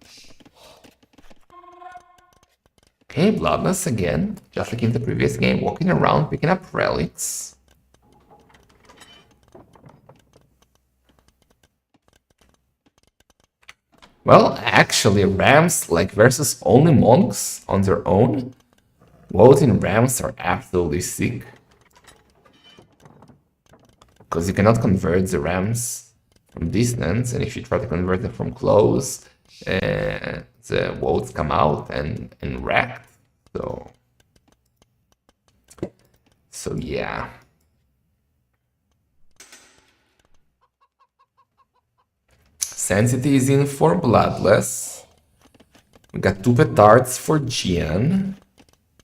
Okay, Bloodless again, just like in the previous game, walking around, picking up relics. Well, actually, Rams, like, versus only monks on their own, Voting rams are absolutely sick. Because you cannot convert the rams from distance, and if you try to convert them from close, the votes come out and wrecked. So yeah. Sensity is in for Bloodless. We got 2 petards for Jian.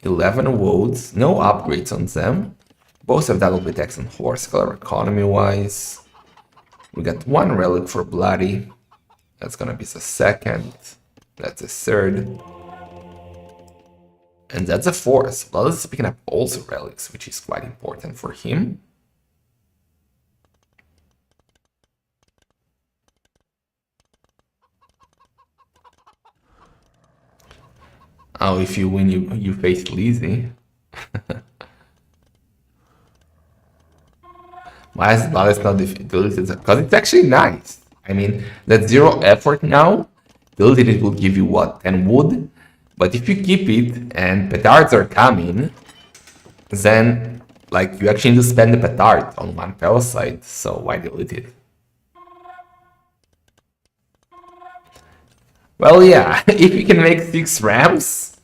11 votes, no upgrades on them. Both have double attacks and horse color economy wise. We got 1 relic for Bloody. That's gonna be the second. That's the third. And that's a fourth. Bloodless is picking up also relics, which is quite important for him. Oh, if you win, you face Lizzie. Why is Bloodless not deleted? Because it's actually nice. I mean, that's 0 effort now. Deleted it will give you what, 10 wood? But if you keep it and petards are coming, then like you actually need to spend the petard on 1 Palisade, so why delete it? Well, yeah, if he can make 6 rams,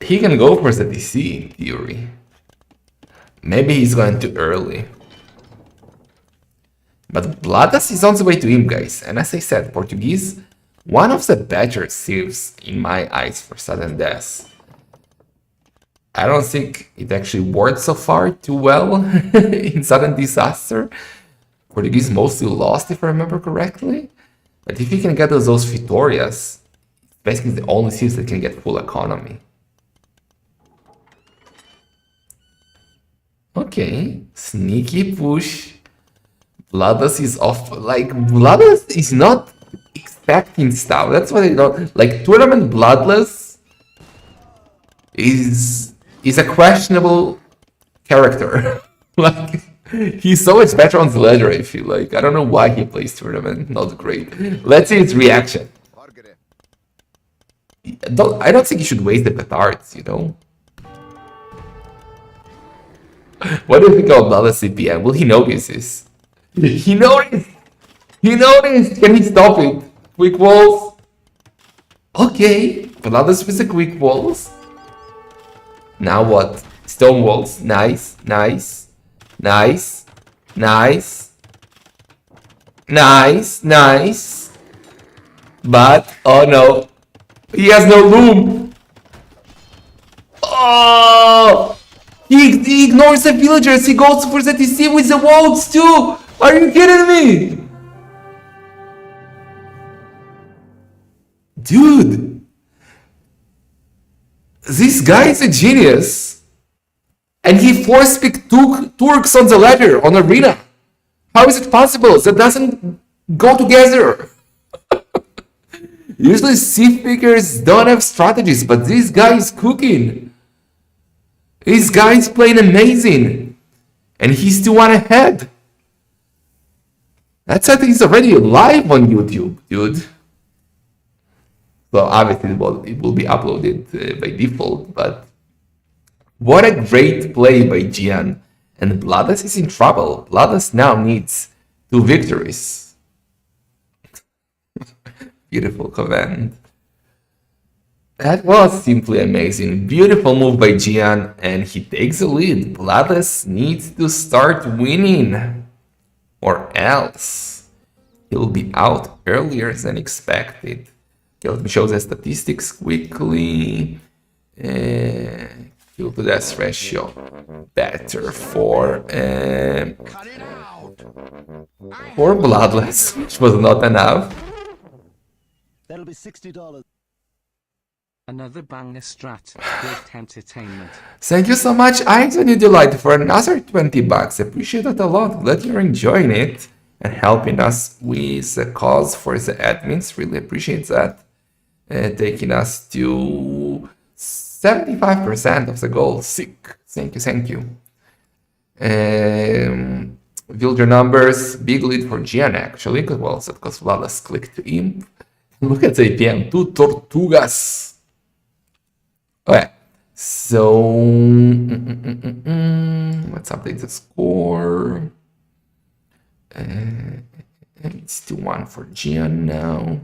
he can go for the DC in theory. Maybe he's going too early. But Bloodless is on the way to him, guys. And as I said, Portuguese, one of the better civs in my eyes for sudden death. I don't think it actually worked so far too well in sudden disaster. Portuguese mostly lost, if I remember correctly. But if you can get those Vitorias, basically the only civs that can get full economy. Okay, sneaky push. Bloodless is off. Like, Bloodless is not expecting stuff. That's what I don't like. Tournament Bloodless is a questionable character. Like, he's so much better on the ledger, I feel like. I don't know why he plays tournament. Not great. Let's see his reaction. I don't think you should waste the petards, you know? What do you think of Bloodless CPM? Will he notice this? He noticed! He noticed! Can he stop it? Quick walls? Okay, Bloodless with the quick walls. Now what? Stone walls. Nice, nice, nice, nice, nice, nice. But, oh no. He has no loom! Oh! He ignores the villagers, he goes for the TC with the walls too! Are you kidding me? Dude! This guy is a genius! And he force-picked Turks on the ladder, on arena! How is it possible? That doesn't go together! Usually Civ pickers don't have strategies, but this guy is cooking! This guy is playing amazing! And he's still 1 ahead! That set is already live on YouTube, dude. So obviously it will be uploaded by default, but what a great play by Jian. And Bloodless is in trouble. Bloodless now needs 2 victories. Beautiful command. That was simply amazing. Beautiful move by Jian, and he takes the lead. Bloodless needs to start winning, or else he'll be out earlier than expected. Okay, let me show the statistics quickly. Kill to death ratio better for Bloodless, which was not enough. That'll be $60. Another banger strat, great entertainment. Thank you so much, Anthony Delight, for another 20 bucks. Appreciate it a lot. Glad you're enjoying it and helping us with the cause for the admins. Really appreciate that. Taking us to 75% of the goal. Sick. Thank you, thank you. Villager numbers, big lead for Jian actually, because Bloodless clicked to imp. Look at the APM, 2 Tortugas. Okay, so let's update the score. It's 2-1 for Jian now.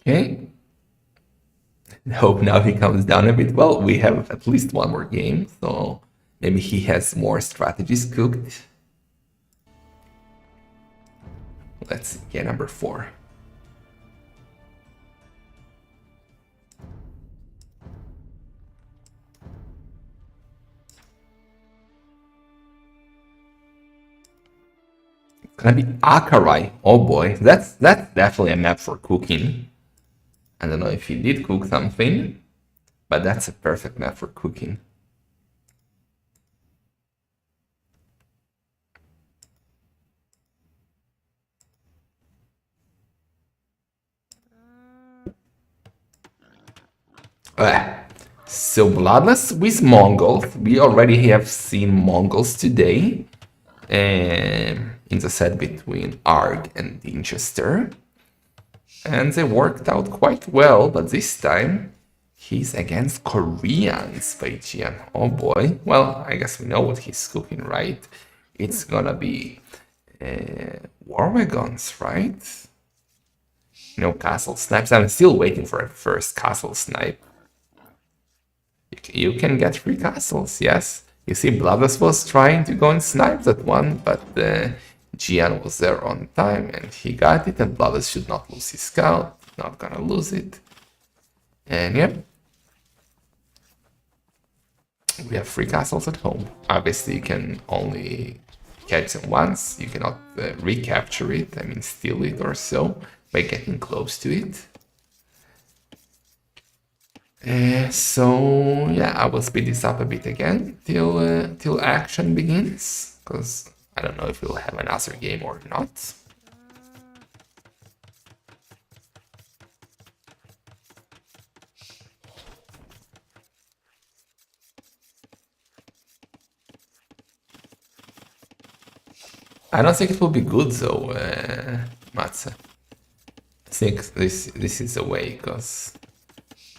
Okay. Hope now he comes down a bit. Well, we have at least one more game, so maybe he has more strategies cooked. Let's see, yeah, number 4. It's gonna be Akarai. Oh boy, that's definitely a map for cooking. I don't know if he did cook something, but that's a perfect map for cooking. So Bloodless with Mongols. We already have seen Mongols today in the set between Arg and Winchester. And they worked out quite well, but this time he's against Koreans by Jian. Oh boy. Well, I guess we know what he's cooking, right? It's gonna be war wagons, right? No castle snipes. I'm still waiting for a first castle snipe. You can get 3 castles, yes. You see, Bloodless was trying to go and snipe that one, but Jian was there on time and he got it, and Bloodless should not lose his scout. Not gonna lose it. And yep. We have 3 castles at home. Obviously, you can only catch them once. You cannot recapture it, I mean steal it or so, by getting close to it. So yeah, I will speed this up a bit again till action begins, because I don't know if we'll have another game or not. I don't think it will be good though, Matze. I think this is a way, because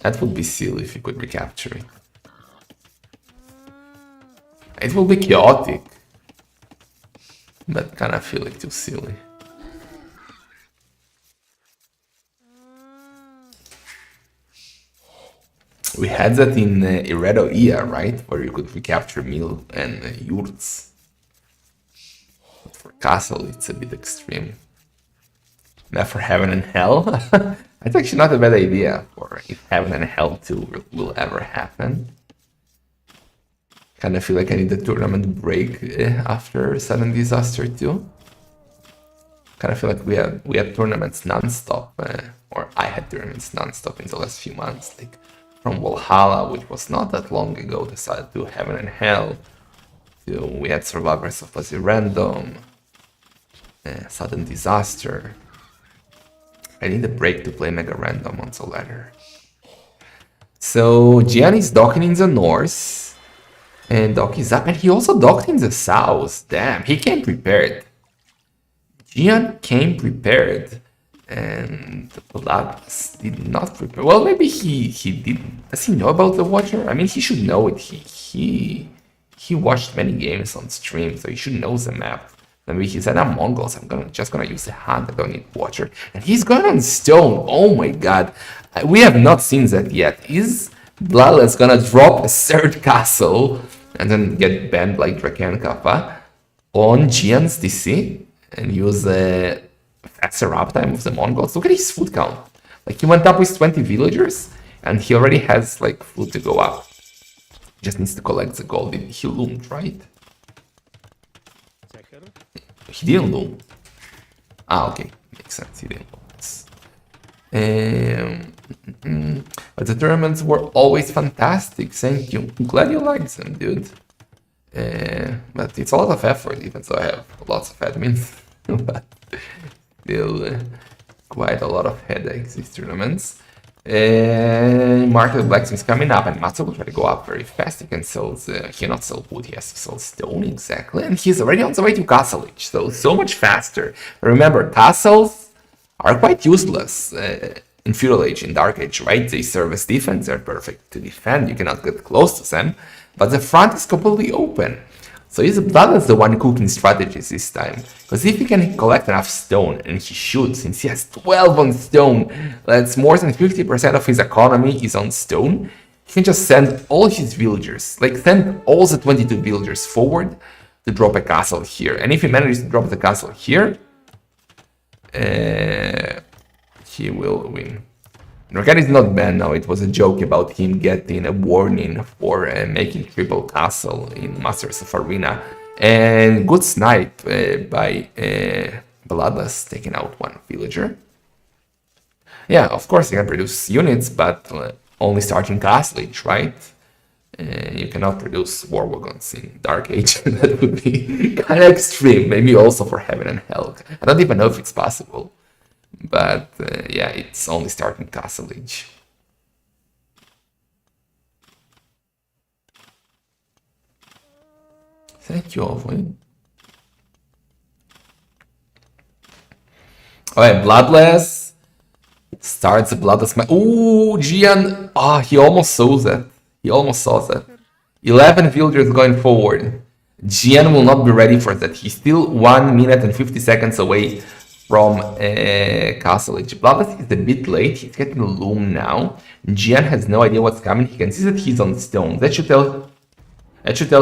that would be silly if you could recapture it. It will be chaotic, but kind of feel like too silly. We had that in Iredo Ia, right? Where you could recapture Mil and Yurts. But for Castle, it's a bit extreme. Now for Heaven and Hell, that's actually not a bad idea for if Heaven and Hell 2 will ever happen. Kind of feel like I need a tournament break after Sudden Disaster 2. Kind of feel like we had tournaments non-stop, or I had tournaments non-stop in the last few months, like from Valhalla, which was not that long ago, decided to Heaven and Hell, to we had Survivors of Fuzzy Random, Sudden Disaster. I need a break to play Mega Random on the ladder. So Jian is docking in the north, and Doc is up, and he also docked in the south. Damn, he came prepared. Jian came prepared, and Bloodless did not prepare. Well, maybe he did. Does he know about the Watcher? I mean, he should know it. He watched many games on stream, so he should know the map. Maybe he said, I'm Mongols, I'm just gonna use the Hunt, I don't need Watcher. And he's gone on Stone, oh my god. We have not seen that yet. Is Bloodless gonna drop a 3rd castle and then get banned like Draken Kappa on Jian's DC and use a faster uptime of the Mongols? Look at his food count. Like, he went up with 20 villagers and he already has like food to go up. Just needs to collect the gold. He loomed, right? He didn't loom. Ah, okay. Makes sense. He didn't loom. But the tournaments were always fantastic. Thank you. I'm glad you liked them, dude. But it's a lot of effort, even though I have lots of admins. But still, quite a lot of headaches, these tournaments. Market blacksmith coming up, and Matsu will try to go up very fast. He can sell, he cannot sell wood, he has to sell stone, exactly. And he's already on the way to Castle Age, so much faster. Remember, castles are quite useless in Feudal Age, in Dark Age, right? They serve as defense, they're perfect to defend, you cannot get close to them, but the front is completely open. So is Bloodless the one cooking strategies this time? Because if he can collect enough stone, and he should, since he has 12 on stone, that's more than 50% of his economy is on stone, he can just send all his villagers, like send all the 22 villagers forward to drop a castle here. And if he manages to drop the castle here, he will win. Norcan is not banned now, it was a joke about him getting a warning for making triple castle in Masters of Arena. And good snipe by Bloodless, taking out one villager. Yeah, of course you can produce units, but only starting Castle Age, right? You cannot produce war wagons in Dark Age, that would be kind of extreme, maybe also for Heaven and Hell. I don't even know if it's possible. But yeah, it's only starting Castle Age. Thank you, Owen. Alright, Bloodless starts the Bloodless. Ooh, Jian. Ah, he almost saw that. He almost saw that. 11 villagers going forward. Jian will not be ready for that. He's still 1 minute and 50 seconds away from Castle Age. Bloodless is a bit late, he's getting loom now. Jian has no idea what's coming, he can see that he's on stone. That should tell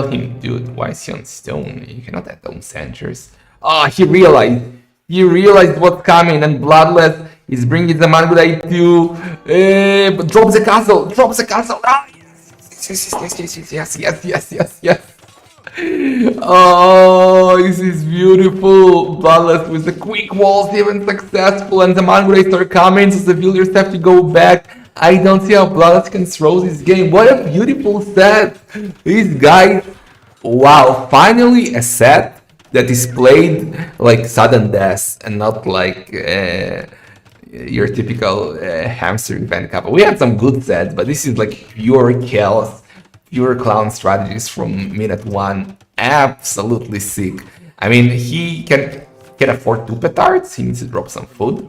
him, dude, why is he on stone? You cannot add dome centers. Ah, he realized what's coming, and Bloodless is bringing the Mangudai to but drop the castle, ah, yes. Oh, this is beautiful. Bloodless with the quick walls, even successful, and the Mangurates are coming, so the villagers have to go back. I don't see how Bloodless can throw this game. What a beautiful set. These guys, wow, finally a set that is played like sudden death and not like your typical hamster event cup. We had some good sets, but this is like pure chaos. Pure clown strategies from minute 1. Absolutely sick. I mean, he can afford 2 petards. He needs to drop some food.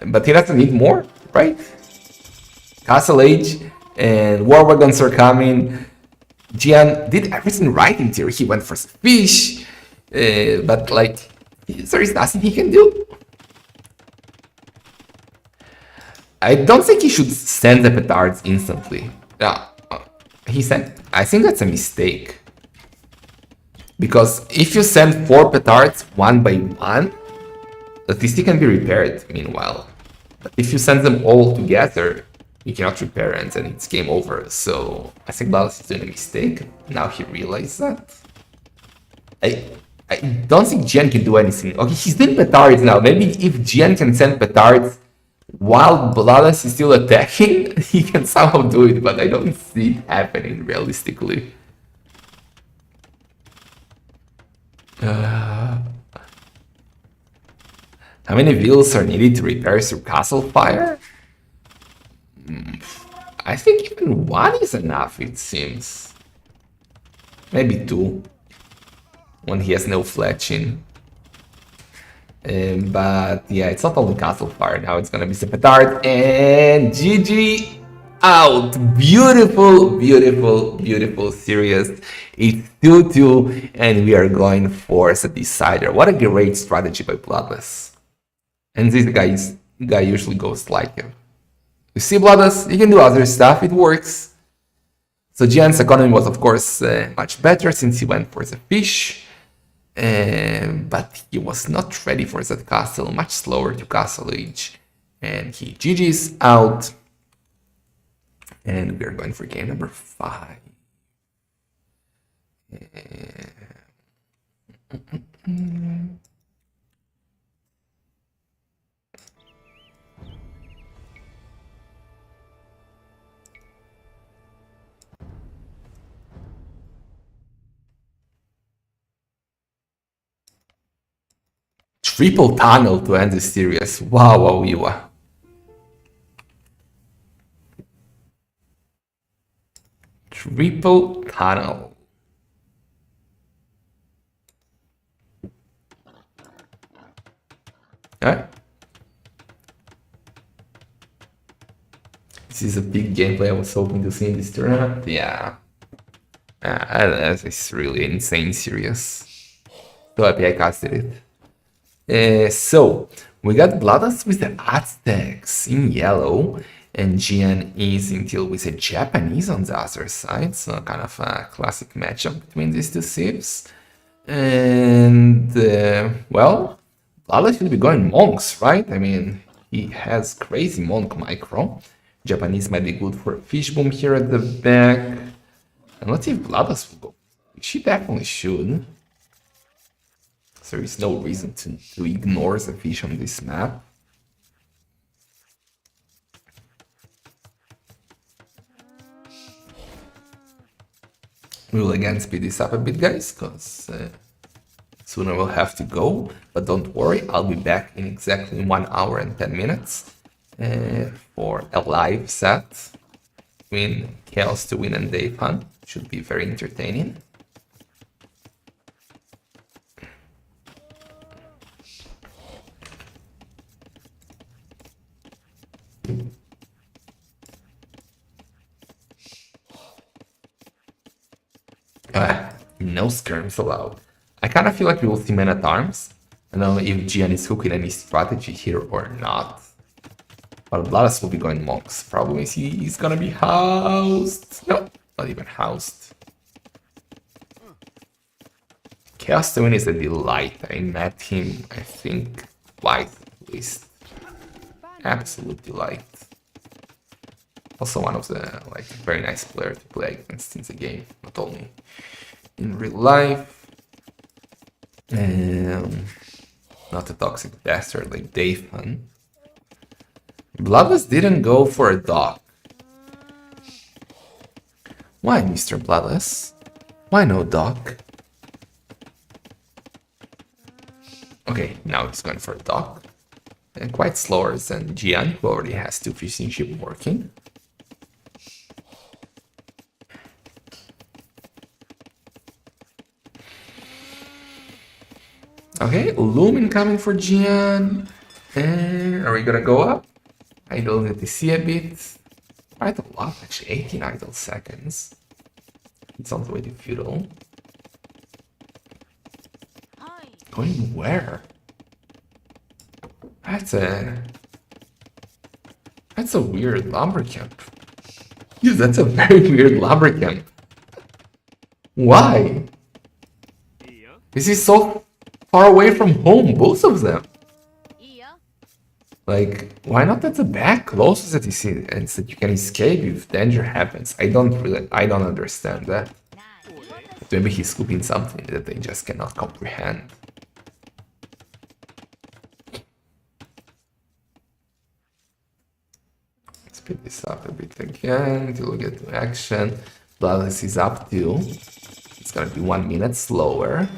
But he doesn't need more, right? Castle Age and war wagons are coming. Jian did everything right in theory. He went for some fish. But like, there is nothing he can do. I don't think he should send the petards instantly. He sent. I think that's a mistake. Because if you send 4 petards 1 by 1, at least it can be repaired meanwhile. But if you send them all together, you cannot repair and then it's game over. So I think Bloodless is doing a mistake. Now he realized that. I don't think Jian can do anything. Okay, he's doing petards now. Maybe if Jian can send petards while Bloodless is still attacking, he can somehow do it, but I don't see it happening realistically. How many vills are needed to repair through Castle Fire? I think even 1 is enough, it seems. Maybe 2. When he has no fletching. But yeah, it's not only Castle Fire now, it's gonna be the petard, and GG out. Beautiful series. It's 2-2 and we are going for the decider. What a great strategy by Bloodless. And this guy usually goes like him. You see, Bloodless, you can do other stuff, it works. So Jian's economy was of course much better since he went for the fish. But he was not ready for that castle, much slower to Castle Age. And he GG's out. And we are going for game number 5. Triple tunnel to end the series. Wow. Triple tunnel. Alright. This is a big gameplay I was hoping to see in this tournament. Yeah. That is really insane serious. So happy I casted it. So, we got Bloodless with the Aztecs in yellow, and Jian is until with a Japanese on the other side, so kind of a classic matchup between these two civs. And, well, Bloodless should be going monks, right? I mean, he has crazy monk micro. Japanese might be good for fish boom here at the back. And let's see if Bloodless will go. She definitely should. So there is no reason to ignore the fish on this map. We will again speed this up a bit, guys, because soon I will have to go. But don't worry, I'll be back in exactly 1 hour and 10 minutes for a live set between Chaos to Win and Dave Hunt. Should be very entertaining. No skirms allowed. I kind of feel like we will see men at arms. I don't know if Jian is hooking any strategy here or not. But Bloodless will be going monks. Problem is he's gonna be housed. No, not even housed. Chaos to Win is a delight. I met him, I think, twice at least. Absolute delight. Also one of the very nice players to play against in the game, not only in real life. Not a toxic bastard like Dave Hunt. Bloodless didn't go for a dog. Why, Mr. Bloodless? Why no dog? Okay, now he's going for a dog. And quite slower than Jian, who already has 2 fishing ships working. Okay, Lumen coming for Jian. And are we gonna go up? Idle the TC a bit. Quite a lot, actually. 18 idle seconds. It's on the way to feudal. Going where? That's a weird lumber camp. Yeah, that's a very weird lumber camp. Why? This is so far away from home, both of them. Like, why not at the back, closest that you see, and so that you can escape if danger happens? I don't understand that. But maybe he's scooping something that they just cannot comprehend. Speed this up a bit again till we get to action. Bloodless is up to. It's gonna be 1 minute slower.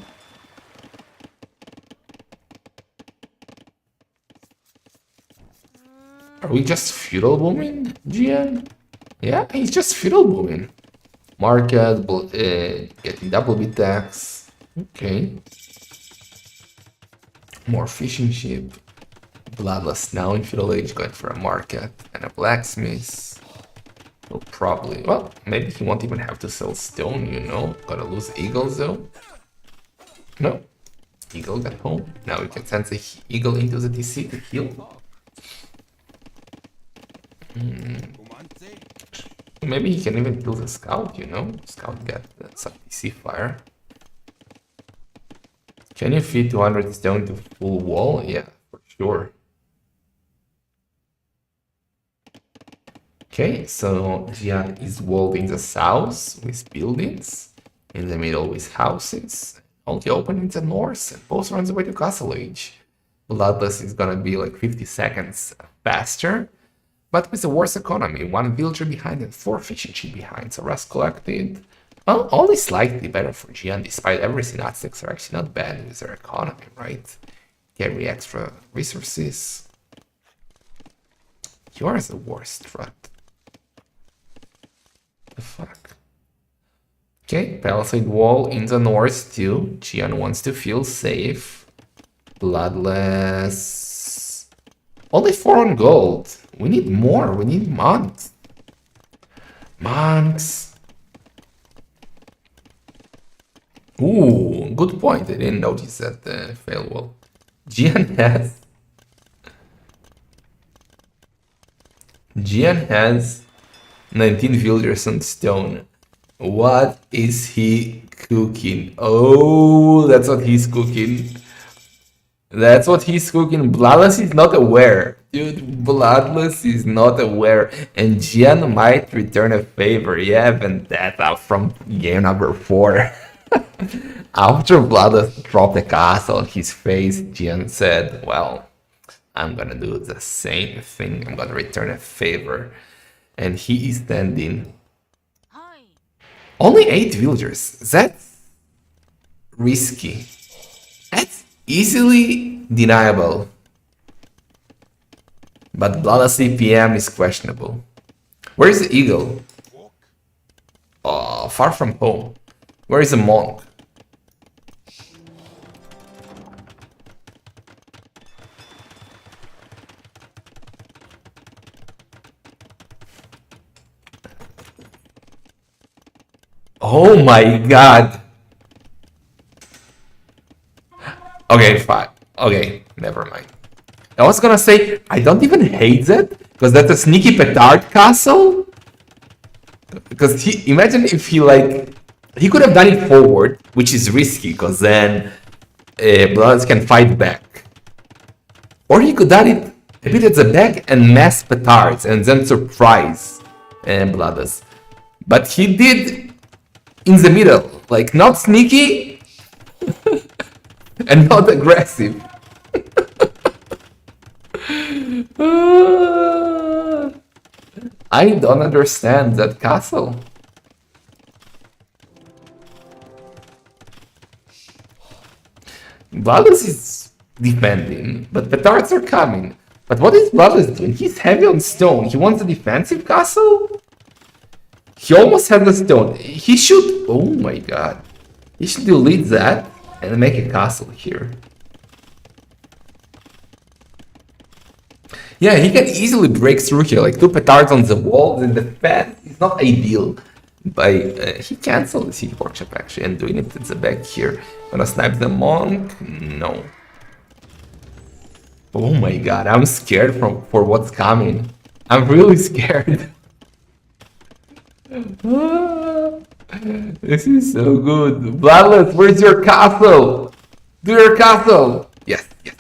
Are we just feudal booming, Jian? Yeah, he's just feudal booming. Market, getting double bit tax. Okay. More fishing ship. Bloodless now in feudal age, going for a market and a blacksmith. He'll probably, well, maybe he won't even have to sell stone, you know. Gotta lose eagles though. No, eagle got home. Now we can send the eagle into the TC to heal. Maybe he can even kill the scout, you know? Scout get some PC fire. Can you feed 200 stone to full wall? Yeah, for sure. Okay, so Jian is walled in the south with buildings, in the middle with houses, only open in the north, and both runs away to Castle Age. Bloodless is gonna be like 50 seconds faster. But with a worse economy, 1 villager behind and 4 fishing ship behind, so rest collected. Well, only slightly better for Jian, despite everything. Aztecs are actually not bad with their economy, right? Carry extra resources. You're the worst, right? The fuck? Okay, palisade wall in the north too. Jian wants to feel safe. Bloodless. Only 4 on gold. We need more. We need monks. Monks. Ooh, good point. I didn't notice that fail wall. Jian has 19 villagers on stone. What is he cooking? Oh, that's what he's cooking. That's what he's cooking. Bloodless is not aware. Dude, Bloodless is not aware. And Jian might return a favor. Yeah, Vendetta from game number 4. After Bloodless dropped the castle on his face, Jian said, well, I'm gonna do the same thing. I'm gonna return a favor. And he is standing. Only 8 villagers. That's risky. That's easily deniable. But Bloodless CPM is questionable. Where is the eagle? Oh, far from home. Where is the monk? Oh my god. Okay, fine. Okay, never mind. I was gonna say, I don't even hate that, because that's a sneaky petard castle. Because imagine if he he could have done it forward, which is risky, because then Bloods can fight back. Or he could done it a bit at the back and mass petards, and then surprise Bloods. But he did in the middle, like not sneaky and not aggressive. I don't understand that castle. Bloodless is defending, but petards are coming. But what is Bloodless doing? He's heavy on stone. He wants a defensive castle? He almost has the stone. He should... Oh my god. He should delete that and make a castle here. Yeah, he can easily break through here. Like 2 petards on the wall and the fence is not ideal. But he canceled the City Workshop actually and doing it at the back here. Gonna snipe the monk? No. Oh my god, I'm scared for what's coming. I'm really scared. This is so good. Bloodless, where's your castle? Do your castle! Yes, yes.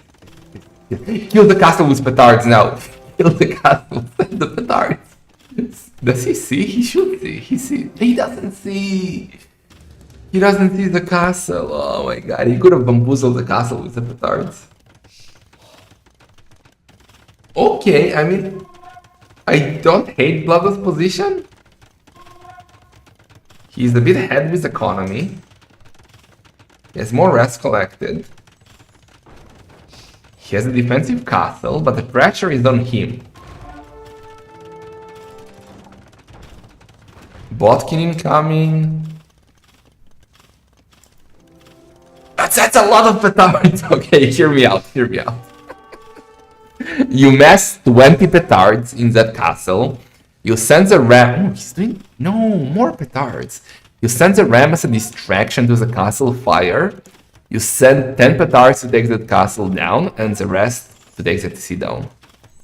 Kill the castle with petards now. Kill the castle with the petards. Does he see? He should see. He doesn't see. He doesn't see the castle. Oh my god. He could have bamboozled the castle with the petards. Okay, I mean, I don't hate Bloodless' position. He's a bit ahead with economy. He has more rest collected. He has a defensive castle, but the pressure is on him. Botkin incoming. That's a lot of petards. Okay, hear me out. You mass 20 petards in that castle. You send the ram. Oh, he's doing more petards. You send the ram as a distraction to the castle fire. You send 10 petards to take that castle down, and the rest to take the TC down.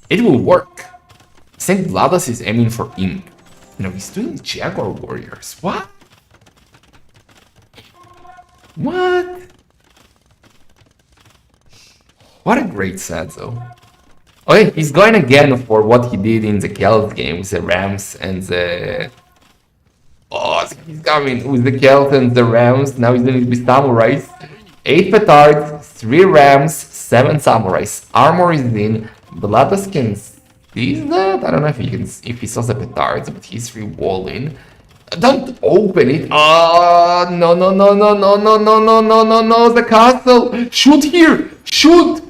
It will work. I think Bloodless is aiming for Imp. No, he's doing Jaguar Warriors. What? What? What a great set, though. Okay, he's going again for what he did in the Celt game with the Rams and the... Oh, he's coming with the Celt and the Rams. Now he's doing it with Samurais. 8 petards, 3 Rams, 7 Samurais. Armor is in. Bloodless can see that? I don't know if he saw the petards, but he's re-walling. Don't open it. Oh, no, the castle. Shoot here. Shoot.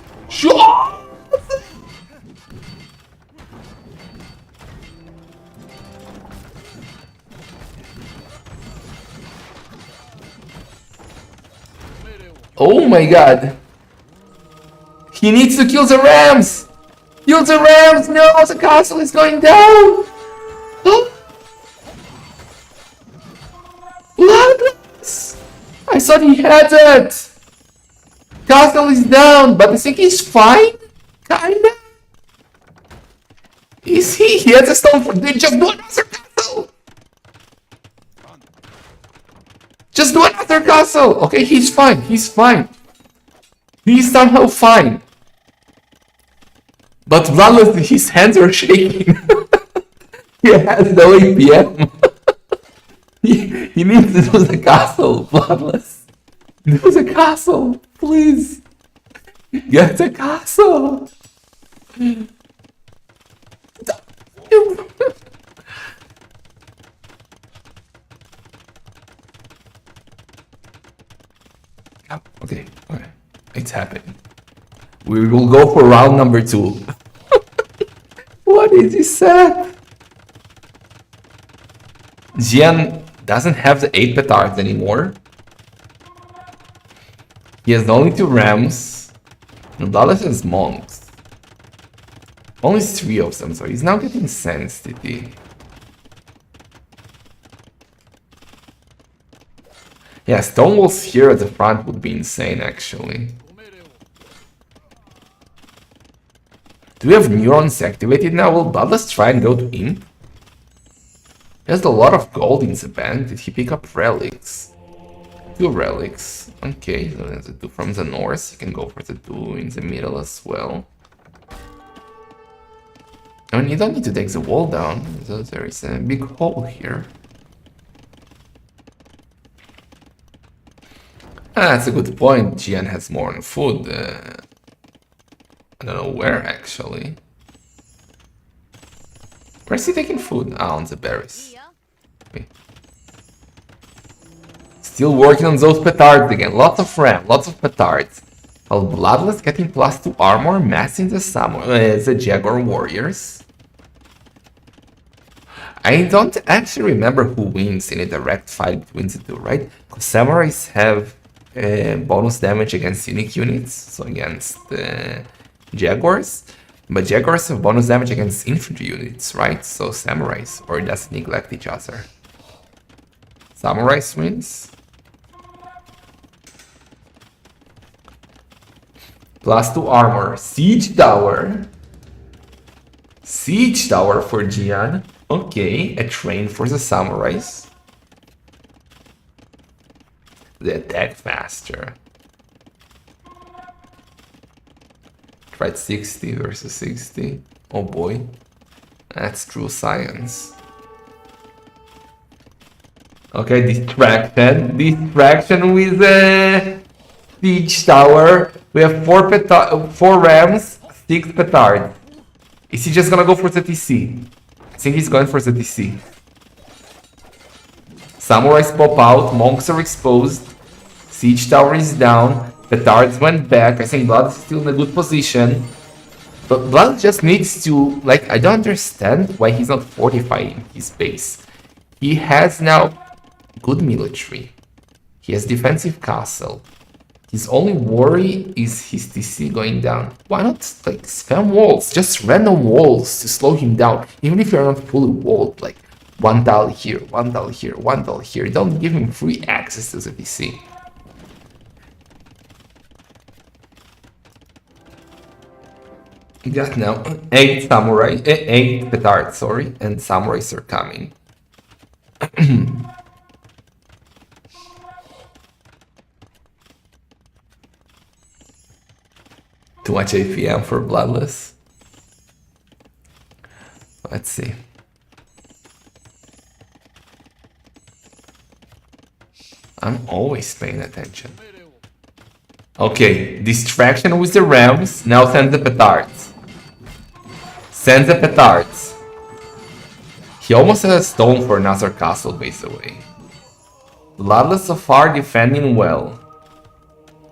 Oh my god. He needs to kill the rams! Kill the rams! No, the castle is going down! Oh. Bloodless! I thought he had it! Castle is down, but I think he's fine? Kinda? Is he? He has a stone for dude, just do another castle! Just do another castle! Okay, he's fine, he's fine. He's somehow fine. But Bloodless, his hands are shaking. He has no APM. He needs to do the castle, Bloodless. Do the castle, please. Get the castle. Okay, okay. It's happening. We will go for round number 2. What is he said? Jian doesn't have the 8 petards anymore. He has only 2 rams. And Bloodless has monks. Only 3 of them, so he's now getting sensitivity. Yeah, stone walls here at the front would be insane, actually. Do we have neurons activated now? Will Bloodless try and go to Imp? He has a lot of gold in the bank. Did he pick up relics? 2 relics. Okay, so there's the 2 from the north. You can go for the 2 in the middle as well. I mean, you don't need to take the wall down. So there is a big hole here. Ah, that's a good point. Jian has more on food. I don't know where, actually. Where's he taking food? Ah, on the berries. Okay. Still working on those petards again. Lots of ram, lots of petards. While Bloodless getting +2 armor, massing the Jaguar warriors. I don't actually remember who wins in a direct fight between the 2, right? Because samurais have bonus damage against unique units, so against Jaguars. But Jaguars have bonus damage against infantry units, right? So samurais, or does it neglect each other? Samurais wins. +2 armor. Siege tower. Siege tower for Jian. Okay, a train for the samurais. They attack faster. Tried 60 versus 60. Oh boy. That's true science. Okay, distraction. Distraction with the siege tower. We have 4 rams, 6 petards. Is he just gonna go for the TC? I think he's going for the TC. Samurais pop out, monks are exposed. Siege tower is down. Petards went back. I think Blood is still in a good position. But Blood just needs to, like, I don't understand why he's not fortifying his base. He has now good military. He has defensive castle. His only worry is his TC going down. Why not, like, spam walls? Just random walls to slow him down. Even if you're not fully walled, like, 1 tile here, 1 tile here, 1 tile here. Don't give him free access to the TC. You got now 8 samurai, 8 petards, sorry, and samurais are coming. Too much APM for Bloodless. Let's see. I'm always paying attention. Okay, distraction with the rams. Now send the petards. Send the petards. He almost has a stone for another castle, by the way. Bloodless so far defending well.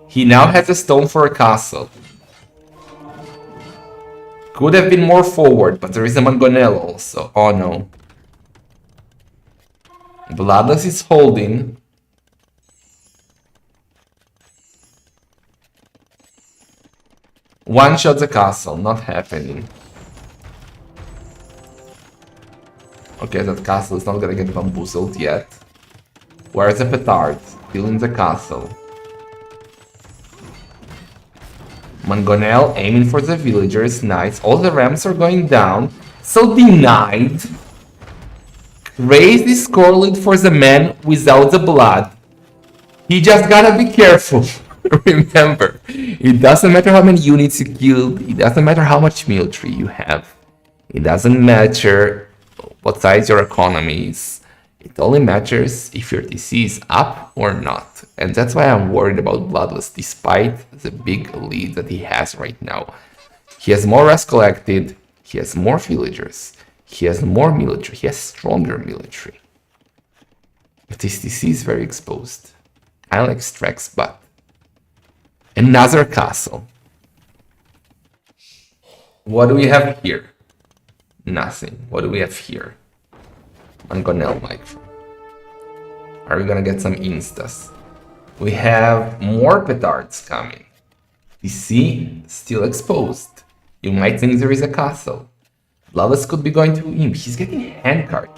He now has a stone for a castle. Could have been more forward, but there is a mangonel also. Oh no. Bloodless is holding. One shot the castle, not happening. Okay, that castle is not gonna get bamboozled yet. Where's the petard? Still in the castle. Mangonel aiming for the villagers, nice. All the ramps are going down. So denied. Raise the score lead for the man without the blood. He just gotta be careful. Remember, it doesn't matter how many units you killed, it doesn't matter how much military you have, it doesn't matter what size your economy is, it only matters if your TC is up or not. And that's why I'm worried about Bloodless, despite the big lead that he has right now. He has more rest collected, he has more villagers, he has more military, he has stronger military. But his TC is very exposed. I like Strax, but another castle. What do we have here? Nothing. What do we have here? Mangonel microphone. Are we gonna get some instas? We have more petards coming. TC still exposed. You might think there is a castle. Bloodless could be going to him. He's getting handcard.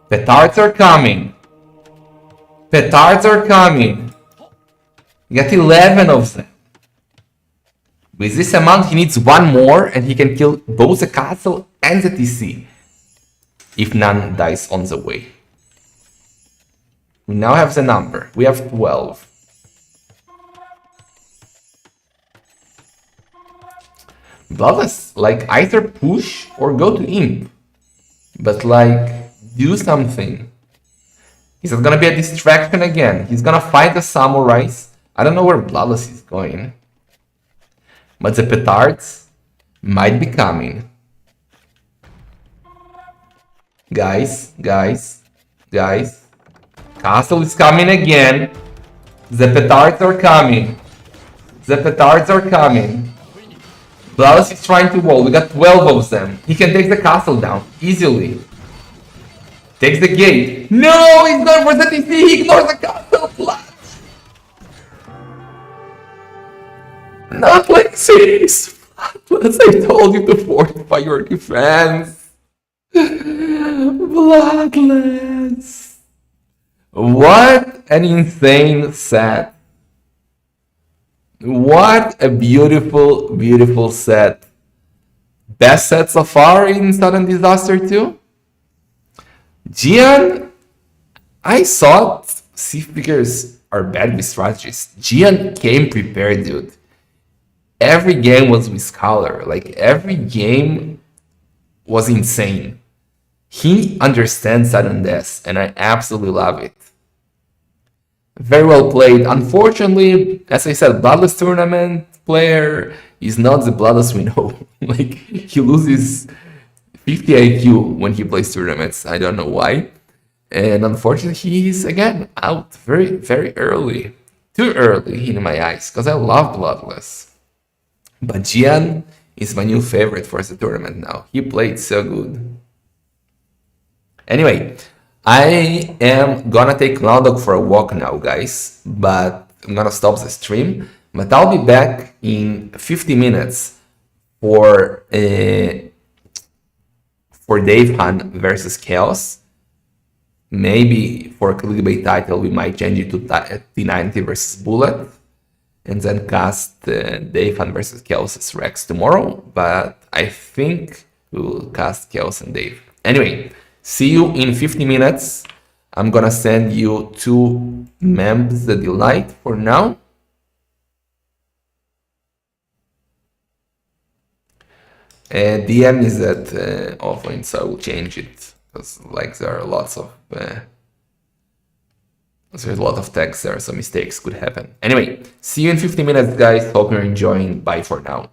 Petards are coming. Petards are coming. You got 11 of them. With this amount, he needs one more, and he can kill both the castle and the TC. If none dies on the way. We now have the number. We have 12. Bloodless, like, either push or go to Imp. But, like, do something. Is it gonna be a distraction again? He's gonna fight the samurais. I don't know where Bloodless is going. But the petards might be coming. Guys. Castle is coming again. The petards are coming. Bloodless is trying to wall. We got 12 of them. He can take the castle down easily. Takes the gate. No, he's going for the TC. He ignores the castle. Not like this. Bloodless, I told you to fortify your defense. Bloodless. What an insane set. What a beautiful, beautiful set. Best set so far in Sudden Disaster 2? Jian, I thought Thief Pickers are bad with strategies. Jian came prepared, dude. Every game was with Scholar. Like, every game was insane. He understands sudden death, and I absolutely love it. Very well played. Unfortunately, as I said, Bloodless tournament player is not the Bloodless we know. Like, he loses 50 IQ when he plays tournaments. I don't know why. And unfortunately, he's again out very, very early. Too early in my eyes, because I love Bloodless. But Jian is my new favorite for the tournament now. He played so good. Anyway, I am gonna take Cloudog for a walk now, guys. But I'm gonna stop the stream. But I'll be back in 50 minutes for Dave Han versus Chaos. Maybe for a clickbait title, we might change it to T90 versus Bullet. And then cast Dave Han versus Chaos as Rex tomorrow. But I think we'll cast Chaos and Dave. Anyway, see you in 50 minutes. I'm gonna send you 2 Membs the Delight for now. DM is at offline, so I will change it. Because like there are lots of there's a lot of text there, so mistakes could happen. Anyway, see you in 50 minutes, guys. Hope you're enjoying. Bye for now.